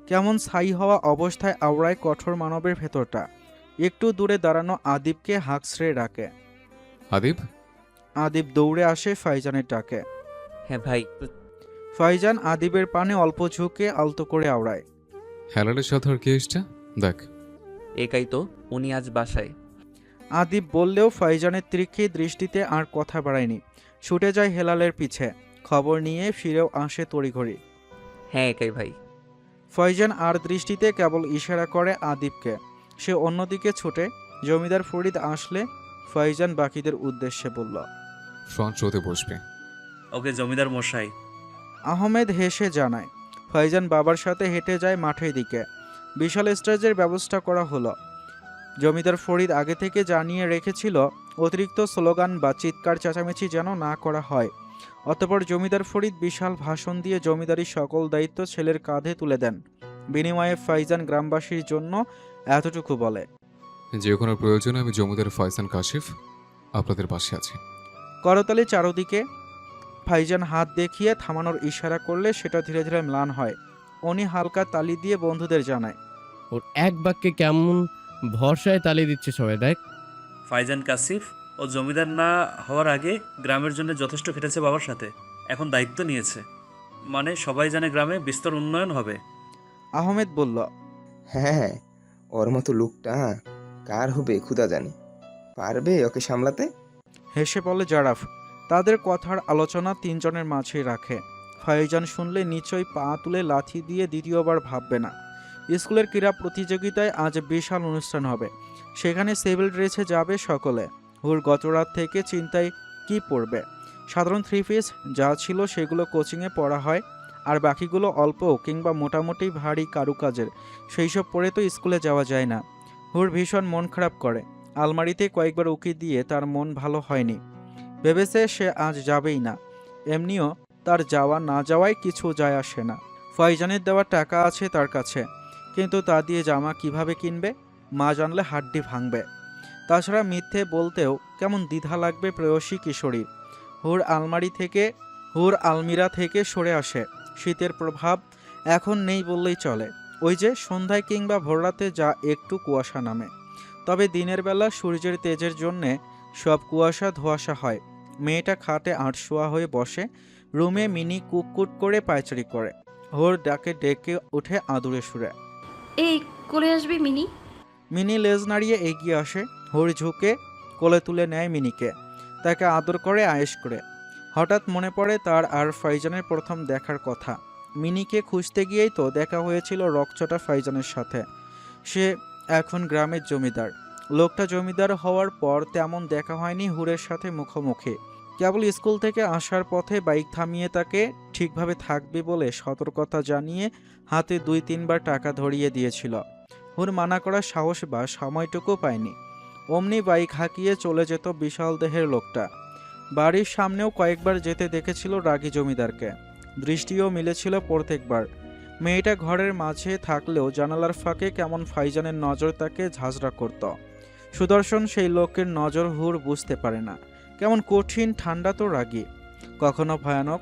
কেমন ছাই হওয়া অবস্থায় আওড়ায় কঠোর মানবের ভেতরটা। একটু দূরে দাঁড়ানো আদিবকে হাঁকছড়ে ডাকে। আদিব। আদিব দৌড়ে আসে ফয়জানের ডাকে। হ্যাঁ ভাই। ফয়জান আদিবের পানে অল্প ঝুঁকে আলতো করে আওড়ায়। হেলালের সাথে আর কে এসছে দেখ। একাই তো, উনি আজ বাসায়। আদিব বললেও ফয়জানের তীক্ষ্ণ দৃষ্টিতে আর কথা বাড়ায়নি। ছুটে যায় হেলালের পিছে, খবর নিয়ে ফিরেও আসে তড়িঘড়ি। হ্যাঁ একাই ভাই। ফয়জান আর দৃষ্টিতে কেবল ইশারা করে আদিবকে। সে অন্যদিকে ছুটে। জমিদার ফরিদ আসলে ফয়জান বাকিদের উদ্দেশ্যে বলল, ফ্রন্ট রোতে বসবে। ওকে জমিদার মশাই। আহমেদ হেসে জানায়। ফয়জান বাবার সাথে হেঁটে যায় মাঠের দিকে। বিশাল স্টেজের ব্যবস্থা করা হলো। জমিদার ফরিদ আগে থেকে জানিয়ে রেখেছিল অতিরিক্ত স্লোগান বা চিৎকার চেঁচামেচি যেন না করা হয়। অতঃপর জমিদার ফরিদ বিশাল ভাষণ দিয়ে জমিদারির সকল দায়িত্ব ছেলের কাঁধে তুলে দেন। বিনিময়ে ফয়জান গ্রামবাসীর জন্য এতটুকু বলে, যে কোনো প্রয়োজনে আমি জমিদার ফয়সান কাশিফ আপনাদের পাশে আছি। করতালি চারদিকে। ফয়জান হাত দেখিয়ে থামানোর ইশারা করলে সেটা ধীরে ধীরে ম্লান হয়। উনি হালকা তালি দিয়ে বন্ধুদের জানায়, ওর এক বাক্যে কেমন ভরসায় তালি দিচ্ছে সবাই দেখ। ফাইজান কাসিফ ও জমিদার না হওয়ার আগে গ্রামের জন্য যথেষ্ট খেটেছে বাবার সাথে, এখন দায়িত্ব নিয়েছে, মানে সবাই জানে গ্রামে বিস্তর উন্নয়ন হবে। আহমেদ বলল, হ্যাঁ, ওর মতো লোকটা কার হবে খুদা জানে, পারবে ওকে সামলাতে? হেসে বলে জারাফ। তাদের কথার আলোচনা তিনজনের মাঝেই রাখে। ফয়জান শুনলে নিচয় পা তুলে লাথি দিয়ে দ্বিতীয়বার ভাববে না। স্কুলের ক্রীড়া প্রতিযোগিতায় আজ বিশাল অনুষ্ঠান হবে, সেখানে সিভিল ড্রেসে যাবে সকলে। হুর গত রাত থেকে চিন্তায় কি পড়বে। সাধারণ থ্রি পিস যা ছিল সেগুলো কোচিংয়ে পড়া হয়, আর বাকিগুলো অল্প কিংবা মোটামুটি ভারী কারুকাজের, সেই সব পরে তো স্কুলে যাওয়া যায় না। হুর ভীষণ মন খারাপ করে। আলমারিতে কয়েকবার উকি দিয়ে তার মন ভালো হয়নি। ভেবেছে সে আজ যাবেই না। এমনিও তার যাওয়া না যাওয়ায় কিছু যায় আসে না। ফয়জানের দেওয়া টাকা আছে তার কাছে, কিন্তু তা দিয়ে জামা কিভাবে কিনবে? মা জানলে হাড্ডি ভাঙবে। তাছাড়া মিথ্যে বলতেও কেমন দ্বিধা লাগবে প্রেয়সী কিশোরী। হুর আলমিরা থেকে সরে আসে। শীতের প্রভাব এখন নেই বললেই চলে। ওই যে সন্ধ্যায় কিংবা ভোররাতে যা একটু কুয়াশা নামে, তবে দিনের বেলা সূর্যের তেজের জন্যে সব কুয়াশা ধোঁয়াশা হয়। মেয়েটা খাটে আটশোয়া হয়ে বসে। রুমে মিনি কুটকুট করে পায়চারি করে। হোর ডাকে ডেকে ওঠে আদুরে সুরে, এই কোলে আসবি মিনি। মিনি লেজ নাড়িয়ে এগিয়ে আসে। হোর ঝুঁকে কোলে তুলে নেয় মিনিকে, তাকে আদর করে আয়েশ করে। হঠাৎ মনে পড়ে তার আর ফয়জানের প্রথম দেখার কথা। মিনিকে খুঁজতে গিয়েই তো দেখা হয়েছিল রকচটা ফাইজানের সাথে। সে এখন গ্রামের জমিদার। লোকটা জমিদার হওয়ার পর তেমন দেখা হয়নি হুরের সাথে মুখোমুখি। কেবল স্কুল থেকে আসার পথে বাইক থামিয়ে তাকে ঠিকভাবে থাকবে বলে সতর্কতা জানিয়ে হাতে 2-3 বার টাকা ধরিয়ে দিয়েছিল। হুর মানা করার সাহস বা সময়টুকু পায়নি। অমনি বাইক হাঁকিয়ে চলে যেত বিশাল দেহের লোকটা। বাড়ির সামনেও কয়েকবার যেতে দেখেছিল রাগী জমিদারকে। দৃষ্টিও মিলেছিল প্রত্যেকবার। মেয়েটা ঘরের মাঝে থাকলেও জানালার ফাঁকে কেমন ফাইজানের নজর তাকে ঝাঁঝরা করত। সুদর্শন সেই লোকের নজর হুর বুঝতে পারে না। কেমন কঠিন, ঠান্ডা তো রাগী, কখনো ভয়ানক।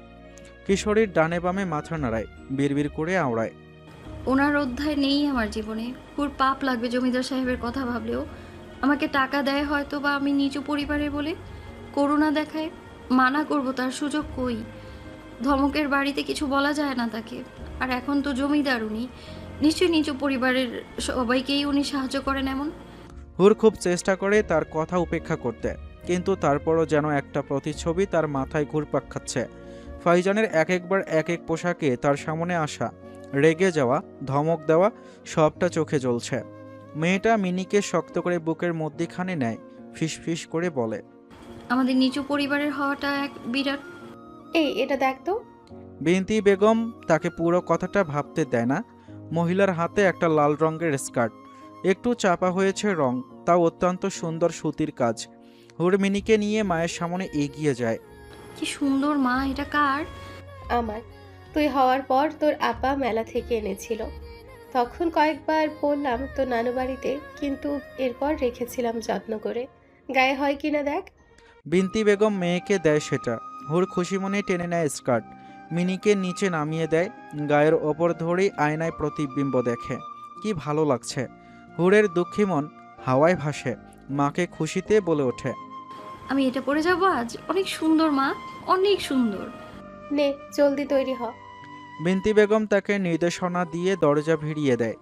কিশোরীর ডানে বামে মাথা নাড়ায়, বিড়বিড় করে আওড়ায়। ওনার অধ্যায় নেই আমার জীবনে। পুর পাপ লাগবে জমিদার সাহেবের কথা ভাবলেও। আমাকে টাকা দেয় হয়তো বা আমি নিচু পরিবারের বলে, করুণা দেখায়, মানা করব তার সুযোগ কই? ধমকের বাড়িতে কিছু বলা যায় না তাকে। আর এখন তো জমিদার উনি, নিশ্চয়ই নিচু পরিবারের সবাইকেই উনি সাহায্য করেন এমন। হুর খুব চেষ্টা করে তার কথা উপেক্ষা করতে, কিন্তু তারপরও যেন একটা প্রতিচ্ছবি তার মাথায় ঘুরপাক খাচ্ছে। ফাইজানের এক একবার এক এক পোশাকে তার সামনে আসা, রেগে যাওয়া, ধমক দেওয়া, সবটা চোখে জ্বলছে। মেয়েটা মিনিকে শক্ত করে বুকের মধ্যিখানে নেয়, ফিসফিস করে বলে, আমাদের নিচু পরিবারের হওয়াটা এক বিরাট। এই এটা দেখ তো। বিনতি বেগম তাকে পুরো কথাটা ভাবতে দেয় না। মহিলার হাতে একটা লাল রঙের স্কার্ট, একটু চাপা হয়েছে রং, তাও অত্যন্ত সুন্দর সুতির কাজ। হুর মিনিকে নিয়ে মায়ের সামনে এগিয়ে যায়। কি সুন্দর মা, এটা কার? আমার। তুই হওয়ার পর তোর আপা মেলা থেকে এনেছিল। তখন কয়েকবার পরলাম তোর নানু বাড়িতে, কিন্তু এরপর রেখেছিলাম যত্ন করে। গায়ে হয় কিনা দেখ। বিনতি বেগম মেয়েকে দেয় সেটা। হুর খুশি মনে টেনে নেয় স্কার্ট, মিনিকে নিচে নামিয়ে দেয়। গায়ের ওপর ধরেই আয়নায় প্রতিবিম্ব দেখে। কি ভালো লাগছে। হুরের দুঃখী মন হাওয়ায় ভাসে। মাকে খুশিতে বলে ওঠে, আমি এটা পরে যাব আজ। অনেক সুন্দর মা, অনেক সুন্দর। নে জলদি তৈরি হ। বিনতি বেগম তাকে নির্দেশনা দিয়ে দরজা ভিড়িয়ে দেয়।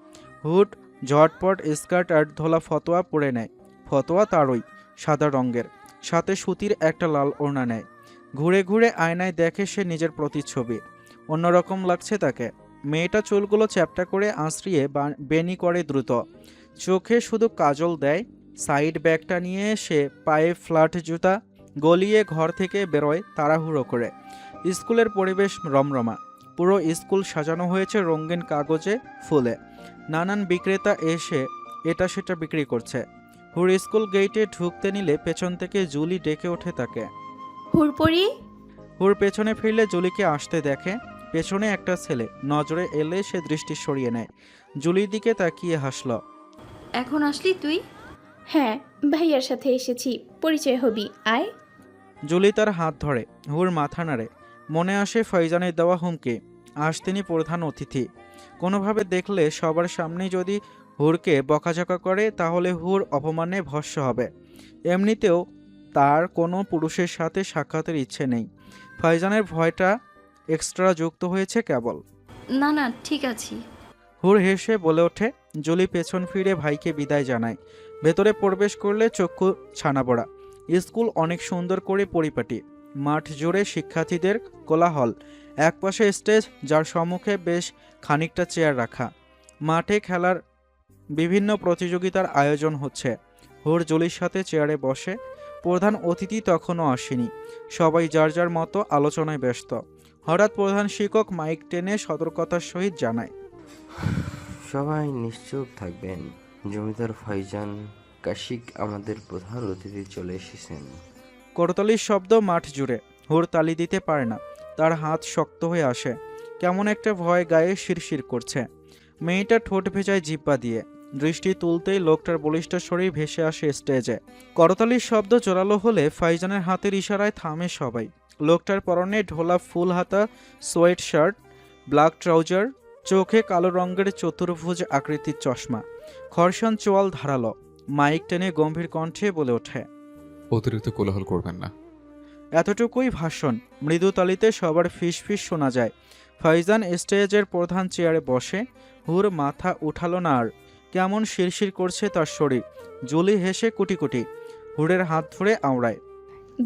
হুড ঝটপট স্কার্ট আর ধোলা ফতোয়া পরে নেয়। ফতোয়া তারই, সাদা রঙের, সাথে সুতির একটা লাল ওড়না নেয়। ঘুরে ঘুরে আয়নায় দেখে সে নিজের প্রতিচ্ছবি। অন্যরকম লাগছে তাকে। মেয়েটা চুলগুলো চ্যাপটা করে আঁচড়িয়ে বেনি করে দ্রুত, চোখে শুধু কাজল দেয়। সাইড ব্যাগটা নিয়ে সে পায়ে ফ্ল্যাট জুতা গলিয়ে ঘর থেকে বেরোয় তাড়াহুড়ো করে। স্কুলের পরিবেশ রমরমা। পুরো স্কুল সাজানো হয়েছে রঙিন কাগজে, ফুলে। নানান বিক্রেতা এসে এটা সেটা বিক্রি করছে। হুর স্কুল গেটে ঢুকতে নিলে পেছন থেকে জুলি ডেকে ওঠে তাকে। হুরপরি। হুর পেছনে ফিরলে জুলিকে আসতে দেখে। পেছনে একটা ছেলে নজরে এলে সে দৃষ্টি সরিয়ে নেয়। জুলির দিকে তাকিয়ে হাসল। এখন আসলি তুই? হ্যাঁ, ভাইয়ার সাথে এসেছি, পরিচয় হবি, আয়। জুলি তার হাত ধরে। হুর মাথা নাড়ে। মনে আসে ফয়জানের দেওয়া হুমকি। আজ তিনি প্রধান অতিথি। কোনোভাবে দেখলে সবার সামনেই যদি হুরকে বকাঝকা করে তাহলে হুর অপমানে ভস্ম হবে। এমনিতেও তার কোনো পুরুষের সাথে সাক্ষাতের ইচ্ছে নেই। ফয়জানের ভয়টা এক্সট্রা যুক্ত হয়েছে কেবল। না না, ঠিক আছি। হুর হেসে বলে ওঠে। জুলি পেছন ফিরে ভাইকে বিদায় জানায়। ভেতরে প্রবেশ করলে চক্ষু ছানা পড়া। স্কুল অনেক সুন্দর করে পরিপাটি। মাঠ জুড়ে শিক্ষার্থীদের কোলাহল। একপাশে স্টেজ, যার সম্মুখে বেশ খানিকটা চেয়ার রাখা। মাঠে খেলার বিভিন্ন প্রতিযোগিতার আয়োজন হচ্ছে। হুর জুলির সাথে চেয়ারে বসে। প্রধান অতিথি তখনও আসেনি। সবাই যার যার মতো আলোচনায় ব্যস্ত। হঠাৎ প্রধান শিক্ষক মাইক টেনে সতর্কতার সহিত জানায়, সবাই নিশ্চুপ থাকবেন। জমিদার ফয়জান কাশিক আমাদের প্রধান অতিথি চলে এসেছেন। করতালির শব্দ মাঠ জুড়ে। হুর তালি দিতে পারে না। তার হাত শক্ত হয়ে আসে। কেমন একটা ভয় গায়ে শিরশির করছে। মেয়েটা ঠোঁট ভেজায় জিহ্বা দিয়ে। দৃষ্টি তুলতেই লোকটার বলিষ্ঠ শরীর ভেসে আসে স্টেজে। করতালির শব্দ জোরালো হলে ফাইজানের হাতের ইশারায় থামে সবাই। লোকটার পরনে ঢোলা ফুল হাতা সোয়েট শার্ট, ব্ল্যাক ট্রাউজার, চোখে কালো রঙের চতুর্ভুজ আকৃতির চশমা, খরসান চোয়াল ধারালো। মাইক টেনে গম্ভীর কণ্ঠে বলে ওঠে, অতিরিক্ত কোলাহল করবেন না। এতটুকুই ভাষণ। মৃদু তালিতে সবার ফিস ফিস শোনা যায়। ফয়জান স্টেজের প্রধান চেয়ারে বসে। হুর মাথা উঠালো না আর। কেমন শিরশির করছে তার শরীর। জুলি হেসে কুটি কুটি হুরের হাত ধরে আওড়ায়।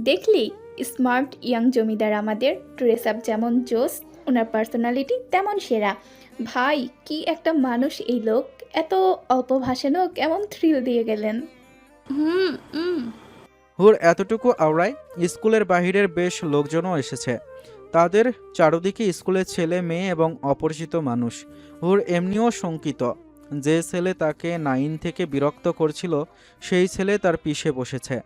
দেখলি স্মার্ট ইয়াং জমিদার আমাদের, ড্রেস আপ যেমন জোস, ওনার পার্সোনালিটি তেমন সেরা। ভাই কি একটা মানুষ এই লোক, এত অল্প ভাষণও কেমন থ্রিল দিয়ে গেলেন। হুর এতটুকু আওড়ায় স্কুলের বাহিরের বেশ লোকজনও এসেছে। তাদের চারদিকে স্কুলের ছেলে মেয়ে এবং অপরিচিত মানুষ। হুর এমনিও শঙ্কিত। যে ছেলে তাকে 9 থেকে বিরক্ত করছিল সেই ছেলে তার পিছে বসেছে।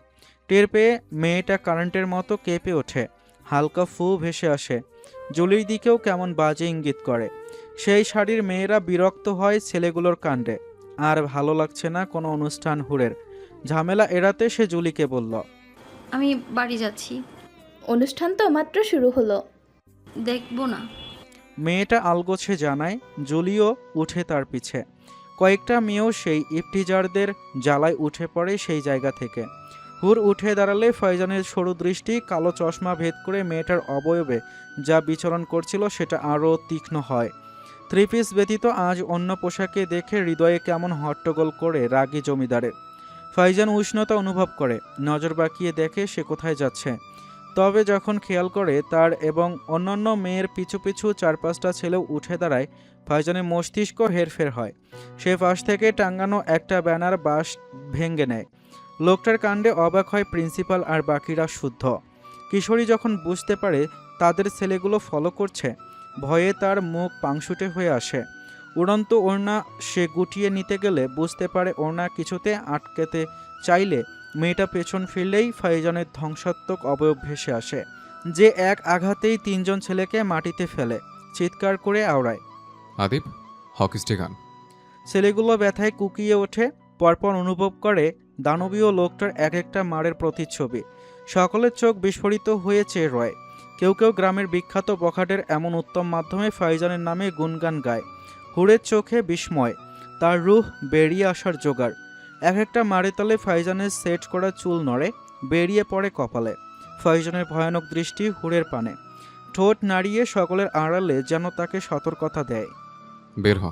টের পেয়ে মেয়েটা কারেন্টের মতো কেঁপে ওঠে, হালকা ফু ভেসে আসে, জলির দিকেও কেমন বাজে ইঙ্গিত করে। সেই শাড়ির মেয়েরা বিরক্ত হয় ছেলেগুলোর কাণ্ডে। আর ভালো লাগছে না কোনো অনুষ্ঠান হুরের। ঝামেলা এড়াতে সে জুলিকে বলল, আমি বাড়ি যাচ্ছি। অনুষ্ঠান তো মাত্র শুরু হলো। দেখবো না। মেয়েটা আলগোছে জানায়। জুলিও উঠে তার পিছে। কয়েকটা মেয়েও সেই ইফটিজারদের জ্বালায় উঠে পড়ে সেই জায়গা থেকে। হুর উঠে দাঁড়ালে ফয়জানের সরু দৃষ্টি কালো চশমা ভেদ করে মেয়েটার অবয়বে যা বিচরণ করছিল সেটা আরও তীক্ষ্ণ হয়। 3 পিস ব্যতীত আজ অন্য পোশাকে দেখে হৃদয়ে কেমন হট্টগোল করে রাগী জমিদারের। ফয়জান উষ্ণতা অনুভব করে, নজর বাঁকিয়ে দেখে সে কোথায় যাচ্ছে। তবে যখন খেয়াল করে তার এবং অন্যান্য মেয়ের পিছু পিছু 4-5টা ছেলেও উঠে দাঁড়ায়, ফয়জানের মস্তিষ্ক হেরফের হয়। সে পাশ থেকে টাঙ্গানো একটা ব্যানার বাঁশ ভেঙে নেয়। লোকটার কাণ্ডে অবাক হয় প্রিন্সিপাল আর বাকিরা শুদ্ধ। কিশোরী যখন বুঝতে পারে তাদের ছেলেগুলো ফলো করছে, ভয়ে তার মুখ পাংশুটে হয়ে আসে। উড়ন্ত ওড়না সে গুটিয়ে নিতে গেলে বুঝতে পারে ওড়না কিছুতে আটকাতে চাইলে মেয়েটা পেছন ফিরলেই ফয়জানের ধ্বংসাত্মক অবয়ব ভেসে আসে, যে এক আঘাতেই 3 জন ছেলেকে মাটিতে ফেলে চিৎকার করে আওড়ায়, আদিব হকি স্টিক আন। ছেলেগুলো ব্যথায় কুকিয়ে ওঠে। পরপর অনুভব করে দানবীয় লোকটার এক একটা মারের প্রতিচ্ছবি। সকলের চোখ বিস্ফোরিত হয়ে চেয়ে রয়। কেউ কেউ গ্রামের বিখ্যাত বখাটের এমন উত্তম মাধ্যমে ফয়জানের নামে গুনগান গায়। হুরের চোখে বিস্ময়, তার রূহ বেরিয়ে আসার জোগাড়। এক একটা মারে তলে ফয়জানের সেট করা চুল নড়ে, বেরিয়ে পড়ে কপালে। ফয়জানের ভয়ানক দৃষ্টি হুরের পানে, ঠোঁট নাড়িয়ে সকলের আড়ালে যেন তাকে সতর্কতা দেয়, বের হ।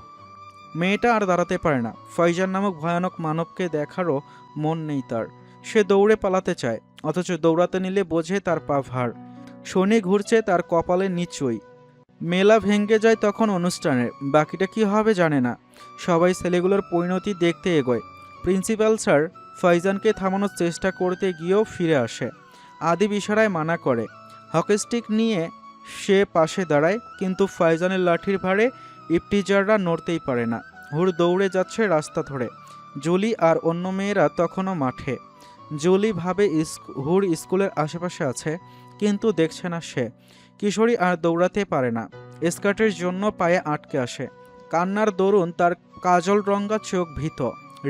মেয়েটা আর দাঁড়াতে পারে না। ফয়জান নামক ভয়ানক মানবকে দেখারও মন নেই তার। সে দৌড়ে পালাতে চায়, অথচ দৌড়াতে নিলে বোঝে তার পা ভার। শনি ঘুরছে তার কপালে নিচুই। মেলা ভেঙে যায় তখন অনুষ্ঠানের। বাকিটা কি হবে জানে না। সবাই ছেলেগুলোর পরিণতি দেখতে এগোয়। প্রিন্সিপাল স্যার ফয়জানকে থামানোর চেষ্টা করতে গিয়েও ফিরে আসে। আদিব ইশারায় মানা করে। হকিস্টিক নিয়ে সে পাশে দাঁড়ায়, কিন্তু ফয়জানের লাঠির ভারে ইফটিজাররা নড়তেই পারে না। হুর দৌড়ে যাচ্ছে রাস্তা ধরে। জুলি আর অন্য মেয়েরা তখনও মাঠে। জুলি ভাবে হুর স্কুলের আশেপাশে আছে, কিন্তু দেখছে না সে। কিশোরী আর দৌড়াতে পারে না, স্কার্টের জন্য পায়ে আটকে আসে। কান্নার দরুন তার কাজল রঙা চোখ ভীত।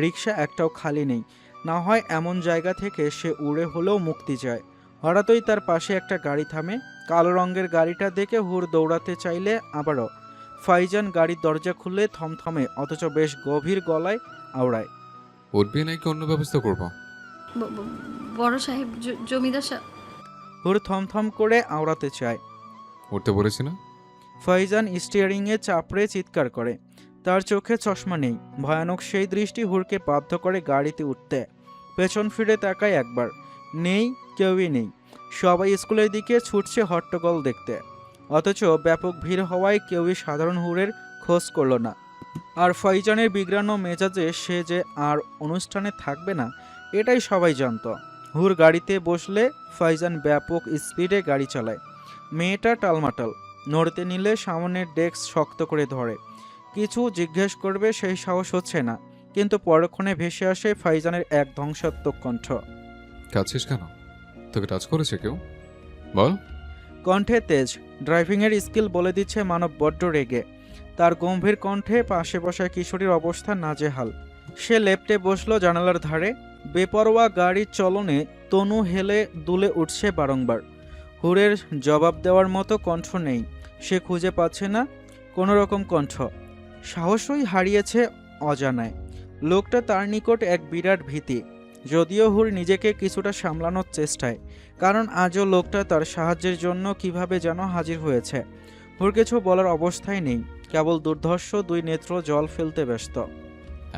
রিক্সা একটাও খালি নেই। না হয় এমন জায়গা থেকে সে উড়ে হলেও মুক্তি চায়। হঠাৎই তার পাশে একটা গাড়ি থামে। কালো রঙের গাড়িটা দেখে হুর দৌড়াতে চাইলে আবারও ফয়জান গাড়ির দরজা খুলে থমথমে অথচ বেশ গভীর গলায় আওড়ায়, উঠবি নাকি অন্য ব্যবস্থা করবো? বড় সাহেব, জমিদার সাহেব। হুর থমথম করে আওড়াতে চায়। উঠতে বলেছি না? ফয়জান স্টিয়ারিংয়ে চাপড়ে চিৎকার করে। তার চোখে চশমা নেই। ভয়ানক সেই দৃষ্টি হুরকে বাধ্য করে গাড়িতে উঠতে। পেছন ফিরে তাকায় একবার, নেই, কেউই নেই। সবাই স্কুলের দিকে ছুটছে হট্টগোল দেখতে, অথচ ব্যাপক ভিড় হওয়ায় কেউই সাধারণ হুরের খোঁজ করল না। আর ফয়জানের বিগ্রানো মেজাজে সে যে আর অনুষ্ঠানে থাকবে না এটাই সবাই জানত। হুর গাড়িতে বসলে ফয়জান ব্যাপক স্পিডে গাড়ি চালায়। মেয়েটা টালমাটাল, নড়তে নিলে সামনের ডেস্ক শক্ত করে ধরে। কিছু জিজ্ঞেস করবে সেই সাহস হচ্ছে না, কিন্তু পরক্ষণে ভেসে আসে ফয়জানের এক ধ্বংসাত্মক কণ্ঠ, কাঁদছিস কেন? তোকে টাচ করেছে কেউ? বল। কণ্ঠে তেজ, ড্রাইভিংয়ের স্কিল বলে দিচ্ছে মানব বড্ড রেগে। তার গম্ভীর কণ্ঠে পাশে বসা কিশোরীর অবস্থা নাজেহাল। সে লেপ্টে বসলো জানালার ধারে। বেপরোয়া গাড়ির চলনে তনু হেলে দুলে উঠছে বারংবার। হুরের জবাব দেওয়ার মতো কণ্ঠ নেই। সে খুঁজে পাচ্ছে না কোনো রকম কণ্ঠ। সাহসই হারিয়েছে অজানায়। লোকটা তার নিকট এক বিরাট ভীতি। যদিও হুর নিজেকে কিছুটা সামলানোর চেষ্টায়, কারণ আজও লোকটা তার সাহায্যের জন্য কিভাবে যেন হাজির হয়েছে। হুর কিছু বলার অবস্থায় নেই, কেবল দুর্ধর্ষ 2 নেত্র জল ফেলতে ব্যস্ত।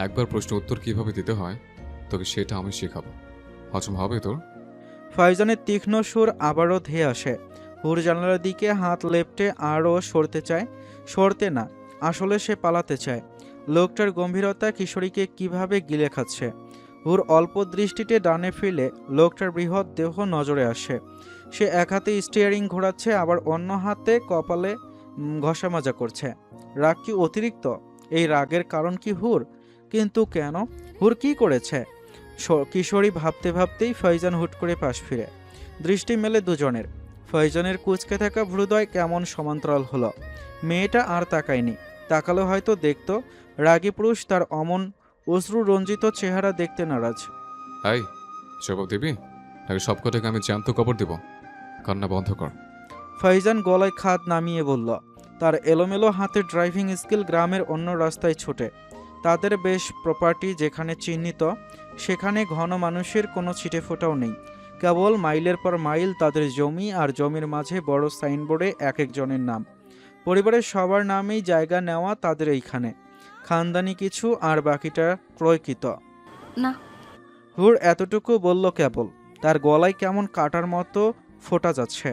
একবার প্রশ্ন উত্তর কিভাবে দিতে হয় তোকে সেটা আমি শেখাবো। হজম হবে তোর? ফয়জানের তীক্ষ্ণ সুর আবারও ধেয়ে আসে। হুর জানালার দিকে হাত লেপ্টে আরও সরতে চায়, সরতে না, আসলে সে পালাতে চায়। লোকটার গম্ভীরতা কিশোরীকে কিভাবে গিলে খাচ্ছে। হুর অল্প দৃষ্টিতে ডানে ফিরলে লোকটার বৃহৎ দেহ নজরে আসে। সে এক হাতে স্টিয়ারিং ঘোরাচ্ছে, আবার অন্য হাতে কপালে ঘষা মাজা করছে। রাগ কি অতিরিক্ত? এই রাগের কারণ কি হুর? কিন্তু কেন? হুর কি করেছে? কিশোরী ভাবতে ভাবতেই ফয়জান হুট করে পাশ ফিরে। দৃষ্টি মেলে দুজনের। ফয়জানের কুঁচকে থাকা হৃদয় কেমন সমান্তরাল হলো। মেয়েটা আর তাকায়নি। তাকালে হয়তো দেখত রাগী পুরুষ তার অমন অশ্রু রঞ্জিত চেহারা দেখতে নারাজ। হাই, জবাব দিবি নাকি সবকটাকে আমি জ্যান্ত কবর দিব? কান্না বন্ধ কর। ফয়জান গলায় খাদ নামিয়ে বলল। তার এলোমেলো হাতের ড্রাইভিং স্কিল গ্রামের অন্য রাস্তায় ছোটে। তাদের বেশ প্রপার্টি যেখানে চিহ্নিত, সেখানে ঘন মানুষের কোনো ছিটেফোঁটাও নেই। কেবল মাইলের পর মাইল তাদের জমি, আর জমির মাঝে বড় সাইনবোর্ডে এক একজনের নাম। পরিবারের সবার নামেই জায়গা নেওয়া তাদের এইখানে। খানদানি কিছু, আর বাকিটা ক্রয়কৃত। না। হুর এতটুকু বলল কেবল। তার গলায় কেমন কাটার মতো ফোটা যাচ্ছে।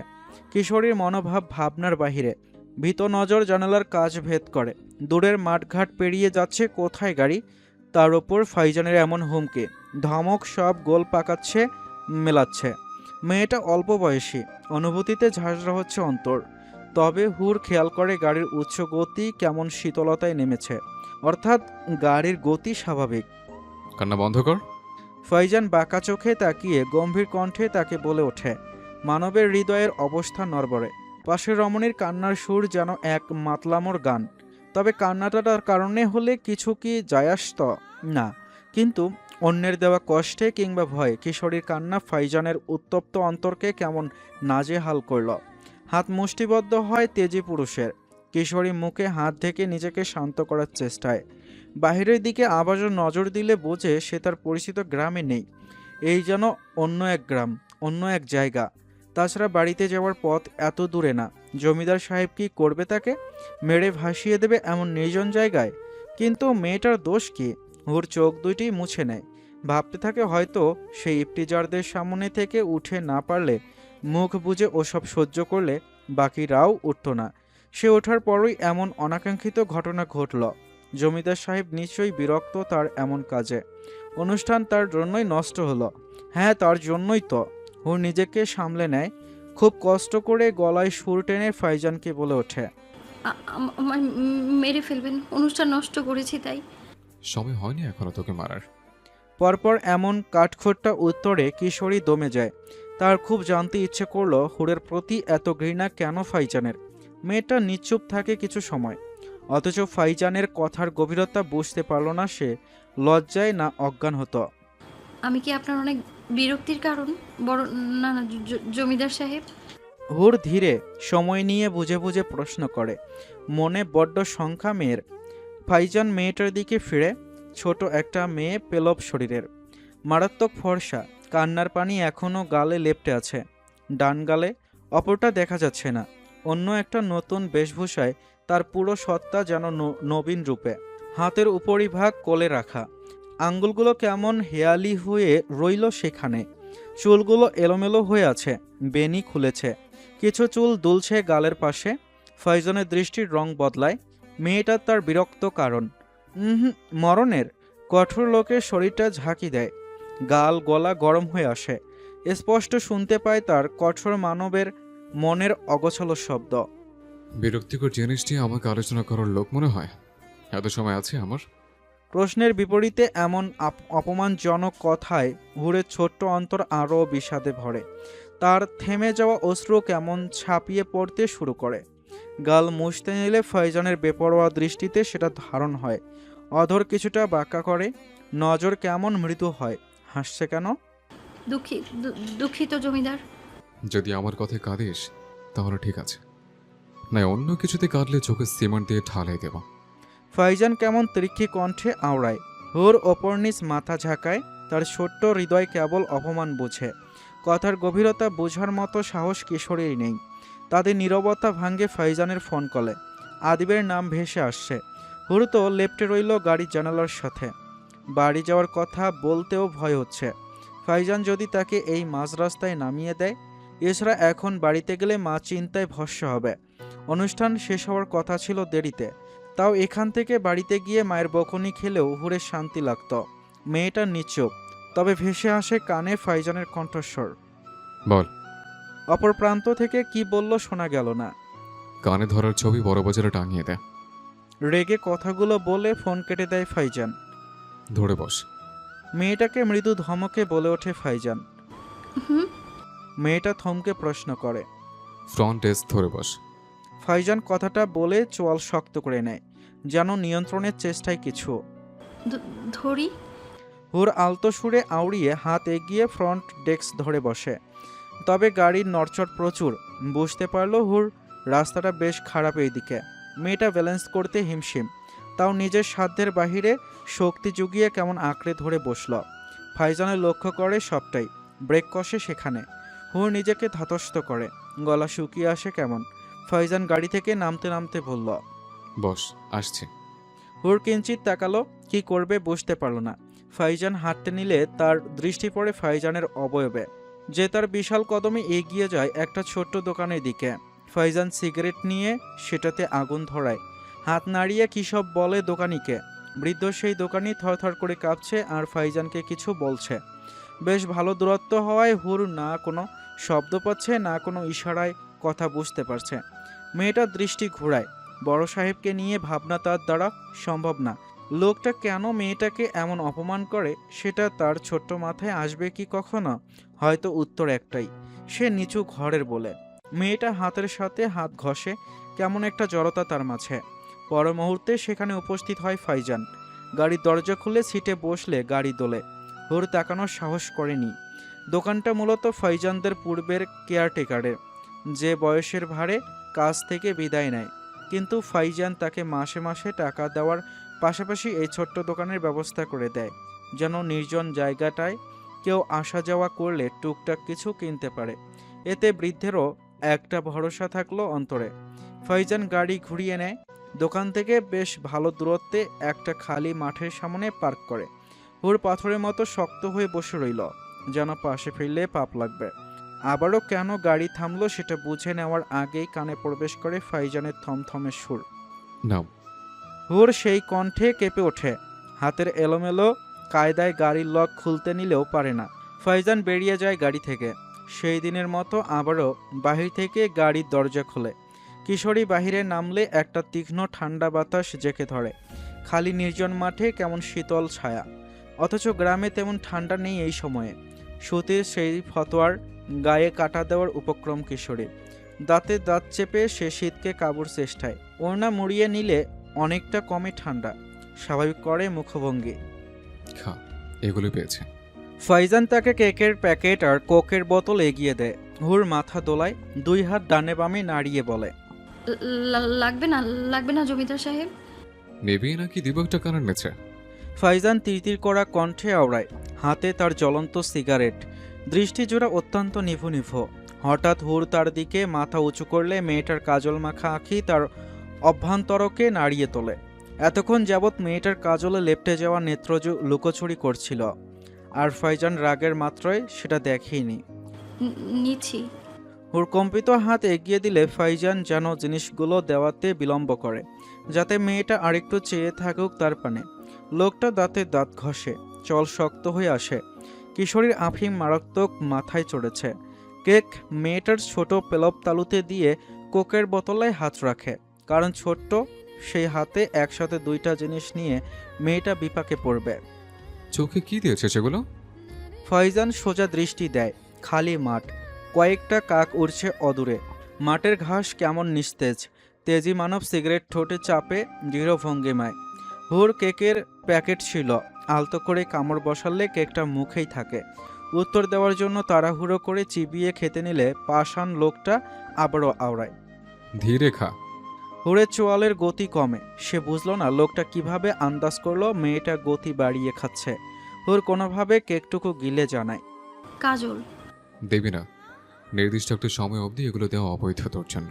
কিশোরীর মনোভাব ভাবনার বাহিরে। ভীত নজর জানালার কাজ ভেদ করে। দূরের মাঠঘাট পেরিয়ে যাচ্ছে কোথায় গাড়ি, তার ওপর ফাইজানের এমন হুমকি, ধমক, সব গোল পাকাচ্ছে, মেলাচ্ছে। মেয়েটা অল্প বয়সী, অনুভূতিতে ঝাঁঝরা হচ্ছে অন্তর। তবে হুর খেয়াল করে গাড়ির উচ্চ গতি কেমন শীতলতায় নেমেছে, অর্থাৎ গাড়ির গতি স্বাভাবিক। কান্না বন্ধ কর। ফয়জান বাঁকা চোখে তাকিয়ে গম্ভীর কণ্ঠে তাকে বলে ওঠে। মানবের হৃদয়ের অবস্থা নড়বড়ে। পাশের রমণীর কান্নার সুর যেন এক মাতলামোর গান। তবে কান্নাটার কারণে হলে কিছু কি যায় আসত না, কিন্তু অন্যের দেওয়া কষ্টে কিংবা ভয়ে কিশোরীর কান্না ফাইজানের উত্তপ্ত অন্তরকে কেমন নাজেহাল করল। হাত মুষ্টিবদ্ধ হয় তেজি পুরুষের। কিশোরী মুখে হাত ঢেকে নিজেকে শান্ত করার চেষ্টায়। বাহিরের দিকে আবারও নজর দিলে বোঝে সে তার পরিচিত গ্রামে নেই। এই যেন অন্য এক গ্রাম, অন্য এক জায়গা। তাছাড়া বাড়িতে যাওয়ার পথ এত দূরে না। জমিদার সাহেব কি করবে তাকে? মেরে ভাসিয়ে দেবে এমন নির্জন জায়গায়? কিন্তু মেয়েটার দোষ কি? হুর চোখ দুইটি মুছে নেয়। ভাবতে থাকে হয়তো সেই ইফতিজারদের সামনে থেকে উঠে না পারলে, মুখ বুজে ওসব সহ্য করলে বাকিরাও উঠত না। সে ওঠার পরই এমন অনাকাঙ্ক্ষিত ঘটনা ঘটল। জমিদার সাহেব নিশ্চয়ই বিরক্ত তার এমন কাজে। অনুষ্ঠান তার জন্যই নষ্ট হলো। হ্যাঁ, তার জন্যই তো। হুর নিজেকে সামলে নেয়। খুব কষ্ট করে গলায় সুর টেনে ফাইজানকে বলে ওঠে, আমায় মেরে ফেলবেন, অনুষ্ঠান নষ্ট করেছি তাই। সময় হয়নি এখনো তোকে মারার। পরপর এমন কাঠখোট্টা উত্তরে কিশোরী দমে যায়। তার খুব জানতে ইচ্ছে করলো হুরের প্রতি এত ঘৃণা কেন ফাইজানের। মেয়েটা নিশ্চুপ থাকে কিছু সময়, অথচ ফাইজানের কথার গভীরতা বুঝতে পারল না সে। লজ্জায় না অজ্ঞান হতো। আমি কি আপনার অনেক বিরক্তির কারণ? বড় না না জমিদার সাহেব। হুর ধীরে সময় নিয়ে বুঝে বুঝে প্রশ্ন করে। মনে বড্ড সংখ্যা মেয়ের। ফাইজান মেয়েটার দিকে ফিরে। ছোট একটা মেয়ে, পেলব শরীরের, মারাত্মক ফর্সা। কান্নার পানি এখনও গালে লেপ্টে আছে, ডান গালে, অপরটা দেখা যাচ্ছে না। অন্য একটা নতুন বেশভূষায় তার পুরো সত্তা যেন নবীন রূপে। হাতের উপরিভাগ কোলে রাখা, আঙ্গুলগুলো কেমন হেয়ালি হয়ে রইল সেখানে। চুলগুলো এলোমেলো হয়ে আছে, বেনি খুলেছে, কিছু চুল দুলছে গালের পাশে। ফয়জনের দৃষ্টির রং বদলায়। মেয়েটা তার বিরক্ত কারণ মরণের। কঠোর লোকের শরীরটা ঝাঁকি দেয়। গাল গলা গরম হয়ে আসে। স্পষ্ট শুনতে পায় তার কঠোর মানবের মনের অগোছালো শব্দ। বিরক্তিকর জিনিসটি আমাকে আলোচনা করার লোক মনে হয়? এত সময় আছে আমার? প্রশ্নের বিপরীতে এমন অপমানজনক কথায় হুরের ছোট্ট অন্তর আরও বিষাদে ভরে। তার থেমে যাওয়া অশ্রু কেমন ছাপিয়ে পড়তে শুরু করে। গাল মুছতে নিলে ফয়জানের বেপরোয়া দৃষ্টিতে সেটা ধারণ হয়। অধর কিছুটা বাঁকা করে, নজর কেমন মৃদু হয়। হাসছে কেন? দুঃখিত জমিদার। যদি আমার কথায় কাঁদিস তাহলে ঠিক আছে, না অন্য কিছুতে কাঁদলে চোখে সিমেন্ট দিয়ে ঢালাই দেব। ফয়জান কেমন তীক্ষ্ণ কণ্ঠে আওড়ায়। হুর ওপর নিচ মাথা ঝাঁকায়। তার ছোট্ট হৃদয় কেবল অপমান বোঝে। কথার গভীরতা বোঝার মতো সাহস কিশোরীর নেই। তাদের নীরবতা ভাঙে ফয়জানের ফোন কলে। আদিবের নাম ভেসে আসছে। হুর তো লেপ্টে রইল গাড়ির জানালার সাথে। বাড়ি যাওয়ার কথা বলতেও ভয় হচ্ছে। ফাইজান যদি তাকে এই মাঝ রাস্তায় নামিয়ে দেয়, এছাড়া এখন বাড়িতে গেলে মা চিন্তায় ভস্ম হবে। অনুষ্ঠান শেষ হওয়ার কথা ছিল দেরিতে, তাও এখান থেকে বাড়িতে গিয়ে মায়ের বকুনি খেলেও হুরের শান্তি লাগত। মেয়েটা নিচুপ, তবে ভেসে আসে কানে ফাইজানের কণ্ঠস্বর। বল। অপর প্রান্ত থেকে কি বলল শোনা গেল না। কানে ধরার ছবি বড় বাজারে টাঙিয়ে দেয়। রেগে কথাগুলো বলে ফোন কেটে দেয় ফাইজান। ধরে বস। মেয়েটাকে মৃদু ধমকে বলে ওঠে ফাইজান। হুম। মেয়েটা থমকে প্রশ্ন করে। ফ্রন্ট ডেস্ক ধরে বস। ফাইজান কথাটা বলে চোয়াল শক্ত করে নেয়, যেন নিয়ন্ত্রণের চেষ্টায় কিছু। ধরি। হুর আলতো সুরে আউড়িয়ে হাত এগিয়ে ফ্রন্ট ডেস্ক ধরে বসে। তবে গাড়ির নড়চড় প্রচুর, বুঝতে পারল হুর রাস্তাটা বেশ খারাপ এই দিকে। মেয়েটা ব্যালেন্স করতে হিমশিম, তাও নিজের সাধ্যের বাহিরে শক্তি জুগিয়ে কেমন আঁকড়ে ধরে বসল। ফাইজানের লক্ষ্য করে সবটাই, ব্রেক কষে সেখানে। হুর নিজেকে ধাতস্থ করে, গলা শুকিয়ে আসে কেমন। ফাইজান গাড়ি থেকে নামতে নামতে বলল, বস, আসছে। হুর কিঞ্চিত তাকালো, কি করবে বুঝতে পারল না। ফাইজান হাঁটতে নিলে তার দৃষ্টি পড়ে ফাইজানের অবয়বে, যে তার বিশাল কদমে এগিয়ে যায় একটা ছোট্ট দোকানের দিকে। ফাইজান সিগারেট নিয়ে সেটাতে আগুন ধরায়, হাত নাড়িয়ে কী সব বলে দোকানিকে। বৃদ্ধ সেই দোকানি থরথর করে কাঁপছে আর ফাইজানকে কিছু বলছে। বেশ ভালো দূরত্ব হওয়ায় হুর না কোনো শব্দ পাচ্ছে, না কোনো ইশারায় কথা বুঝতে পারছে। মেয়েটার দৃষ্টি ঘোরায়। বড় সাহেবকে নিয়ে ভাবনা তার দ্বারা সম্ভব না। লোকটা কেন মেয়েটাকে এমন অপমান করে সেটা তার ছোট্ট মাথায় আসবে কি কখনো? হয়তো উত্তর একটাই, সে নিচু ঘরের বলে। মেয়েটা হাতের সাথে হাত ঘষে, কেমন একটা জড়তা তার মাঝে। পর মুহূর্তে সেখানে উপস্থিত হয় ফাইজান। গাড়ির দরজা খুলে সিটে বসলে গাড়ি দোলে। হুর তাকানোর সাহস করেনি। দোকানটা মূলত ফাইজানদের পূর্বের কেয়ারটেকারের, যে বয়সের ভারে কাজ থেকে বিদায় নেয়। কিন্তু ফাইজান তাকে মাসে মাসে টাকা দেওয়ার পাশাপাশি এই ছোট্ট দোকানের ব্যবস্থা করে দেয়, যেন নির্জন জায়গাটায় কেউ আসা যাওয়া করলে টুকটাক কিছু কিনতে পারে। এতে বৃদ্ধেরও একটা ভরসা থাকলো অন্তরে। ফাইজান গাড়ি ঘুরিয়ে নেয়, দোকান থেকে বেশ ভালো দূরত্বে একটা খালি মাঠের সামনে পার্ক করে। হুর পাথরের মতো শক্ত হয়ে বসে রইল, যেন পাশে ফিরলে পাপ লাগবে। আবারও কেন গাড়ি থামলো সেটা বুঝে নেওয়ার আগেই কানে প্রবেশ করে ফাইজানের থমথমে সুর। নাও। হুর সেই কণ্ঠে কেঁপে ওঠে। হাতের এলোমেলো কায়দায় গাড়ির লক খুলতে নিলেও পারে না। ফাইজান বেরিয়ে যায় গাড়ি থেকে। সেই দিনের মতো আবারও বাহির থেকে গাড়ির দরজা খোলে। কিশোরী বাহিরে নামলে একটা তীক্ষ্ণ ঠান্ডা বাতাস জেঁকে ধরে। খালি নির্জন মাঠে কেমন শীতল ছায়া, অথচ গ্রামে তেমন ঠান্ডা নেই এই সময়ে। সুতির সেই ফতোয়ার গায়ে কাটা দেওয়ার উপক্রম কিশোরী। দাঁতে দাঁত চেপে সে শীতকে কাবুর চেষ্টায়। ওড়না মুড়িয়ে নিলে অনেকটা কমে ঠান্ডা, স্বাভাবিক করে মুখভঙ্গি। খা, এগুলো পেয়েছে। ফাইজান তাকে কেকের প্যাকেট আর কোকের বোতল এগিয়ে দেয়। হুর মাথা দোলায়, দুই হাত ডানে বামে নাড়িয়ে বলে, লাগবে না, লাগবে না জমিদার সাহেব। নেবি নাকি দিব একটা কারণ নেছে? ফাইজান তিরতির করা কণ্ঠে আওড়ায়, হাতে তার জ্বলন্ত সিগারেট, দৃষ্টিজোড়া অত্যন্ত নিভু নিভু। হঠাৎ হুর তার দিকে মাথা উঁচু করলে মেয়েটার কাজল মাখা আঁখি তার অভ্যন্তরকে নাড়িয়ে তোলে। এতক্ষণ যাবৎ মেয়েটার কাজলে লেপ্টে যাওয়া নেত্রজু লুকোচুরি করছিল, আর ফাইজান রাগের মাত্রায় সেটা দেখেইনি। নিচ্ছি। হুর কম্পিত হাত এগিয়ে দিলে ফাইজান যেন জিনিসগুলো দেওয়াতে বিলম্ব করে, যাতে মেয়েটা আরেকটু চেয়ে থাকুক তার পানে। লোকটা দাঁতে দাঁত ঘষে, চল শক্ত হয়ে আসে। কিশোরীর আফিম মারাত্মক মাথায় চড়েছে। কেক মেয়েটার ছোট পেলব তালুতে দিয়ে কোকের বোতলে হাত রাখে, কারণ ছোট্ট সেই হাতে একসাথে দুইটা জিনিস নিয়ে মেয়েটা বিপাকে পড়বে। চোখে কি দিয়েছে সেগুলো? ফাইজান সোজা দৃষ্টি দেয়। খালি মাঠ, কয়েকটা কাক উড়ছে অদূরে। মাঠের ঘাস কেমন নিস্তেজ। তেজি মানব সিগারেট ঠোঁটে চাপে দৃঢ় ভঙ্গিমায়। হুর কেকের প্যাকেট ছিল, আলতো করে কামড় বসালে কেকটা মুখেই থাকে। উত্তর দেওয়ার জন্য তাড়াহুড়ো করে চিবিয়ে খেতে নিলে পাষাণ লোকটা আবারও আওড়ায়, ধীরে খা। হুরের চোয়ালের গতি কমে। সে বুঝলো না লোকটা কিভাবে আন্দাজ করলো মেয়েটা গতি বাড়িয়ে খাচ্ছে। হুর কোনোভাবে কেকটুকু গিলে জানায়, কাজল। দেবি না, নির্দিষ্ট একটা সময় অবধি এগুলো দেওয়া অবৈধ তোর জন্য।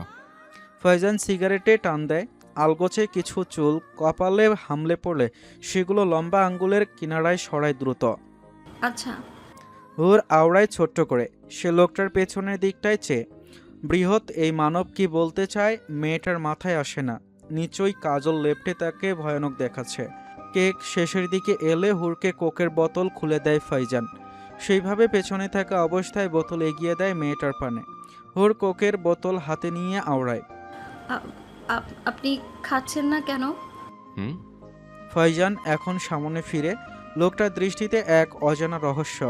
ফাইজান সিগারেটে টান দেয়। আলগোছে কিছু চুল কপালে হামলে পড়লে সেগুলো লম্বা আঙ্গুলের কিনারায় সরায় দ্রুত। আচ্ছা। হুর আওড়ায় ছোট্ট করে সে লোকটার পেছনের দিকটায় চেয়ে। বৃহৎ এই মানব কি বলতে চায় মেয়েটার মাথায় আসে না। নিচই কাজল লেপটে তাকে ভয়ানক দেখাচ্ছে। কেক শেষের দিকে এলে হুরকে কোকের বোতল খুলে দেয় ফাইজান। সেইভাবে পেছনে থাকা অবস্থায় বোতল এগিয়ে দেয় মেয়েটার পানে। হুর কোকের বোতল হাতে নিয়ে আওড়ায়। আপনি খাচ্ছেন না কেন? হুম ফাইজান এখন সামনে ফিরে। লোকটার দৃষ্টিতে এক অজানা রহস্য।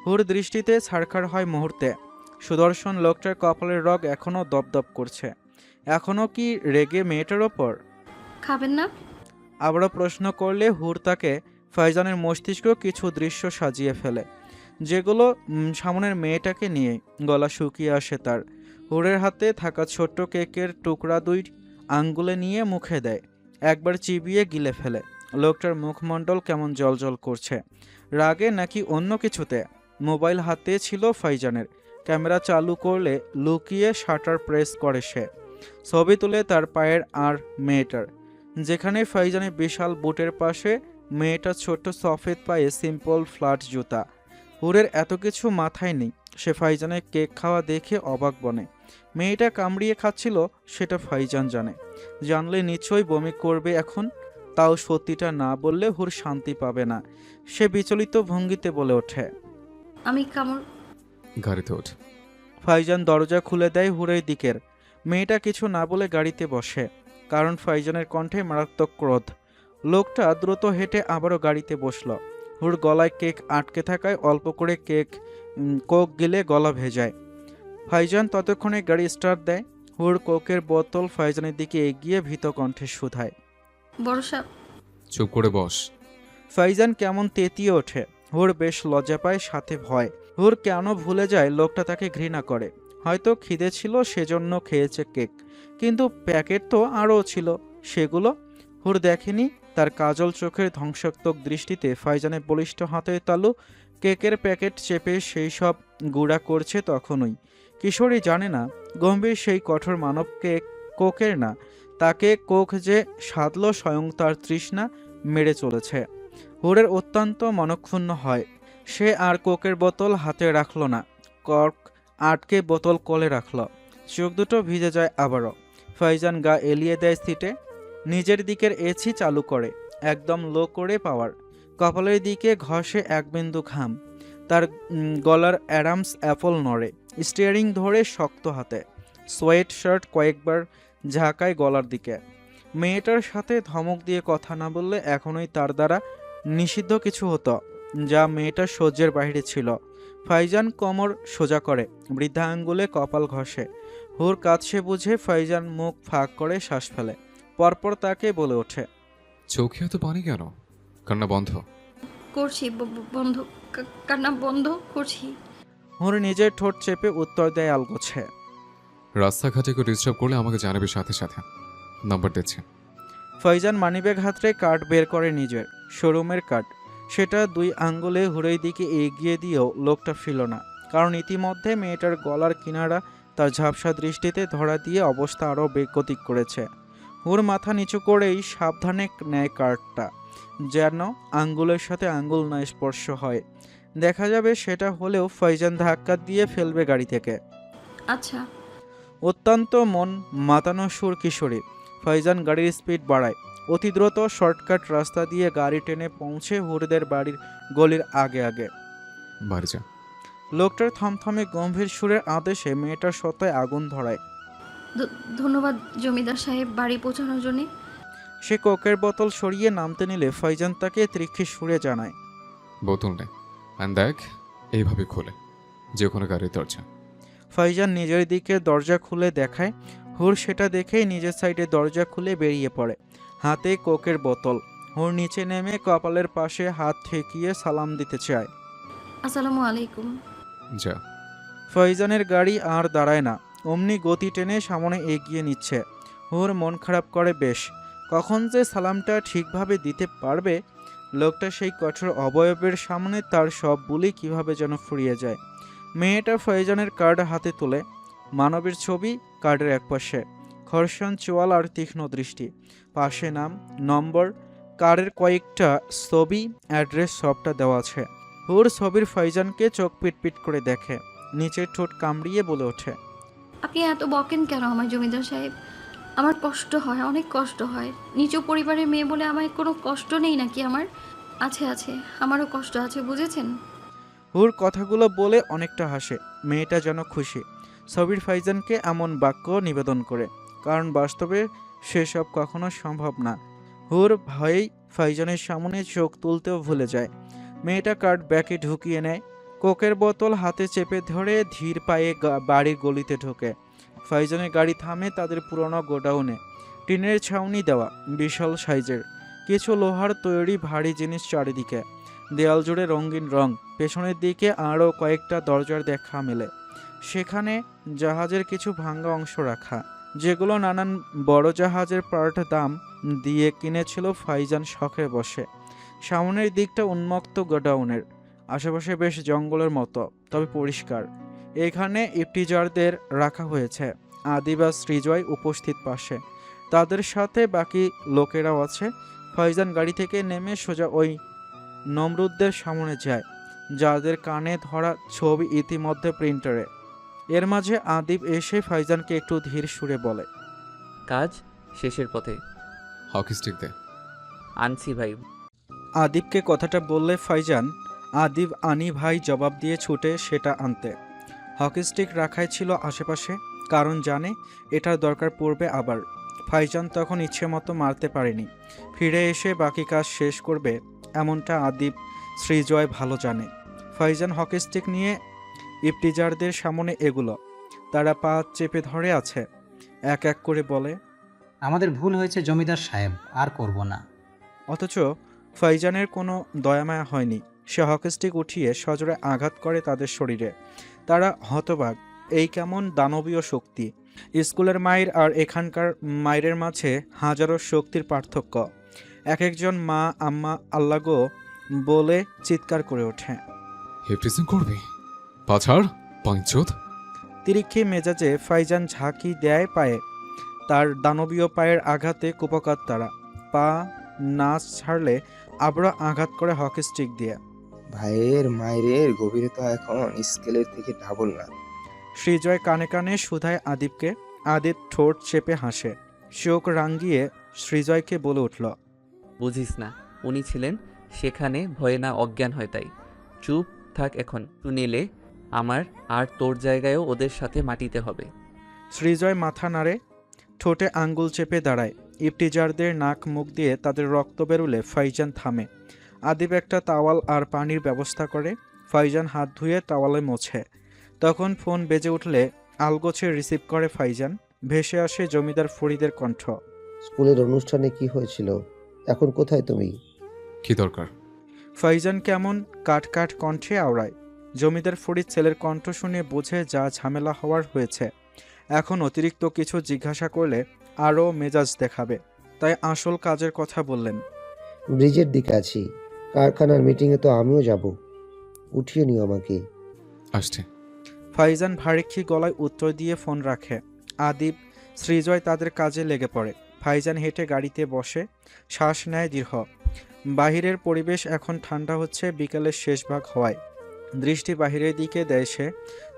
হুর দৃষ্টিতে ছাড়খাড় হয় মুহূর্তে। সুদর্শন লোকটার কপালের রগ এখনও দপদপ করছে। এখনও কি রেগে মেয়েটার ওপর? খাবেন না? আবারও প্রশ্ন করলে হুর তাকে ফাইজানের মস্তিষ্ক কিছু দৃশ্য সাজিয়ে ফেলে, যেগুলো সামনের মেয়েটাকে নিয়ে। গলা শুকিয়ে আসে তার। হুরের হাতে থাকা ছোট্ট কেকের টুকরা দুই আঙ্গুলে নিয়ে মুখে দেয়, একবার চিবিয়ে গিলে ফেলে। লোকটার মুখমণ্ডল কেমন জলজল করছে, রাগে নাকি অন্য কিছুতে। মোবাইল হাতে ছিল ফাইজানের। ক্যামেরা চালু করলে লুকিয়ে শাটার প্রেস করে সে। ছবি তুলে তার পায়ের আর মেয়েটার। যেখানে ফাইজানের বিশাল বুটের পাশে মেয়েটার ছোট্ট সফেদ পায়ে সিম্পল ফ্ল্যাট জুতা। হুরের এত কিছু মাথায় নেই। সে ফাইজানের কেক খাওয়া দেখে অবাক বনে। মেয়েটা কামড়িয়ে খাচ্ছিল সেটা ফাইজান জানে। জানলে নিশ্চয়ই বমি করবে এখন। তাও সত্যিটা না বললে হুর শান্তি পাবে না। সে বিচলিত ভঙ্গিতে বলে ওঠে, আমি কামড়। গাড়িতে ওঠ। ফাইজান দরজা খুলে দেয় হুরের দিকের। মেয়েটা কিছু না বলে গাড়িতে বসে, কারণ ফাইজানের কণ্ঠে মারাত্মক ক্রোধ। লোকটা দ্রুত হেঁটে আবারও গাড়িতে বসল। হুর গলায় কেক আটকে থাকায় অল্প করে কোক গিলে গলা ভেজায়। ফাইজান ততক্ষণে গাড়ি স্টার্ট দেয়। হুর কোকের বোতল ফাইজানের দিকে এগিয়ে ভীত কণ্ঠে শুধায়, বড় সাহেব। চুপ করে বস। ফাইজান কেমন তেতিয়ে ওঠে। হুর বেশ লজ্জা পায়, সাথে ভয়। হুর কেন ভুলে যায় লোকটা তাকে ঘৃণা করে। হয়তো খিদে ছিল সেজন্য খেয়েছে কেক, কিন্তু প্যাকেট তো আরও ছিল। সেগুলো হুর দেখেনি। তার কাজল চোখের ধ্বংসাত্মক দৃষ্টিতে ফাইজানের বলিষ্ঠ হাতের তালু কেকের প্যাকেট চেপে সেই সব গুঁড়া করছে তখনই। কিশোরী জানে না গম্ভীর সেই কঠোর মানব কেক কোকের না। তাকে কোক যে সাধল স্বয়ং তার তৃষ্ণা মেরে চলেছে। হুরের অত্যন্ত মনক্ষুণ্ণ হয়। সে আর কোকের বোতল হাতে রাখল না, কর্ক আটকে বোতল কোলে রাখল। চোখ দুটো ভিজে যায় আবারও। ফাইজান গা এলিয়ে দেয় সিটে। নিজের দিকের এসি চালু করে, একদম লো করে পাওয়ার। কপালের দিকে ঘষে এক বিন্দু ঘাম। তার গলার অ্যাডামস অ্যাপল নড়ে। স্টিয়ারিং ধরে শক্ত হাতে। সোয়েট শার্ট কয়েকবার ঝাঁকায় গলার দিকে। মেয়েটার সাথে ধমক দিয়ে কথা না বললে এখনই তার দ্বারা নিষিদ্ধ কিছু হতো, যা মেয়েটার সহ্যের বাইরে ছিল। ফাইজান কোমর সোজা করে, বৃদ্ধা আঙ্গুলে কপাল ঘষে। হুর কাছে বুঝে ফাইজান মুখ ফাঁক করে শ্বাস ফেলে। পরপর তাকে বলে ওঠে, চোখে এত পানি কেন? কান্না বন্ধ করছি বন্ধ, কান্না বন্ধ করছি। হুর নিজের ঠোঁট চেপে উত্তর দেয় আলগোছে, রাস্তাঘাটে কেউ ডিস্টার্ব করলে আমাকে জানাবে সাথে সাথে। নাম্বার দিচ্ছে। ফাইজান মানিব্যাগ হাতড়ে কার্ড বের করে, নিজের শোরুমের কার্ড। সেটা দুই আঙ্গুলে হুরের দিকে এগিয়ে দিয়েও লোকটা ফিরল না, কারণ ইতিমধ্যে মেয়েটার গলার কিনারা তার ঝাপসা দৃষ্টিতে ধরা দিয়ে অবস্থা আরও বেগতিক করেছে। হুর মাথা নিচু করেই সাবধানে নেয় কার্ডটা, যেন আঙ্গুলের সাথে আঙ্গুল না স্পর্শ হয়। দেখা যাবে সেটা হলেও ফাইজান ধাক্কা দিয়ে ফেলবে গাড়ি থেকে। আচ্ছা। অত্যন্ত মন মাতানো সুর কিশোরী। ফাইজান গাড়ির স্পিড বাড়ায়। অতি দ্রুত শর্টকাট রাস্তা দিয়ে গাড়ি টেনে পৌঁছে হুরদের বাড়ির গলির আগে আগে। বাড়ি যা। লোকটার থমথমে গম্ভীর সুরের আদেশে মেয়েটার সত্তায় আগুন ধরায়। ধন্যবাদ জমিদার সাহেব বাড়ি পৌঁছানোর জন্য। সে কোকের বোতল সরিয়ে নামতে নিলে ফাইজান তাকে তীক্ষ্ণ সুরে জানায়, বোতল নে, আর দেখ এইভাবে খোলে যে কোনো গাড়ির দরজা। ফাইজান নিজের দিকে দরজা খুলে দেখায়। হুর সেটা দেখেই নিজের সাইডে দরজা খুলে বেরিয়ে পড়ে, হাতে কোকের বোতল। হুর নিচে নেমে কপালের পাশে হাত ঠেকিয়ে সালাম দিতে চায়। আসসালামু আলাইকুম। যা। ফাইজানের গাড়ি আর দাঁড়ায় না, অমনি গতি টেনে সামনে এগিয়ে নিচ্ছে। হুর মন খারাপ করে বেশ। কখন যে সালামটা ঠিকভাবে দিতে পারবে। লোকটা সেই কঠোর অবয়বের সামনে তার সব বুলি কিভাবে যেন ফুরিয়ে যায়। মেয়েটা ফাইজানের কার্ড হাতে তোলে। মানবের ছবি কার্ডের একপাশে, খরসান চোয়াল আর তীক্ষ্ণ দৃষ্টি। পাশে নাম, নম্বর, কার্ডের কয়েকটা ছবি, অ্যাড্রেস সবটা দেওয়া আছে। হুর ছবির ফাইজানকে চোখ পিটপিট করে দেখে, নিচের ঠোঁট কামড়িয়ে বলে ওঠে, আপনি এত বকেন কেন আমার জমিদার সাহেব? আমার কষ্ট হয়, অনেক কষ্ট হয়। নিচু পরিবারের মেয়ে বলে আমায় কোনো কষ্ট নেই নাকি আমার? আছে আছে, আমারও কষ্ট আছে, বুঝেছেন? হুর কথাগুলো বলে অনেকটা হাসে। মেয়েটা যেন খুশি ছবির ফাইজানকে এমন বাক্য নিবেদন করে, কারণ বাস্তবে সেসব কখনো সম্ভব না। হুর ভয়েই ফাইজানের সামনে চোখ তুলতেও ভুলে যায়। মেয়েটা কার্ড ব্যাগে ঢুকিয়ে নেয়, কোকের বোতল হাতে চেপে ধরে ধীর পায়ে বাড়ির গলিতে ঢোকে। ফাইজানের গাড়ি থামে তাদের পুরনো গোডাউনে। টিনের ছাউনি দেওয়া, বিশাল সাইজের, কিছু লোহার তৈরি ভারী জিনিস চারিদিকে, দেয়াল জুড়ে রঙিন রং। পেছনের দিকে আরও কয়েকটা দরজার দেখা মেলে, সেখানে জাহাজের কিছু ভাঙা অংশ রাখা, যেগুলো নানান বড় জাহাজের পার্ট দাম দিয়ে কিনেছিল ফাইজান শখে বসে। সামনের দিকটা উন্মুক্ত গোডাউনের, আশেপাশে বেশ জঙ্গলের মতো, তবে পরিষ্কার। এখানে ইফটিজারদের রাখা হয়েছে। আদিব আর সৃজয় উপস্থিত পাশে, তাদের সাথে বাকি লোকেরাও আছে। ফাইজান গাড়ি থেকে নেমে সোজা ওই নমরুদদের সামনে যায়, যাদের কানে ধরা ছবি ইতিমধ্যে প্রিন্টারে। এর মাঝে আদিব এসে ফাইজানকে একটু ধীর সুরে বলে, কাজ শেষের পথে। হকি স্টিক দে। আনছি ভাই। আদিবকে কথাটা বললে ফাইজান আদিব আনি ভাই জবাব দিয়ে ছুটে সেটা আনতে। হকি স্টিক রাখাই ছিল আশেপাশে, কারণ জানে এটার দরকার পড়বে আবার। ফাইজান তখন ইচ্ছে মতো মারতে পারেনি, ফিরে এসে বাকি কাজ শেষ করবে এমনটা আদিব সৃজয় ভালো জানে। ফাইজান হকি স্টিক নিয়ে ইফটিজারদের সামনে এগুলো, তারা পা চেপে ধরে আছে। এক এক করে বলে, আমাদের ভুল হয়েছে জমিদার সাহেব, আর করব না। অথচ ফাইজানের কোনো দয়ামায়া হয়নি। সে হকি স্টিক উঠিয়ে সজোরে আঘাত করে তাদের শরীরে। তারা হতবাক, এই কেমন দানবীয় শক্তি! স্কুলের মায়ের আর এখানকার মায়ের মাঝে হাজারো শক্তির পার্থক্য। এক একজন মা আম্মা আল্লাহ গো বলে চিৎকার করে ওঠে। হিপটিজম করবি? পাছাড় পাঁচচোদ। তিরিক্ষি মেজাজে ফাইজান ঝাঁকি দেয় পায়ে। তার দানবীয় পায়ের আঘাতে কুপকাত তারা। পা না ছাড়লে আবারও আঘাত করে হকি স্টিক দিয়ে। ভাইয়ের মায়ের গভীরতা এখন স্কেলের থেকে ডাবল না। সৃজয় কানে কানে শুধায় আদিবকে। আদিব ঠোঁট চেপে হাসে, চোখ রাঙ্গিয়ে সৃজয়কে বলে উঠল, বুঝিস না, উনি ছিলেন সেখানে, ভয়ে না অজ্ঞান হয় তাই। চুপ থাক এখন, শুনিলে আমার আর তোর জায়গায়ও ওদের সাথে মাটিতে হবে। সৃজয় মাথা নাড়ে, ঠোঁটে আঙ্গুল চেপে দাঁড়ায়। ইফটিজারদের নাক মুখ দিয়ে তাদের রক্ত বেরুলে ফাইজান থামে। আদিব একটা তাওয়াল আর পানির ব্যবস্থা করে। ফাইজান হাত ধুয়ে তাওয়ালে মোছে। তখন ফোন বেজে উঠলে আলগোছে রিসিভ করে ফাইজান। ভেসে আসে জমিদার ফরিদের কণ্ঠ। স্কুলের অনুষ্ঠানে কি হয়েছিল? এখন কোথায় তুমি? কি দরকার? ফাইজান কেমন কাট কাট কণ্ঠে আওড়ায়। জমিদার ফরিদ ছেলের কণ্ঠ শুনে বোঝে যা ঝামেলা হওয়ার হয়েছে। এখন অতিরিক্ত কিছু জিজ্ঞাসা করলে আরও মেজাজ দেখাবে, তাই আসল কাজের কথা বললেন। ব্রিজের দিকে আছি, কারখানার মিটিংয়ে তো আমিও যাব, উঠিয়ে নিও আমাকে। আসছে। ফাইজান ভারিক্ষী গলায় উত্তর দিয়ে ফোন রাখে। আদিব সৃজয় তাদের কাজে লেগে পড়ে। ফাইজান হেঁটে গাড়িতে বসে, শ্বাস নেয় দীর্ঘ। বাহিরের পরিবেশ এখন ঠান্ডা হচ্ছে, বিকেলের শেষ ভাগ হওয়ায়। দৃষ্টি বাহিরের দিকে দেয় সে।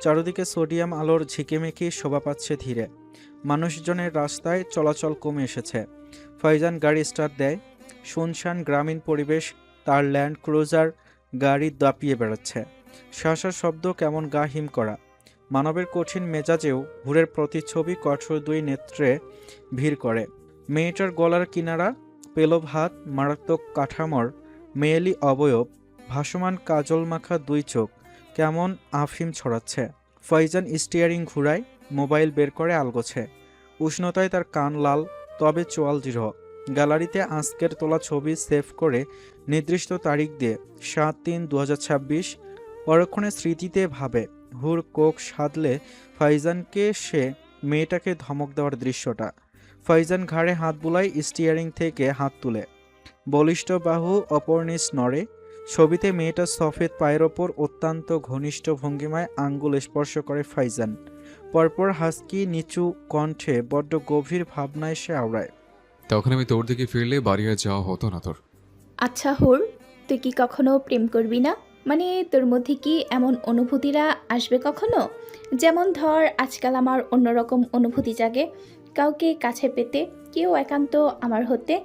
চারদিকে সোডিয়াম আলোর ঝিকিমিকি শোভা পাচ্ছে ধীরে। মানুষজনের রাস্তায় চলাচল কমে এসেছে। ফাইজান গাড়ি স্টার্ট দেয়। শুনশান গ্রামীণ পরিবেশ। তার ল্যান্ড ক্রুজার গাড়ি দাপিয়ে বেড়াচ্ছে। শাঁসার শব্দ কেমন গা হিম করা। মানবের কঠিন মেজাজেও হুরের প্রতিচ্ছবি কঠোর দুই নেত্রে ভিড় করে। মেয়েটার গলার কিনারা, পেলব হাত, মারাত্মক কাঠামোর মেয়েলি অবয়ব, ভাসমান কাজল মাখা দুই চোখ কেমন আফিম ছড়াচ্ছে। ফাইজান স্টিয়ারিং ঘুরায়, মোবাইল বের করে আলগোছে। উষ্ণতায় তার কান লাল, তবে চোয়াল দৃঢ়। গ্যালারিতে আজকের তোলা ছবি সেভ করে নির্দিষ্ট তারিখ দিয়ে 7/3/2026। পরক্ষণে স্মৃতিতে ভাবে হুর কোক সাধলে ফাইজানকে, সে মেয়েটাকে ধমক দেওয়ার দৃশ্যটা। ফাইজান ঘাড়ে হাত বুলায়, স্টিয়ারিং থেকে হাত তুলে। বলিষ্ঠ বাহু অপর্ণিস নড়ে। ছবিতে মেয়েটার সফেদ পায়ের ওপর অত্যন্ত ঘনিষ্ঠ ভঙ্গিমায় আঙ্গুল স্পর্শ করে ফাইজান। পরপর হাসকি নিচু কণ্ঠে বড্ড গভীর ভাবনায় সে আওড়ায়। তখন আমি তোর দিকে ফিরলে বাড়ি আর যাওয়া হতো না তোর। আচ্ছা হুর, তুই কি কখনো প্রেম করবি না? মানে তোর মধ্যে কি এমন অনুভূতিরা আসবে কখনো? যেমন ধর আজকাল আমার অন্যরকম অনুভূতি জাগে কাউকে কাছে পেতে, কেউ একান্ত আমার হতে।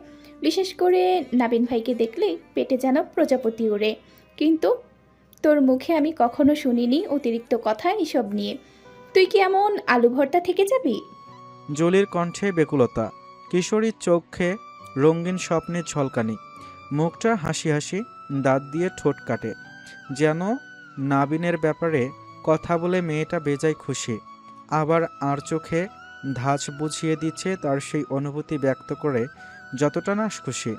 বিশেষ করে নাবিন ভাইকে দেখলেই পেটে যেন প্রজাপতি ওড়ে। কিন্তু তোর মুখে আমি কখনো শুনিনি অতিরিক্ত কথা এসব নিয়ে। তুই কি এমন আলু ভর্তা থেকে যাবি? জলির কণ্ঠে বেকুলতা, কিশোরীর চোখে রঙিন স্বপ্নের ঝলকানি, মুখটা হাসি হাসি, দাঁত দিয়ে ঠোঁট কাটে, যেন নাবিনের ব্যাপারে কথা বলে মেয়েটা বেজায় খুশি। আবার আর চোখে ধাঁচ বুঝিয়ে দিচ্ছে তার সেই অনুভূতি ব্যক্ত করে যতটা না খুশি,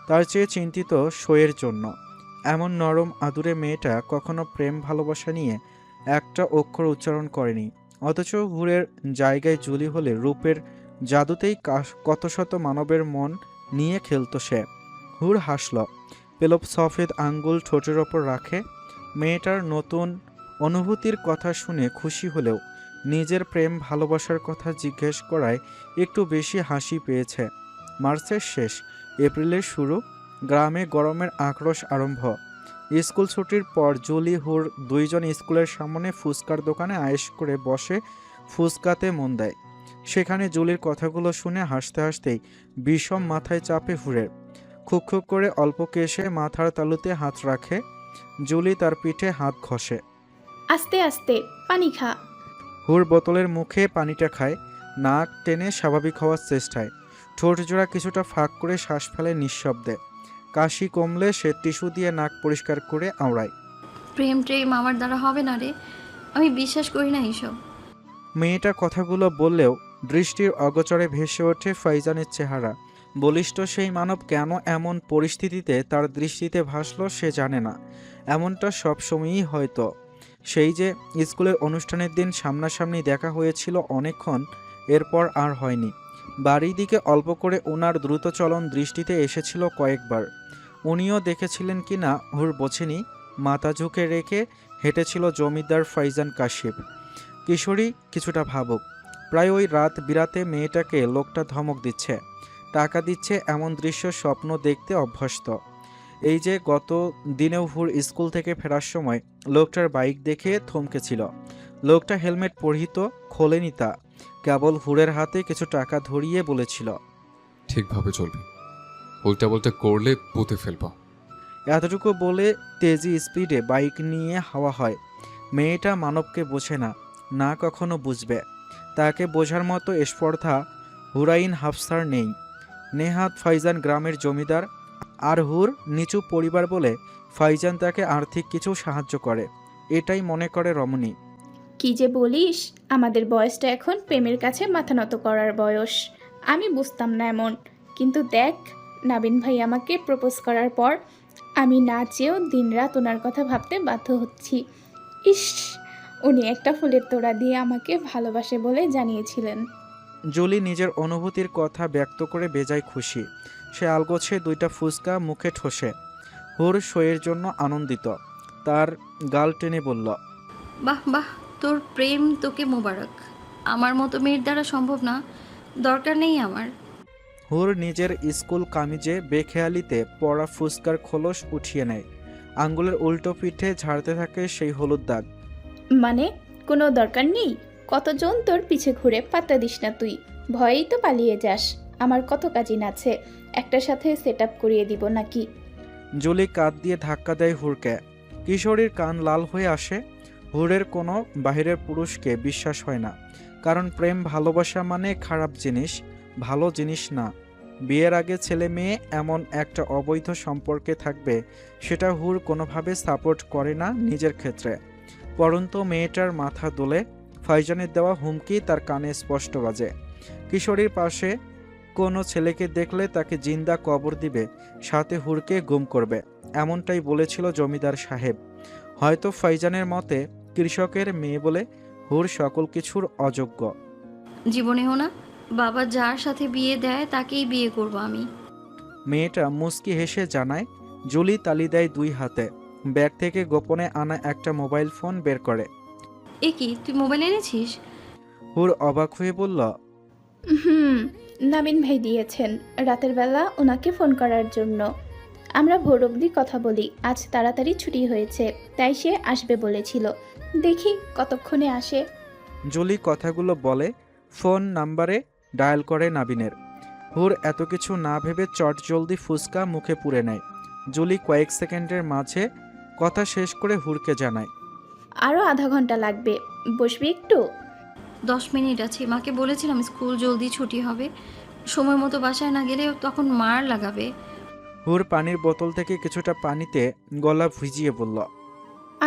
তার চেয়ে চিন্তিত শোয়ের জন্য। এমন নরম আদুরে মেয়েটা কখনো প্রেম ভালোবাসা নিয়ে একটা অক্ষর উচ্চারণ করেনি, অথচ হুরের জায়গায় জুলি হলে রূপের জাদুতেই কত শত মানবের মন নিয়ে খেলত সে। হুর হাসল, পেল সফেদ আঙ্গুল ঠোঁটের ওপর রাখে। মেয়েটার নতুন অনুভূতির কথা শুনে খুশি হলেও নিজের প্রেম ভালোবাসার কথা জিজ্ঞেস করায় একটু বেশি হাসি পেয়েছে। মার্চের শেষ, এপ্রিলের শুরু, গ্রামে গরমের আক্রোশ আরম্ভ। স্কুল ছুটির পর জুলি হুর দুইজন স্কুলের সামনে ফুচকার দোকানে আয়েশ করে বসে ফুচকাতে মন দেয়। সেখানে জুলির কথাগুলো শুনে হাসতে হাসতেই বিষম মাথায় চাপে হুরের। খুক খুক করে অল্প কেশে মাথার তালুতে হাত রাখে। জুলি তার পিঠে হাত ঘষে। আস্তে আস্তে পানি খা। হুর বোতলের মুখে পানিটা খায়, নাক টেনে স্বাভাবিক হওয়ার চেষ্টায়। ঠোঁট জোড়া কিছুটা ফাঁক করে শ্বাস ফেলে নিঃশব্দে। কাশি কমলে সে টিস্যু দিয়ে নাক পরিষ্কার করে আওড়ায়। প্রেম ট্রেম আমার দ্বারা হবে না রে, আমি বিশ্বাস করি না এইসব। মেয়েটা কথাগুলো বললেও দৃষ্টির অগোচরে ভেসে ওঠে ফাইজানের চেহারা। বলিষ্ঠ সেই মানব কেন এমন পরিস্থিতিতে তার দৃষ্টিতে ভাসল সে জানে না। এমনটা সবসময়ই হয়তো। সেই যে স্কুলের অনুষ্ঠানের দিন সামনাসামনি দেখা হয়েছিল অনেকক্ষণ, এরপর আর হয়নি। বাড়ির দিকে অল্প করে ওনার দ্রুত চলন দৃষ্টিতে এসেছিল কয়েকবার। উনিও দেখেছিলেন কি না হুর বোঝেনি। মাথা ঝুঁকে রেখে হেঁটেছিল জমিদার ফাইজান কাশিফ। কিশোরী কিছুটা ভাবুক। প্রায় ওই রাত বিরাতে মেয়েটাকে লোকটা ধমক দিচ্ছে, টাকা দিচ্ছে, এমন দৃশ্য স্বপ্ন দেখতে অভ্যস্ত। এই যে গত দিনেও হুর স্কুল থেকে ফেরার সময় লোকটার বাইক দেখে থমকেছিল। লোকটা হেলমেট পরিহিত, খোলেনি তা, কেবল হুরের হাতে কিছু টাকা ধরিয়ে বলেছিল, ঠিকভাবে চলবি, উল্টা পাল্টা করলে পুঁতে ফেলব। এতটুকু বলে তেজি স্পিডে বাইক নিয়ে হাওয়া হয়। মেয়েটা মানবকে বোঝে না, না কখনো বুঝবে। তাকে বোঝার মতো স্পর্ধা হুরাইন হাফসার নেই। নেহাত ফাইজান গ্রামের জমিদার, আর হুর নিচু পরিবার বলে ফাইজান তাকে আর্থিক কিছু সাহায্য করে, এটাই মনে করে রমণী। কি যে বলিস, আমাদের বয়সটা এখন প্রেমের কাছে মাথা নত করার বয়স। আমি বুঝতাম না এমন, কিন্তু দেখ নাবিন ভাই আমাকে প্রপোজ করার পর আমি না চেয়েও দিনরাত ওনার কথা ভাবতে বাধ্য হচ্ছি। ইস, উনি একটা ফুলের তোড়া দিয়ে আমাকে ভালোবাসে বলে জানিয়েছিলেন। জুলি নিজের অনুভূতির কথা ব্যক্ত করে বেজায় খুশি। সে আলগোছে দুইটা ফুচকা মুখে ঠোসে। হুর শোয়ের জন্য আনন্দিত, তার গাল টেনে বলল, বাহ বাহ, তোর প্রেম তোকে মোবারক। আমার মতো মেয়ের দ্বারা সম্ভব না, দরকার নেই আমার। হুর নিজের স্কুল কামিজে বেখেয়ালিতে পড়া ফুচকার খোলস উঠিয়ে নেয়। আঙ্গুলের উল্টো পিঠে ঝাড়তে থাকে সেই হলুদ দাগ। মানে কোনো দরকার নেই? কতজন তোর পিছে ঘুরে, পাত্তা দিস না তুই, ভয়েই তো পালিয়ে যাস। আমার কত কাজিন আছে, একটার সাথে সেট আপ করিয়ে দিব নাকি? জুলি কাঁধ দিয়ে ধাক্কা দেয় হুরকে। কিশোরীর কান লাল হয়ে আসে। হুরের কোনো বাহিরের পুরুষকে বিশ্বাস হয় না, কারণ প্রেম ভালোবাসা মানে খারাপ জিনিস, ভালো জিনিস না। বিয়ের আগে ছেলে মেয়ে এমন একটা অবৈধ সম্পর্কে থাকবে, সেটা হুর কোনোভাবে সাপোর্ট করে না নিজের ক্ষেত্রে। পরন্তু মেয়েটার মাথা দোলে। ফাইজানের দেওয়া হুমকি তার কানে স্পষ্ট বাজে। কিশোরীর পাশে কোনো ছেলেকে দেখলে তাকে জিন্দা কবর দিবে, সাথে হুরকে গুম করবে, এমনটাই বলেছিল জমিদার সাহেব। হয়তো ফাইজানের মতে কৃষকের মেয়ে বলে হুর সকল কিছুর অযোগ্য। জীবনেও না, বাবা যার সাথে বিয়ে দেয় তাকেই বিয়ে করব আমি। মেয়েটা মুচকি হেসে জানায়। জুলি তালি দেয় দুই হাতে। ব্যাগ থেকে গোপনে আনা একটা মোবাইল ফোন বের করে। এ কি, তুই মোবাইল এনেছিস? হুর অবাক হয়ে বলল, নাবিন ভাই দিয়েছেন রাতের বেলা ওনাকে ফোন করার জন্য। আমরা ভোর অবধি কথা বলি। আজ তাড়াতাড়ি ছুটি হয়েছে, তাই সে আসবে বলেছিল। দেখি কতক্ষণে আসে। জুলি কথাগুলো বলে ফোন নাম্বারে ডায়াল করে নাবিনের। হুর এত কিছু না ভেবে চটজলদি ফুসকা মুখে পুরে নেয়। জুলি কয়েক সেকেন্ডের মাঝে কথা শেষ করে হুরকে জানায়, আরও আধা ঘন্টা লাগবে, বসবি একটু? 10 মিনিট আছে। মাকে বলেছিলাম স্কুল জলদি ছুটি হবে, সময় মতো বাসায় না গেলে তখন মার লাগাবে। হুর পানির বোতল থেকে কিছুটা পানিতে গলা ভিজিয়ে বলল,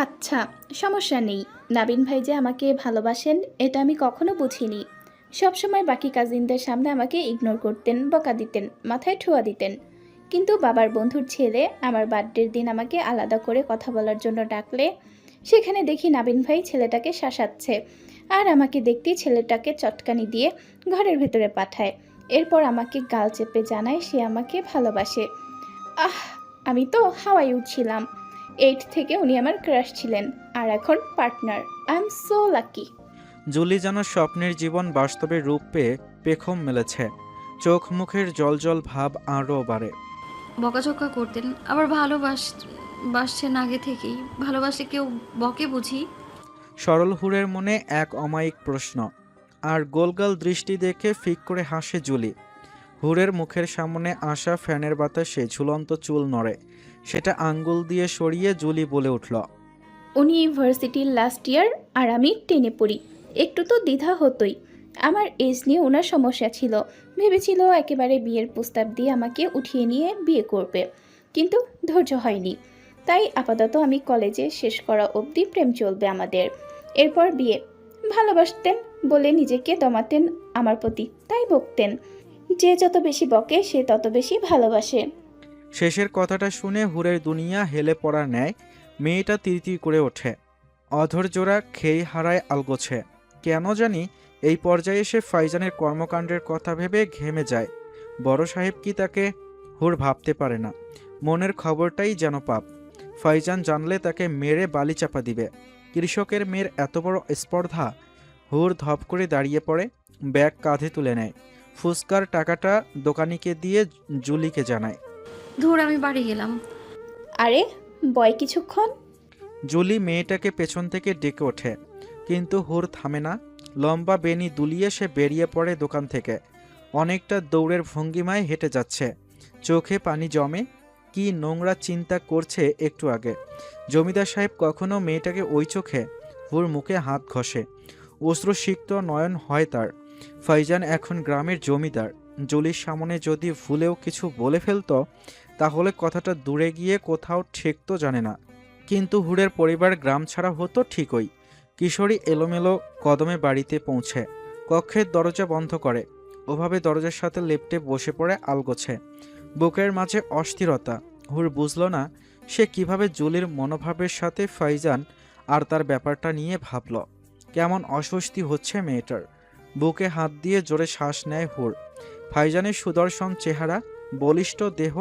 আচ্ছা, সমস্যা নেই। নাবিন ভাই যে আমাকে ভালোবাসেন এটা আমি কখনো বুঝিনি। সবসময় বাকি কাজিনদের সামনে আমাকে ইগনোর করতেন, বকা দিতেন, মাথায় ঠুয়া দিতেন। কিন্তু বাবার বন্ধুর ছেলে আমার বার্থডের দিন আমাকে আলাদা করে কথা বলার জন্য ডাকলে সেখানে দেখি নাবিন ভাই ছেলেটাকে শাসাচ্ছে, আর আমাকে দেখতেই ছেলেটাকে চটকানি দিয়ে ঘরের ভেতরে পাঠায়। এরপর আমাকে গাল চেপে জানায় সে আমাকে ভালোবাসে। আহ, আমি তো হাওয়ায় উঠছিলাম। 8 থেকে উনি আমার ক্রাশ ছিলেন, আর এখন partner. I am so lucky. Julie যেন স্বপ্নের জীবন বাস্তবে রূপ পেয়ে পেখম মেলেছে। চোখ মুখের জল ভাব আরও বাড়ে। বকাঝকা করতেন, আবার ভালোবাসছেন আগে থেকেই। ভালোবাসে কেউ বকে বুঝি? সরল হুরের মনে এক অমায়িক প্রশ্ন, আর গোলগাল দৃষ্টি দেখে ফিক করে হাসে জুলি। হুরের মুখের সামনে আসা ফ্যানের বাতাসে ঝুলন্ত চুল নড়ে। সেটা আঙ্গুল দিয়ে সরিয়ে জুলি বলে উঠল, উনি ইউনিভার্সিটির লাস্ট ইয়ার আর আমি 10-এ পড়ি। একটু তো দ্বিধা হতোই। আমার এজ নিয়ে ওনার সমস্যা ছিল। ভেবেছিল একেবারে বিয়ের প্রস্তাব দিয়ে আমাকে উঠিয়ে নিয়ে বিয়ে করবে, কিন্তু ধৈর্য হয়নি। তাই আপাতত আমি কলেজে শেষ করা অবধি প্রেম চলবে আমাদের, এরপর বিয়ে। ভালোবাসতেন বলে নিজেকে দমাতেন আমার প্রতি, তাই বকতেন। যে যত বেশি বকে সে তত বেশি ভালোবাসে। শেষের কথাটা শুনে হুরের দুনিয়া হেলে পড়ার ন্যায় মেয়েটা তিরতির করে ওঠে। অধৈর্যরা খেই হারায় আলগোছে। কেন জানি এই পর্যায়ে এসে ফাইজানের কর্মকাণ্ডের কথা ভেবে ঘেমে যায়। বড় সাহেব কি তাকে হুর ভাবতে পারে না। মনের খবরটাই যেন পাপ। ফাইজান জানলে তাকে মেরে বালি চাপা দিবে। কৃষকের মেয়ের এত বড় স্পর্ধা। হুর ধপ করে দাঁড়িয়ে পড়ে, ব্যাগ কাঁধে তুলে নেয়। ফুসকার টাকাটা দোকানিকে দিয়ে জুলিকে জানায়, ধুর, আমি বাড়ি গেলাম। আরে বয় কিছুক্ষণ। জুলি মেয়েটাকে পেছন থেকে ডেকে ওঠে, কিন্তু হুর থামে না। লম্বা বেনি দুলিয়ে সে বেরিয়ে পড়ে দোকান থেকে। অনেকটা দৌড়ের ভঙ্গিমায় হেঁটে যাচ্ছে, চোখে পানি জমে। কি নোংরা চিন্তা করছে একটু আগে। জমিদার সাহেব কখনো মেয়েটাকে ওই চোখে? হুর মুখে হাত ঘষে, অশ্রুসিক্ত নয়ন হয় তার। ফাইজান এখন গ্রামের জমিদার। জুলির সামনে যদি ভুলেও কিছু বলে ফেলতো তাহলে কথাটা দূরে গিয়ে কোথাও ঠেকতো জানে না। কিন্তু হুরের পরিবার গ্রাম ছাড়া হতো ঠিকই। কিশোরী এলোমেলো কদমে বাড়িতে পৌঁছে কক্ষের দরজা বন্ধ করে। ওভাবে দরজার সাথে লেপ্টে বসে পড়ে আলগোছে। বুকের মাঝে অস্থিরতা। হুর বুঝল না সে কিভাবে জুলির মনোভাবের সাথে ফাইজান আর তার ব্যাপারটা নিয়ে ভাবল। কেমন অস্বস্তি হচ্ছে মেয়েটার। বুকে হাত দিয়ে জোরে শ্বাস নেয় হুর। ফাইজানের সুদর্শন চেহারা, বলিষ্ঠ দেহ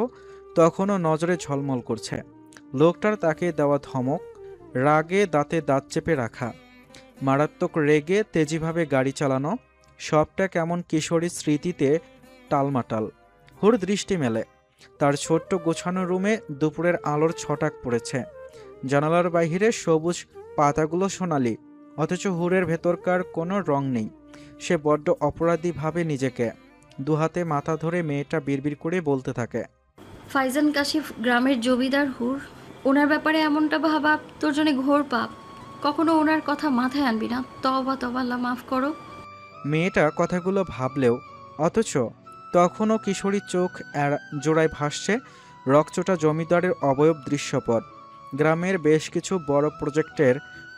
তখনও নজরে ঝলমল করছে। লোকটার তাকে দেওয়া ধমক, রাগে দাঁতে দাঁত চেপে রাখা, মারাত্মক রেগে তেজিভাবে গাড়ি চালানো, সবটা কেমন কিশোরীর স্মৃতিতে টালমাটাল। হুর দৃষ্টি মেলে। তার ছোট্ট গোছানো রুমে দুপুরের আলোর ছটাক পড়েছে। জানালার বাইরে সবুজ পাতাগুলো সোনালি, অথচ হুরের ভেতরকার কোনো রং নেই। সে বড্ড অপরাধী ভাবে নিজেকে। দুহাতে মাথা ধরে মেয়েটা বিড়বিড় করে বলতে থাকে, ফাইজান কাশিফ গ্রামের জমিদার হুর, ওনার ব্যাপারে এমনটা ভাবা তোর জন্য ঘোর পাপ। কখনো ওনার কথা মাথায় আনবি না। তওবা তওবা, আল্লাহ মাফ করো। মেয়েটা কথাগুলো ভাবলেও অথচ তখনও কিশোরীর চোখ জোড়ায় ভাসছে রকচটা জমিদারের অবয়ব দৃশ্যপট। গ্রামের বেশ কিছু বড় প্রজেক্টের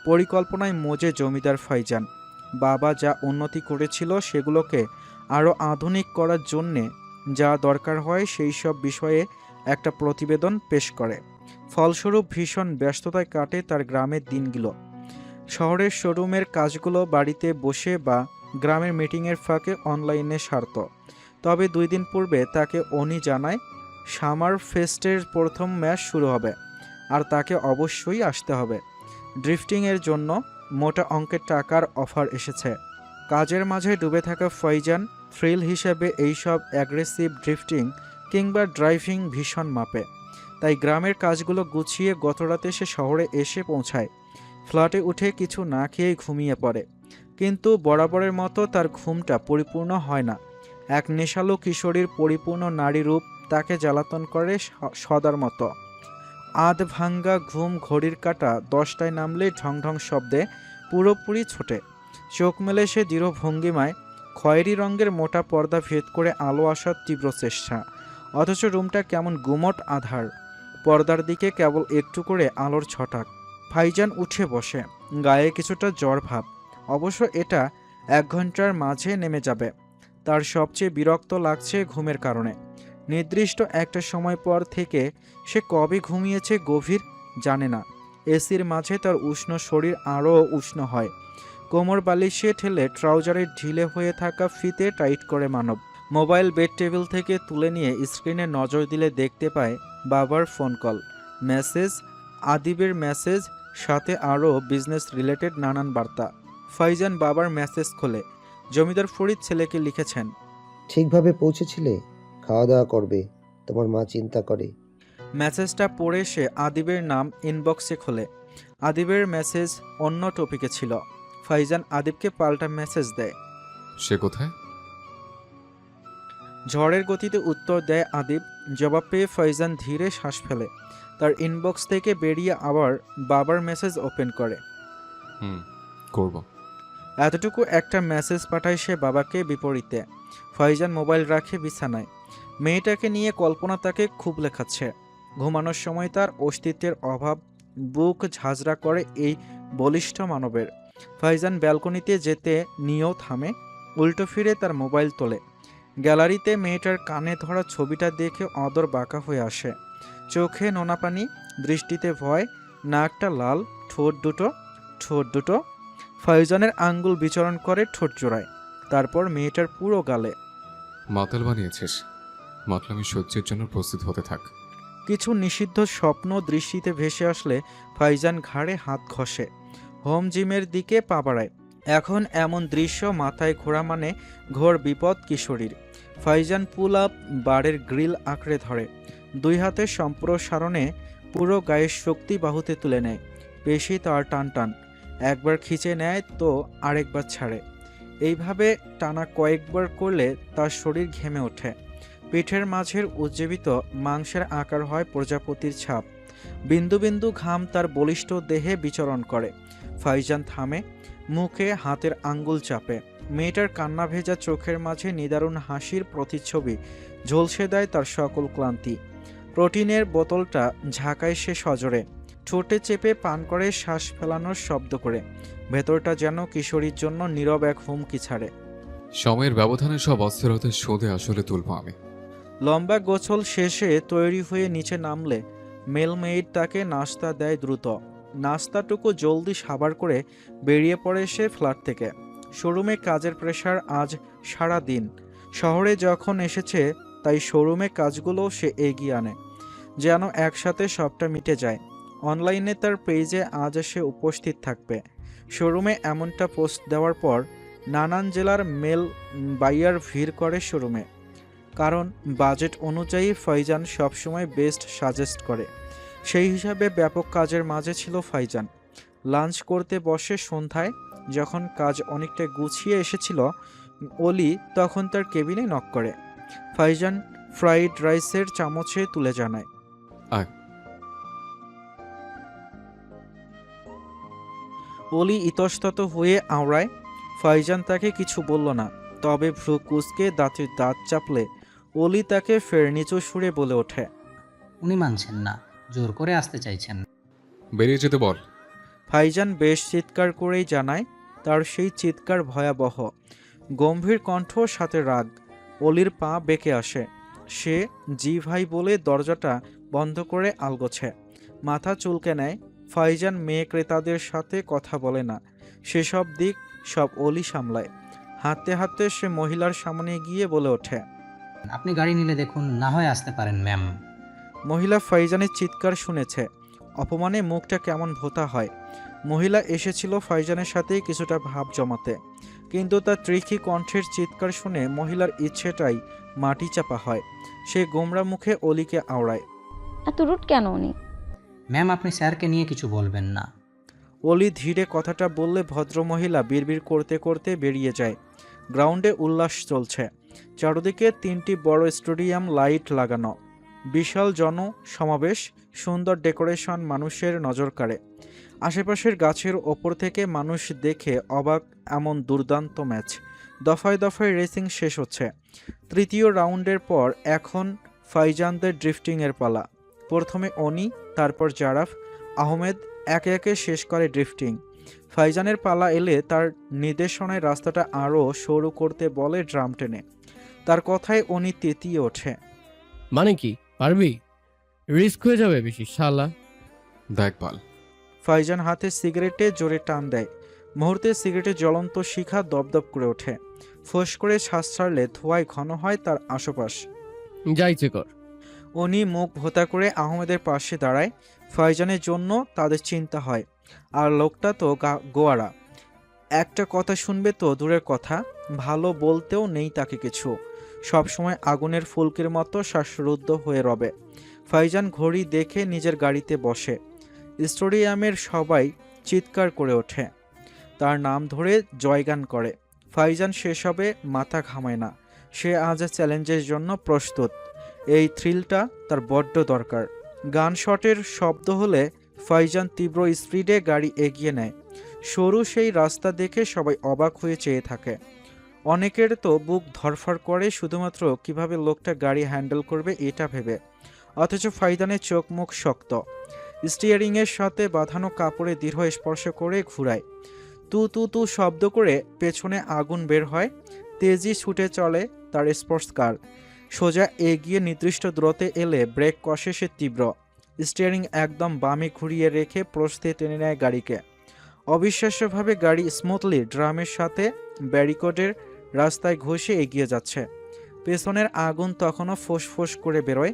পরিকল্পনায় মজে জমিদার ফাইজান। বাবা যা উন্নতি করেছিল সেগুলোকে আরও আধুনিক করার জন্যে যা দরকার হয় সেই সব বিষয়ে একটা প্রতিবেদন পেশ করে। ফলস্বরূপ ভীষণ ব্যস্ততায় কাটে তার গ্রামের দিনগুলো। শহরের শোরুমের কাজগুলো বাড়িতে বসে বা গ্রামের মিটিংয়ের ফাঁকে অনলাইনে সারত। তবে 2 দিন পূর্বে তাকে অনি জানায় সামার ফেস্টের প্রথম ম্যাচ শুরু হবে, আর তাকে অবশ্যই আসতে হবে। ড্রিফটিংয়ের জন্য মোটা অঙ্কের টাকার অফার এসেছে। কাজের মাঝে ডুবে থাকা ফাইজান থ্রিল হিসেবে এইসব অ্যাগ্রেসিভ ড্রিফটিং কিংবা ড্রাইভিং ভীষণ মাপে। তাই গ্রামের কাজগুলো গুছিয়ে গতরাতে সে শহরে এসে পৌঁছায়। ফ্ল্যাটে উঠে কিছু না খেয়েই ঘুমিয়ে পড়ে, কিন্তু বরাবরের মতো তার ঘুমটা পরিপূর্ণ হয় না। এক নেশালো কিশোরীর পরিপূর্ণ নারী রূপ তাকে জ্বালাতন করে সদার মতো। আধ ভাঙ্গা ঘুম ঘড়ির কাঁটা 10টায় নামলে ঢং ঢং শব্দে পুরোপুরি ছোটে। চোখ মেলে সে দৃঢ় ভঙ্গিমায় খয়েরি রঙের মোটা পর্দা ভেদ করে আলো আসার তীব্র চেষ্টা, অথচ রুমটা কেমন গুমট আধার। পর্দার দিকে কেবল একটু করে আলোর ছটাক। ভাইজান উঠে বসে, গায়ে কিছুটা জ্বর ভাব। অবশ্য এটা 1 ঘন্টার মাঝে নেমে যাবে। তার সবচেয়ে বিরক্ত লাগছে ঘুমের কারণে। নির্দিষ্ট একটা সময় পর থেকে সে কবে ঘুমিয়েছে গভীর জানে না। এসির মাঝে তার উষ্ণ শরীর আরও উষ্ণ হয়। কোমর বালিশে ঠেলে ট্রাউজারের ঢিলে হয়ে থাকা ফিতে টাইট করে মানব। মোবাইল বেড টেবিল থেকে তুলে নিয়ে স্ক্রিনে নজর দিলে দেখতে পায় বাবার ফোন কল, মেসেজ, আদিবের মেসেজ, সাথে আরও বিজনেস রিলেটেড নানান বার্তা। ফাইজান বাবার মেসেজ খোলে। জমিদার ফরিদ ছেলেকে লিখেছেন, ঠিকভাবে পৌঁছেছিলে? খাওয়া দাওয়া করবে, তোমার মা চিন্তা করে। মেসেজটা পড়ে সে আদিবের নাম ইনবক্সে খোলে। আদিবের মেসেজ অন্য টপিকে ছিল। ফাইজান আদিবকে পাল্টা মেসেজ দেয়। সে কোথায়? ঝড়ের গতিতে উত্তর দেয় আদিব। জবাব পেয়ে ফাইজান ধীরে শ্বাস ফেলে। তার ইনবক্স থেকে বেরিয়ে আবার বাবার মেসেজ ওপেন করে। করব। এতটুকু একটা মেসেজ পাঠায় সে বাবাকে বিপরীতে। ফাইজান মোবাইল রাখে বিছানায়। মেয়েটাকে নিয়ে কল্পনা তাকে খুব লেখাচ্ছে। ঘুমানোর সময় তার অস্তিত্বের অভাব বুক ঝাঁঝরা করে এই বলিষ্ঠ মানবের। ফাইজান ব্যালকনিতে যেতে নিয়েও থামে, উল্টো ফিরে তার মোবাইল তোলে। গ্যালারিতে মেয়েটার কানে ধরা ছবিটা দেখে অদর বাঁকা হয়ে আসে। চোখে নোনা পানি, দৃষ্টিতে ভয়, নাকটা লাল, ঠোঁট দুটো। ফাইজানের আঙ্গুল বিচরণ করে ঠোঁট জোড়ায়, তারপর মেয়েটার পুরো গালে। মাতাল বানিয়েছিস, মাতলামি সহ্যের জন্য প্রস্তুত হতে থাক। কিছু নিষিদ্ধ স্বপ্ন দৃষ্টিতে ভেসে আসলে ফাইজান ঘাড়ে হাত ঘষে, হোম জিমের দিকে পা বাড়ায়। এখন এমন দৃশ্য মাথায় ঘোরা মানে ঘোর বিপদ কিশোরীর। ফাইজান পুল আপ বারের গ্রিল আঁকড়ে ধরে, 2 হাতের সম্প্রসারণে পুরো গায়ের শক্তি বাহুতে তুলে নেয়। পেশি তার টান টান, একবার খিঁচে নেয় তো আরেকবার ছাড়ে। এইভাবে টানা কয়েকবার করলে তার শরীর ঘেমে ওঠে। পিঠের মাঝের উজ্জীবিত মাংসের আকার হয় প্রজাপতির ছাপ। বিন্দু বিন্দু ঘাম তার বলিষ্ঠ দেহে বিচরণ করে। ফাইজান থামে, মুখে হাতের আঙ্গুল চাপে। মেয়েটার কান্না ভেজা চোখের মাঝে নিদারুণ হাসির প্রতিচ্ছবি ঝলসে দেয় তার সকল ক্লান্তি। প্রোটিনের বোতলটা ঝাঁকায় সে সজোরে, ঠোঁটে চেপে পান করে শ্বাস ফেলানোর শব্দ করে। ভেতরটা যেন কিশোরীর জন্য নীরব এক হুমকি ছাড়ে। সময়ের ব্যবধানে সব অস্থিরতা শোধে আসলে তুলব আমি। লম্বা গোছল শেষে তৈরি হয়ে নিচে নামলে মেলমেইড তাকে নাস্তা দেয় দ্রুত। নাস্তাটুকু জলদি সাবার করে বেরিয়ে পড়ে সে ফ্ল্যাট থেকে। শোরুমে কাজের প্রেশার আজ সারা দিন। শহরে যখন এসেছে তাই শোরুমে কাজগুলো সে এগিয়ে আনে, যেন একসাথে সবটা মিটে যায়। অনলাইনে তার পেজে আজ সে উপস্থিত থাকবে। শোরুমে এমনটা পোস্ট দেওয়ার পর নানান জেলার মেল বাইয়ার ভিড় করে শোরুমে, কারণ বাজেট অনুযায়ী ফাইজান সবসময় বেস্ট সাজেস্ট করে। সেই হিসাবে ব্যাপক কাজের মাঝে ছিল ফাইজান। লাঞ্চ করতে বসে সন্ধ্যায়, যখন কাজ অনেকটা গুছিয়ে এসেছিল, অলি তখন তার কেবিনে নক করে। ফাইজান ফ্রাইড রাইসের চামচে তুলে জানায়, অলি ইতস্তত হয়ে আওড়ায়। ফাইজান তাকে কিছু বলল না, তবে ভ্রু কুঁচকে দাঁতের দাঁত চাপলে অলি তাকে ফের নিচু সুরে বলে ওঠে, উনি মানছেন না, জোর করে আসতে চাইছেন। বেরিয়ে যেতে বল। ফাইজান বেশ চিৎকার করেই জানায়। তার সেই চিৎকার ভয়াবহ, গম্ভীর কণ্ঠ, সাথে রাগ। অলির পা বেঁকে আসে। সে জি ভাই বলে দরজাটা বন্ধ করে আলগোছে, মাথা চুলকে নেয়। ফাইজান মেয়ে ক্রেতাদের সাথে কথা বলে না, সেসব দিক সব অলি সামলায়। হাঁটতে হাঁটতে সে মহিলার সামনে গিয়ে বলে ওঠে, আপনি গাড়ি নিলে দেখুন, না হয় আসতে পারেন ম্যাম। মহিলা ফাইজানের চিৎকার শুনেছে। অপমানে মুখটা কেমন ভোঁতা হয়। মহিলা এসেছিল ফাইজানের সাথে কিছুটা ভাব জমাতে, কিন্তু তার ত্রিখী কণ্ঠের চিৎকার শুনে মহিলার ইচ্ছেটাই মাটি চাপা হয়। সে গোমরা মুখে অলিকে আওড়ায়, এত রুট কেন উনি? ম্যাম, আপনি স্যারকে নিয়ে কিছু বলবেন না। অলি ধীরে কথাটা বললে ভদ্রমহিলা বিড়বিড় করতে করতে বেরিয়ে যায়। গ্রাউন্ডে উল্লাস চলছে। চারদিকে 3টি বড় স্টেডিয়াম লাইট লাগানো, বিশাল জনসমাবেশ, সুন্দর ডেকোরেশন মানুষের নজর কাড়ে। আশেপাশের গাছের ওপর থেকে মানুষ দেখে অবাক এমন দুর্দান্ত ম্যাচ। দফায় দফায় রেসিং শেষ হচ্ছে। তৃতীয় রাউন্ডের পর এখন ফাইজানদের ড্রিফটিংয়ের পালা। প্রথমে অনি, তারপর জারাফ, আহমেদ একে একে শেষ করে ড্রিফটিং। ফাইজানের পালা এলে তার নির্দেশনায় রাস্তাটা আরও সরু করতে বলে ড্রাম টেনে। তার কথায় অনি তেতিয়ে ওঠে। মানে কি, পারবি? রিস্ক হয়ে যাবে বেশি, শালা। দেখ পাল। ফাইজান হাতে সিগারেটে জোরে টান দেয়। মুহূর্তে সিগারেটের জ্বলন্ত শিখা দপদপ করে ওঠে। ফোঁস করে শ্বাস ছাড়লে ধোঁয়ায় ঘন হয় তার আশপাশ। যাইছে কর। উনি মুখ ভোতা করে আহমেদের পাশে দাঁড়ায়। ফাইজানের জন্য তাদের চিন্তা হয়। আর লোকটা তো গোয়ারা। একটা কথা শুনবে তো দূরের কথা, ভালো বলতেও নেই তাকে কিছু। সবসময় আগুনের ফুলকির মতো শ্বাসরুদ্ধ হয়ে রবে। ফাইজান ঘড়ি দেখে নিজের গাড়িতে বসে। স্টেডিয়ামের সবাই চিৎকার করে ওঠে, তার নাম ধরে জয়গান করে। ফাইজান সেসবে মাথা ঘামায় না। সে আজ চ্যালেঞ্জের জন্য প্রস্তুত। এই থ্রিলটা তার বড্ড দরকার। গান শটের শব্দ হলে ফাইজান তীব্র স্পিডে গাড়ি এগিয়ে নেয়। সরু সেই রাস্তা দেখে সবাই অবাক হয়ে চেয়ে থাকে। অনেকের তো বুক ধরফর করে শুধুমাত্র কিভাবে লোকটা গাড়ি হ্যান্ডেল করবে এটা ভেবে। অথচ ফাইজানের চোখ মুখ শক্ত। স্টিয়ারিংয়ের সাথে বাঁধানো কাপড়ে দৃঢ় স্পর্শ করে ঘুরায়। তু তু তু শব্দ করে পেছনে আগুন বের হয়। তেজি ছুটে চলে তার স্পোর্টস কার। সোজা এগিয়ে নির্দিষ্ট দূরত্বে এলে ব্রেক কষে সে তীব্র। স্টিয়ারিং একদম বামে ঘুরিয়ে রেখে প্রস্থে টেনে নেয় গাড়িকে। অবিশ্বাস্যভাবে গাড়ি স্মুথলি ড্রামের সাথে ব্যারিকেডের রাস্তায় ঘষে এগিয়ে যাচ্ছে। পেছনের আগুন তখনও ফোঁস করে বেরোয়।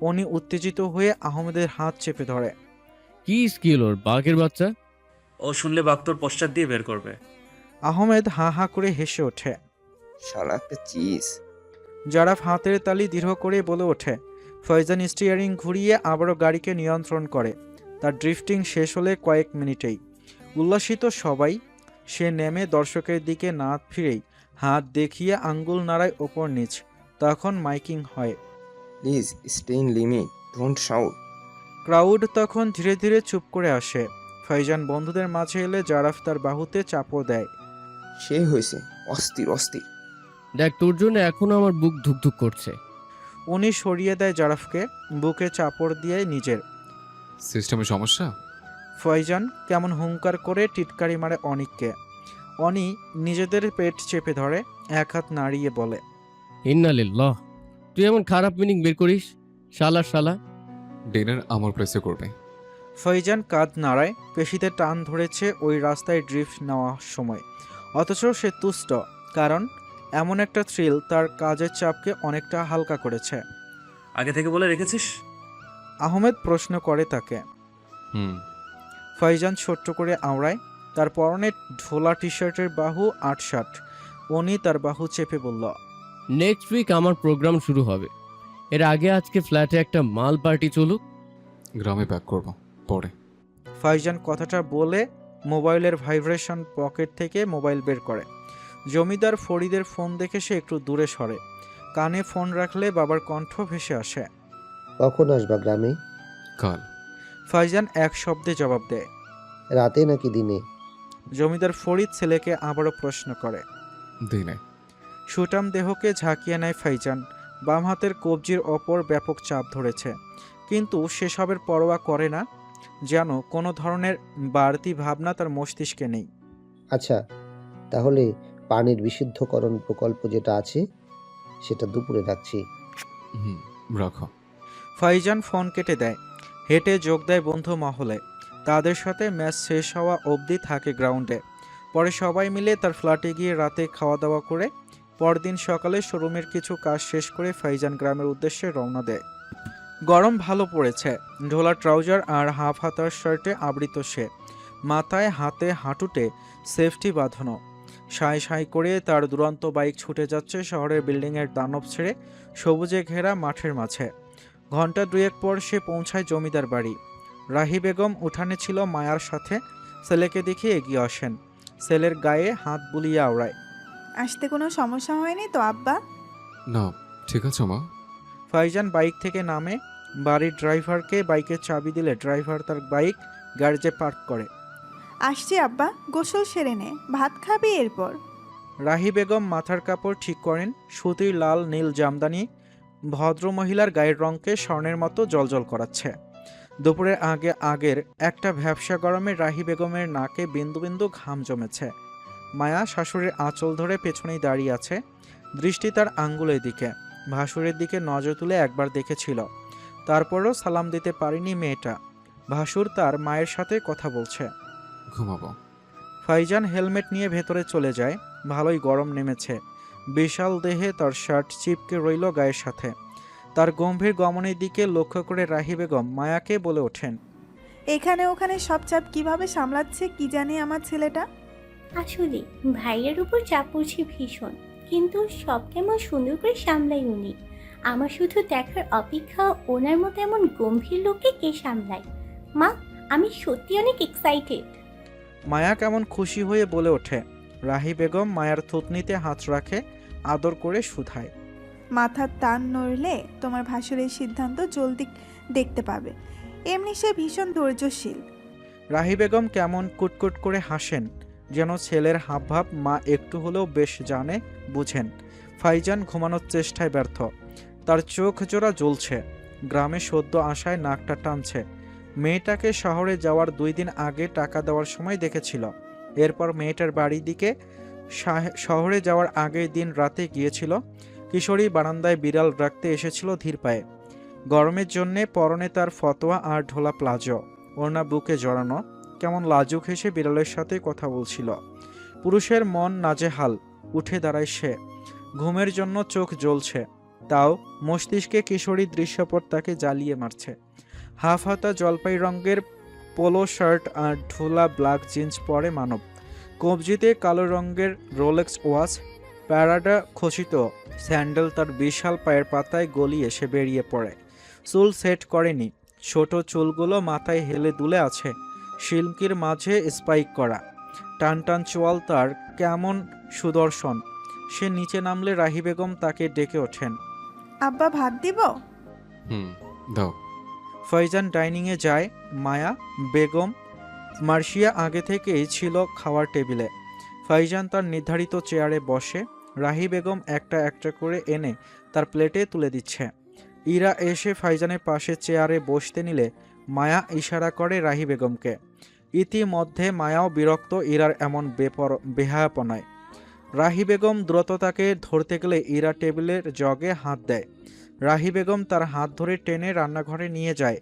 উনি উত্তেজিত হয়ে আহমেদের হাত চেপে ধরে। কি স্কিল ওর, বাঘের বাচ্চা! ও শুনলে বাঘ তোর পশ্চাৎ দিয়ে বের করবে। আহমেদ হাঁ হাঁ করে হেসে ওঠে। শালা একটা চিজ। জারাফ হাতের তালি দৃঢ় করে বলে ওঠে। ফয়জান স্টিয়ারিং ঘুরিয়ে আবারও গাড়িকে নিয়ন্ত্রণ করে। তার ড্রিফটিং শেষ হলে কয়েক মিনিটেই। উল্লাসিত সবাই। সে নেমে দর্শকের দিকে না ফিরেই হাত দেখিয়ে আঙ্গুল নাড়ায় ওপর নিচ। তখন মাইকিং হয়, please stay in limit, don't shout. Crowd তখন ধীরে ধীরে চুপ করে আসে। ফয়জান বন্ধুদের মাঝে এলে জারাফ তার বাহুতে চাপও দেয়। সে হয়েছে অস্থির অস্থির। দেখ, তোর জন্য এখনো আমার বুক ধুকধুক করছে। উনি সরিয়ে দেয় জারাফকে, বুকে চাপড় দিয়ে নিজের। সিস্টেমে সমস্যা? ফয়জান কেমন হুঙ্কার করে টিটকারি মারে অনিককে। অনি নিজেদের পেট চেপে ধরে, এক হাত নাড়িয়ে বলে, ইন্নালিল্লাহ, তুই এমন খারাপ মিনিং বের করিস, শালা শালা। ডিনার আমার প্লেসে করবে। ফয়জান কাঁধ নাড়ায়, পেশিতে টান ধরেছে ওই রাস্তায় ড্রিফট নেওয়ার সময়। অথচ সে তুষ্ট, কারণ এমন একটা থ্রিল তার কাজের চাপকে অনেকটা হালকা করেছে। আগে থেকে বলে রেখেছিস? আহমেদ প্রশ্ন করে তাকে। ফয়জান ছোট্ট করে আওড়ায়। তার পরনে ঢোলা টি শার্টের বাহু ৮-৬। উনি তার বাহু চেপে বলল, নেক্সট উইক আমার প্রোগ্রাম শুরু হবে। এর আগে আজকে ফ্ল্যাটে একটা মাল পার্টি চলুক। গ্রামে ব্যাক করব পরে। ফয়জান কথাটা বলে মোবাইলের ভাইব্রেশন পকেট থেকে মোবাইল বের করে। জমিদার ফরিদের ফোন দেখে সে একটু দূরে সরে। কানে ফোন রাখলে বাবার কণ্ঠ ভেসে আসে, কখন আসবা গ্রামে? কাল। ফয়জান এক শব্দে জবাব দেয়, রাতে নাকি দিনে? জমিদার ফরিদ ছেলেকে আবারও প্রশ্ন করে, দিনে। সুটাম দেহকে ঝাঁকিয়ে নেয় ফয়জান। বাম হাতের কবজির ওপর ব্যাপক চাপ ধরেছে, কিন্তু সেসবের পরোয়া করে না, যেন কোনো ধরনের বাড়তি ভাবনা তার মস্তিষ্কে নেই। আচ্ছা, তাহলে পানির বিশুদ্ধকরণ প্রকল্প যেটা আছে সেটা দুপুরে রাখছি। রাখো। ফয়জান ফোন কেটে দেয়। হেঁটে যোগ দেয় বন্ধু মহলে। তাদের সাথে ম্যাচ শেষ হওয়া অবধি থাকে গ্রাউন্ডে। পরে সবাই মিলে তার ফ্ল্যাটে গিয়ে রাতে খাওয়া দাওয়া করে পরদিন সকালে শোরুমের কিছু কাজ শেষ করে ফাইজান গ্রামের উদ্দেশ্যে রওনা দেয়। গরম ভালো পড়েছে। ঢোলা ট্রাউজার আর হাফ হাতার শার্টে আবৃত সে। মাথায় হাতে হাঁটুতে সেফটি বাঁধানো। সাঁই সাঁই করে তার দুরন্ত বাইক ছুটে যাচ্ছে শহরের বিল্ডিংয়ের দানব ছেড়ে সবুজে ঘেরা মাঠের মাঝে। ঘন্টা দুয়েক পর সে পৌঁছায় জমিদার বাড়ি। রাহি বেগম উঠানে ছিল মায়ার সাথে। ছেলেকে দেখে এগিয়ে আসেন, ছেলের গায়ে হাত বুলিয়ে আওড়ায়। আসতে কোনো সমস্যা হয়নি তো আব্বা? না, ঠিক আছে মা। ফাইজান বাইক থেকে নামে, বাড়ির ড্রাইভারকে বাইকের চাবি দিলে ড্রাইভার তার বাইক গ্যারেজে পার্ক করে। আসছি আব্বা, গোসল সেরে নে, ভাত খাবি এরপর। রাহি বেগম মাথার কাপড় ঠিক করেন। সুতির লাল নীল জামদানি ভদ্রমহিলার গায়ের রঙকে স্বর্ণের মতো জ্বলজ্বল করাচ্ছে। দুপুরের আগের একটা ভ্যাবসা গরমে রাহি বেগমের নাকে বিন্দু বিন্দু ঘাম জমেছে। মায়া শাশুড়ির আঁচল ধরে পেছনেই দাঁড়িয়ে আছে, দৃষ্টি তার আঙ্গুলের দিকে। ভাসুরের দিকে নজর তুলে একবার দেখেছিল, তারপরও সালাম দিতে পারেনি মেয়েটা। ভাসুর তার মায়ের সাথে কথা বলছে। ঘুমাবো। ফাইজান হেলমেট নিয়ে ভেতরে চলে যায়। ভালোই গরম নেমেছে। বিশাল দেহে তার শার্ট চিপকে রইল গায়ের সাথে। তার গম্ভীর গমনের দিকে লক্ষ্য করে রাহি বেগম মায়াকে বলে ওঠেন, এখানে ওখানে সব চাপ কিভাবে সামলাচ্ছে কি জানি আমার ছেলেটা। আসলে ভাইয়ের উপর চাপ পড়ছে ভীষণ, কিন্তু সব কেমন সুন্দর করে সামলাই উনি। আমার শুধু দেখার অপেক্ষা ওনার মতো এমন গম্ভীর লোককে কে সামলায়। মা, আমি সত্যি অনেক এক্সাইটেড। মায়া কেমন খুশি হয়ে বলে ওঠে। রাহি বেগম মায়ার থুতনিতে হাত রাখে, আদর করে শুধায়, মাথার টান নড়লে তোমার ভাসুরের সিদ্ধান্ত জলদি দেখতে পাবে। এমনি সে ভীষণ ধৈর্যশীল। রাহি বেগম কেমন কুটকুট করে হাসেন, যেন ছেলের হাবভাব মা একটু হলেও বেশ জানে, বুঝেন। ফাইজান ঘুমানোর চেষ্টায় ব্যর্থ, তার চোখ জোড়া জ্বলছে। গ্রামে সদ্য আসায় নাকটা টানছে। মেয়েটাকে শহরে যাওয়ার 2 দিন আগে টাকা দেওয়ার সময় দেখেছিল। এরপর মেয়েটার বাড়ির দিকে শহরে যাওয়ার আগের দিন রাতে গিয়েছিল। কিশোরী বারান্দায় বিড়াল রাখতে এসেছিল ধীর পায়ে। গরমের জন্যে পরনে তার ফতোয়া আর ঢোলা প্লাজো, ওড়না বুকে জড়ানো। কেমন লাজুক হেসে বিড়ালের সাথে কথা বলছিল। পুরুষের মন নাজেহাল, উঠে দাঁড়ায় সে। ঘুমের জন্য চোখ জ্বলছে, তাও মস্তিষ্কে কিশোরীর দৃশ্যপট তাকে জ্বালিয়ে মারছে। হাফ হাতা জলপাই রঙের পোলো শার্ট আর ঢোলা ব্ল্যাক জিন্স পরে মানব। কবজিতে কালো রঙের রোলেক্স ওয়াচ, প্যারাডা খচিত স্যান্ডেল তার বিশাল পায়ের পাতায় গলিয়ে সে বেরিয়ে পড়ে। চুল সেট করেনি, ছোট চুলগুলো মাথায় হেলে দুলে আছে, শিল্কির মাঝে স্পাইক করা। টান টান চোয়াল তার কেমন সুদর্শন। সে নিচে নামলে রাহি বেগম তাকে ডেকে ওঠেন, আব্বা ভাত দিব? দাও। ফয়জান ডাইনিংয়ে যায়। মায়া বেগম মার্শিয়া আগে থেকেই ছিল খাওয়ার টেবিলে। ফয়জান তার নির্ধারিত চেয়ারে বসে। রাহি বেগম একটা একটা করে এনে তার প্লেটে তুলে দিচ্ছে। ইরা এসে ফাইজানের পাশে চেয়ারে বসতে নিলে মায়া ইশারা করে রাহি বেগমকে। ইতিমধ্যে মায়াও বিরক্ত ইরার এমন বেহায়াপনায়। রাহি বেগম দ্রুত তাকে ধরতে গেলে ইরা টেবিলের জগে হাত দেয়। রাহি বেগম তার হাত ধরে টেনে রান্নাঘরে নিয়ে যায়।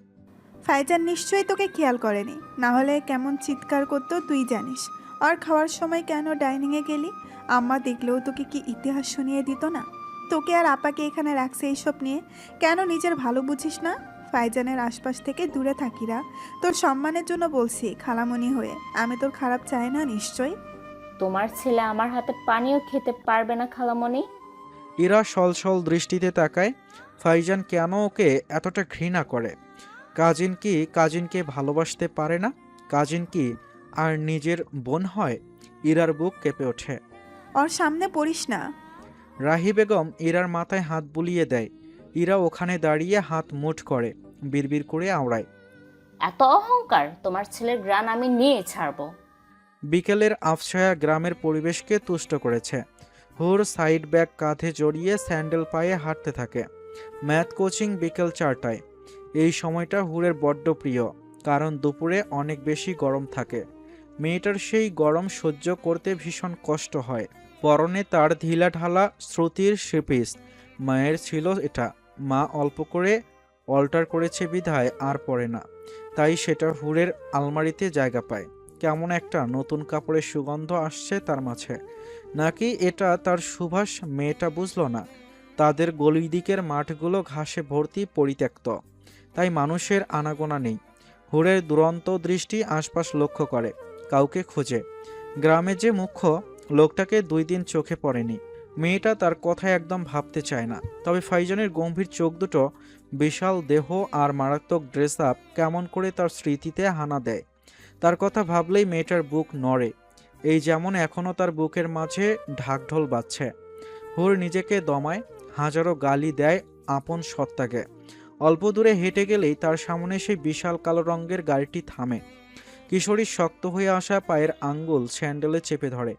ফাইজান নিশ্চয়ই তোকে খেয়াল করেনি, না হলে কেমন চিৎকার করতো তুই জানিস। আর খাওয়ার সময় কেন ডাইনিংয়ে গেলি? আম্মা দেখলেও তোকে কি ইতিহাস শুনিয়ে দিত না? তোকে আর আপাকে এখানে রাখছে এইসব নিয়ে, কেন নিজের ভালো বুঝিস না? ফাইজানের আশপাশ থেকে দূরে থাকিরা। তোর সম্মানের জন্য বলছি, খালামণি হয়ে আমি তোর খারাপ চাই না নিশ্চয়ই। তোমার ছেলে আমার হাতে পানিও খেতে পারবে না খালামণি। ইরা সলসল দৃষ্টিতে তাকায়। ফাইজান কেন ওকে এতটা ঘৃণা করে? কাজিনকে ভালোবাসতে পারে না? কাজিন কি আর নিজের বোন হয়? ইরার বুক কেঁপে ওঠে। ওর সামনে পড়িস না। রাহি বেগম ইরার মাথায় হাত বুলিয়ে দেয়। ইরা ওখানে দাঁড়িয়ে হাত মুঠ করে, বিড়বিড় করে আওড়ায়, এত অহংকার! তোমার ছেলের গ্রান আমি নিয়ে ছাড়বো। বিকেলের আফছায়া গ্রামের পরিবেশকে তুষ্ট করেছে। হুর সাইড ব্যাগ কাঁধে জড়িয়ে স্যান্ডেল পায়ে হাঁটতে থাকে। ম্যাথ কোচিং বিকেল 4টায়। এই সময়টা হুরের বড্ড প্রিয়, কারণ দুপুরে অনেক বেশি গরম থাকে। মেয়েটার সেই গরম সহ্য করতে ভীষণ কষ্ট হয়। পরনে তার ঢিলা ঢালা শ্রুতির শৃপিস। মায়ের ছিল এটা, মা অল্প করে অল্টার করেছে বিধায় আর পরে না, তাই সেটা হুরের আলমারিতে জায়গা পায়। কেমন একটা নতুন কাপড়ের সুগন্ধ আসছে তার মাঝে। নাকি এটা তার সুবাস মেয়েটা বুঝল না। তাদের গলির দিকের মাঠগুলো ঘাসে ভর্তি, পরিত্যক্ত, তাই মানুষের আনাগোনা নেই। হুরের দুরন্ত দৃষ্টি আশপাশ লক্ষ্য করে, কাউকে খোঁজে। গ্রামে যে মুখ্য লোকটাকে 2 দিন চোখে পড়েনি। মেয়েটা তার কথা একদম ভাবতে চায় না, তবে ফাইজানের গম্ভীর চোখ দুটো, বিশাল দেহ আর মারাত্মক ড্রেস আপ কেমন করে তার স্মৃতিতে হানা দেয়। তার কথা ভাবলেই মেয়েটার বুক নড়ে, এই যেমন এখনও তার বুকের মাঝে ঢাকঢোল বাজছে। হুর নিজেকে দমায়, হাজারো গালি দেয় আপন সত্তাকে। অল্প দূরে হেঁটে গেলেই তার সামনে সেই বিশাল কালো রঙের গাড়িটি থামে। কিশোরীর শক্ত হয়ে আসা পায়ের আঙ্গুল স্যান্ডেলে চেপে ধরে।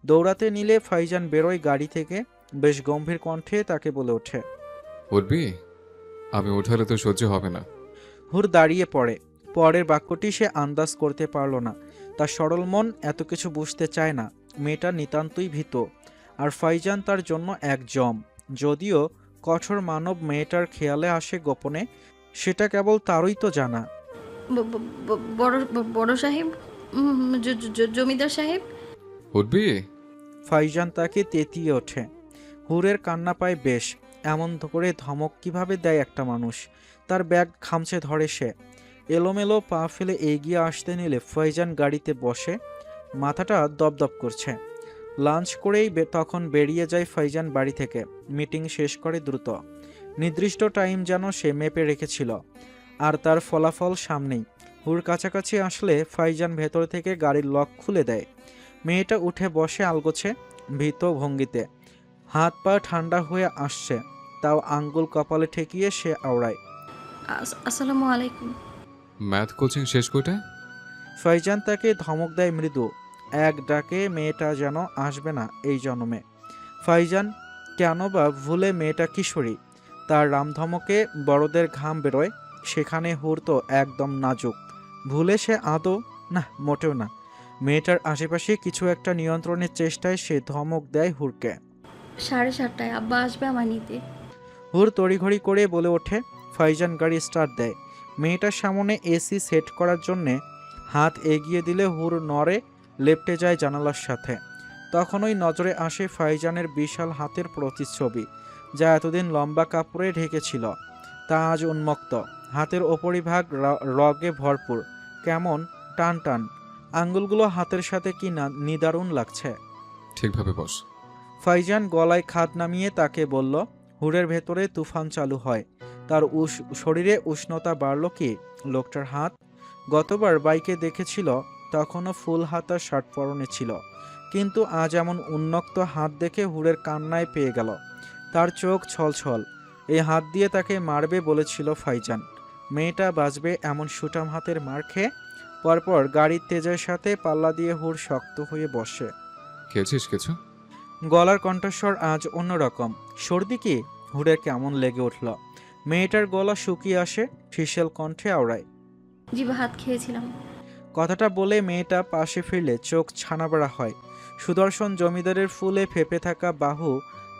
দৌড়াতে নিলে ফাইজান বেরোয় গাড়ি থেকে। বেশ গম্ভীর কণ্ঠে তাকে বলে ওঠে, উঠবি? আমি উঠালে তো সহ্য হবে না। হুর দাঁড়িয়ে পড়ে। পরের বাক্যটি সে আন্দাজ করতে পারল না। তার সরল মন এত কিছু বুঝতে চায় না। মেয়েটা নিতান্তই ভীত, আর ফাইজান তার জন্য এক জম। যদিও কঠোর মানব মেয়েটার খেয়ালে আসে গোপনে, সেটা কেবল তারই তো জানা। বড় সাহেব, জমিদার সাহেব। উঠবি? ফাইজান তাকে তেতিয়ে ওঠে। হুরের কান্না পায় বেশ। এমন করে ধমক কিভাবে দেয় একটা মানুষ? তার ব্যাগ খামচে ধরে সে। এলোমেলো পা ফেলে এগিয়ে আসতে নিলে ফাইজান গাড়িতে বসে। মাথাটা দপদপ করছে। লাঞ্চ করেই তখন বেরিয়ে যায় ফাইজান বাড়ি থেকে। মিটিং শেষ করে দ্রুত। নির্দিষ্ট টাইম যেন সে মেপে রেখেছিল, আর তার ফলাফল সামনেই। হুর কাছাকাছি আসলে ফাইজান ভেতর থেকে গাড়ির লক খুলে দেয়। মেয়েটা উঠে বসে আলগোছে, ভীত ভঙ্গিতে। হাত পা ঠান্ডা হয়ে আসছে, তাও আঙ্গুল কপালে ঠেকিয়ে সে আওড়ায়, আসসালামু আলাইকুম। ম্যাথ কোচিং শেষ করে? ফাইজান তাকে ধমক দেয় মৃদু। এক ডাকে মেয়েটা যেন আসবে না এই জন্মে। ফাইজান কেন বা ভুলে মেয়েটা কিশোরী। তার রামধমকে বড়দের ঘাম বেরোয়, সেখানে হুর তো একদম নাজুক। ভুলে সে আদৌ না, মোটেও না। মেয়েটার আশেপাশে কিছু একটা নিয়ন্ত্রণের চেষ্টায় সে ধমক দেয় হুরকে। 7:30টায় আব্বা আসবে আমার নিতে। হুর তড়িঘড়ি করে বলে ওঠে। ফাইজান গাড়ি স্টার্ট দেয়। মেয়েটার সামনে এসি সেট করার জন্যে হাত এগিয়ে দিলে হুর নড়ে, লেপটে যায় জানালার সাথে। তখনই নজরে আসে ফাইজানের বিশাল হাতের প্রতিচ্ছবি, যা এতদিন লম্বা কাপড়ে ঢেকেছিল। তা আজ উন্মুক্ত। হাতের ওপরিভাগ রগে ভরপুর, কেমন টান টান। আঙ্গুলগুলো হাতের সাথে কি না নিদারুণ লাগছে। ঠিকভাবে বস। ফাইজান গলায় খাদ নামিয়ে তাকে বলল। হুরের ভেতরে তুফান চালু হয়। তার শরীরে উষ্ণতা বাড়ল কি লোকটার হাত। গতবার বাইকে দেখেছিল, তখনও ফুল হাতা শার্ট পরনে ছিল, কিন্তু আজ এমন উন্মুক্ত হাত দেখে হুরের কান্নায় পেয়ে গেল। তার চোখ ছলছল। এই হাত দিয়ে তাকে মারবে বলেছিল ফাইজান। মেয়েটা বাঁচবে এমন সুটাম হাতের মার খেয়ে। পরপর গাড়ির তেজের সাথে পাল্লা দিয়ে হুর শক্ত হয়ে বসে। খেয়েছিস কিছু? গলার কণ্ঠস্বর আজ অন্যরকম। সর্দি কি? হুরের কেমন লেগে উঠল। মেয়েটার গলা শুকিয়ে আসে, ফিসেল কণ্ঠে আওড়ায়, জি ভাত খেয়েছিলাম। কথাটা বলে মেয়েটা পাশে ফিরলে চোখ ছানাবড়া হয়। সুদর্শন জমিদারের ফুলে ফেপে থাকা বাহু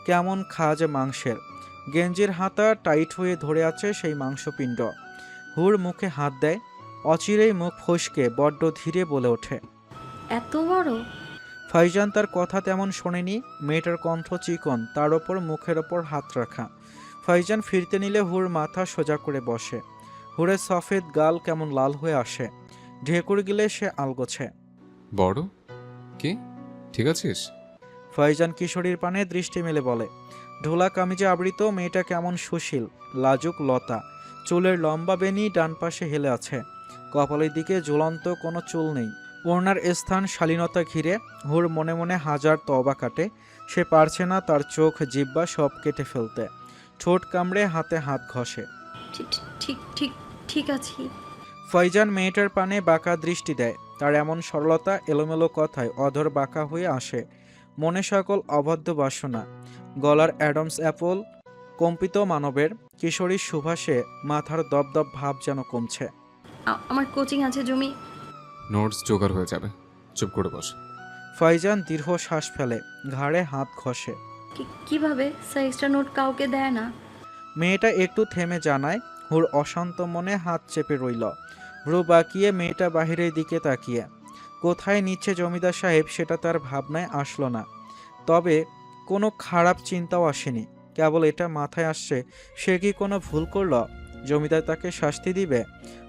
কেমন খাজ মাংসের। গেঞ্জির হাতা টাইট হয়ে ধরে আছে সেই মাংসপিণ্ড। হুর মুখে হাত দেয়। অচিরেই মুখ ফসকে বড্ড ধীরে বলে ওঠে, এত বড়? ফাইজান তার কথা তেমন শোনেনি। মেয়েটার কণ্ঠ চিকন, তার ওপর মুখের ওপর হাত রাখা। ফাইজান ফিরতে নিলে হুর মাথা সোজা করে বসে। হুরের সফেদ গাল কেমন লাল হয়ে আসে। ঢেকুর গিলে সে আলগোছে। বড়? কি ঠিক আছিস? ফাইজান কিশোরীর পানে দৃষ্টি মেলে বলে। ঢোলা কামিজে আবৃত মেয়েটা কেমন সুশীল, লাজুক লতা। চুলের লম্বা বেনি ডান পাশে হেলে আছে। কপালের দিকে ঝুলন্ত কোনো চুল নেই। ওড়নার স্থান শালীনতা ঘিরে। হুর মনে মনে হাজার তওবা কাটে। সে পারছে না তার চোখ জিহ্বা সব কেটে ফেলতে। ঠোঁট কামড়ে হাতে হাত ঘষে। ঠিক ঠিক ঠিক আছি। ফাইজান মেয়েটার পানে বাঁকা দৃষ্টি দেয়। তার এমন সরলতা এলোমেলো কথায় অধর বাঁকা হয়ে আসে। মনে সকল অবাধ্য বাসনা। গলার অ্যাডামস অ্যাপল কম্পিত মানবের। কিশোরীর সুভাষে মাথার দপদপ ভাব যেন কমছে। আমার কোচিং আছে জমি। নোটস জোগাড় হয়ে যাবে, চুপ করে বস। ফাইজান দীর্ঘ শ্বাস ফেলে, ঘাড়ে হাত ঘষে। কিভাবে? স্যার এক্সট্রা নোট কাউকে দেয় না। মেয়েটা একটু থেমে জানায়। হুর অশান্ত মনে হাত চেপে রইল, ভ্রু বাঁকিয়ে মেয়েটা বাহিরের দিকে তাকিয়ে। কোথায় নিচ্ছে জমিদার সাহেব সেটা তার ভাবনায় আসলো না। তবে কোনো খারাপ চিন্তাও আসেনি। কেবল এটা মাথায় আসছে, সে কি কোনো ভুল করল? জমিদার তাকে শাস্তি দিবে?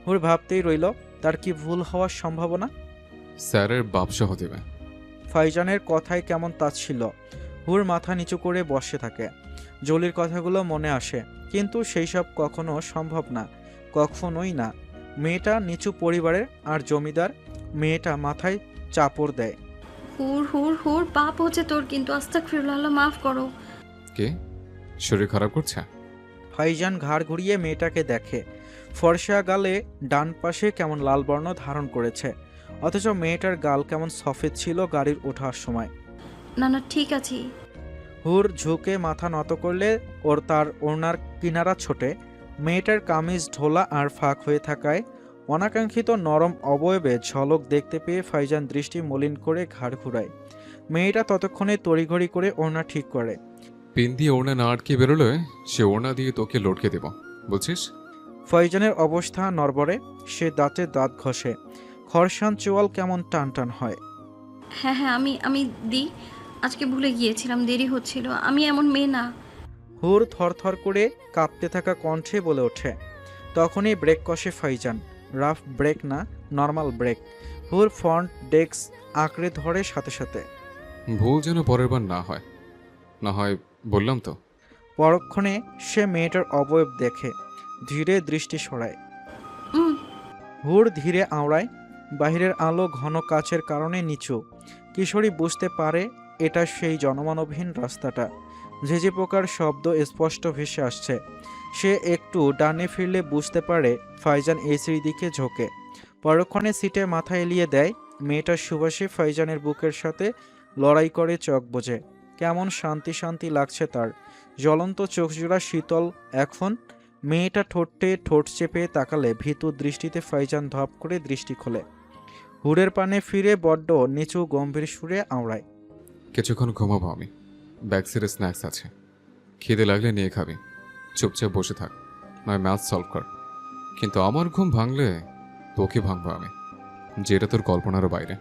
হুর ভাবতেই রইল, তার কি ভুল হওয়ার সম্ভাবনা? স্যারের বাপ সহ দেবে। ফাইজানের কথায় কেমন তাচ্ছিল্য। হুর মাথা নিচু করে বসে থাকে। জলির কথাগুলো মনে আসে, কিন্তু সেই সব কখনো সম্ভব না, কখনোই না। মেয়েটা নিচু পরিবারের আর জমিদার, মেয়েটা মাথায় চাপড় দেয়। হুর হুর হুর, পাপ হচ্ছে তোর, কিন্তু আস্তাগফিরুল্লাহ, আল্লাহ মাফ করো। কে? শরীর খারাপ করছে? ফাইজান ঘাড় ঘুরিয়ে মেয়েটাকে দেখে। ফর্সা গালে ডান পাশে কেমন লাল বর্ণ ধারণ করেছে, অথচ মেয়েটার গাল কেমন সফেদ ছিল গাড়ির ওঠার সময়। না না, ঠিক আছি। হুর ঝুঁকে মাথা নত করলে ওর তার ওড়নার কিনারা ছোটে। মেয়েটার কামিজ ঢোলা আর ফাঁক হয়ে থাকায় অনাকাঙ্ক্ষিত নরম অবয়বে ঝলক দেখতে পেয়ে ফাইজান দৃষ্টি মলিন করে ঘাড় ঘুরায়। মেয়েটা ততক্ষণে তড়িঘড়ি করে ওড়না ঠিক করে। পিন দিয়ে ওড়না না আটকে বেরোলে সে ওড়না দিয়ে তোকে লটকে দেব, বুঝছিস? ফাইজানের অবস্থা নড়বড়ে, সে দাঁতে দাঁত ঘষে। খরসান চোয়াল কেমন টান টান হয়। হ্যাঁ হ্যাঁ, আমি দিই, আজকে ভুলে গিয়েছিলাম, দেরি হচ্ছিল, আমি এমন মেয়ে না। হুর থরথর করে কাঁপতে থাকা কণ্ঠে বলে ওঠে। তখনই ব্রেক কষে ফাইজান। রাফ ব্রেক না, নর্মাল ব্রেক। হুর ফ্রন্ট ডেস্ক আঁকড়ে ধরে সাথে সাথে। ভুল যেন পরের বার না হয়, না হয় বললাম তো। পরক্ষণে সে মেয়েটার অবয়ব দেখে, ধীরে দৃষ্টি সরায়। হুর ধীরে আওড়ায়। বাহিরের আলো ঘন কাচের কারণে নিচু। কিশোরী বুঝতে পারে এটা সেই জনমানবহীন রাস্তাটা। ঝিঝি পোকার শব্দ স্পষ্ট ভেসে আসছে। সে একটু ডানে ফিরলে বুঝতে পারে ফাইজান এসির দিকে ঝোঁকে। পরক্ষণে সিটে মাথা এলিয়ে দেয়। মেয়েটার সুবাসে ফাইজানের বুকের সাথে লড়াই করে চোখ বোঝে। কেমন শান্তি শান্তি লাগছে তার। জ্বলন্ত চোখজোড়া শীতল এখন। মেয়েটা ঠোঁটে ঠোঁট চেপে তাকালে ভীতু দৃষ্টিতে ফাইজান ধপ করে দৃষ্টি খোলে। হুরের পানে ফিরে বড্ড নিচু গম্ভীর সুরে আওড়ায়। কিছুক্ষণ ঘুমাবো আমি, ব্যাক সিটে স্ন্যাক্স আছে, খিদে লাগলে নিয়ে খাবি। চুপচাপ বসে থাক, নয় ম্যাথ সলভ কর। কিন্তু আমার ঘুম ভাঙলে তোকে ভাঙবো আমি, যেটা তোর কল্পনারও বাইরে।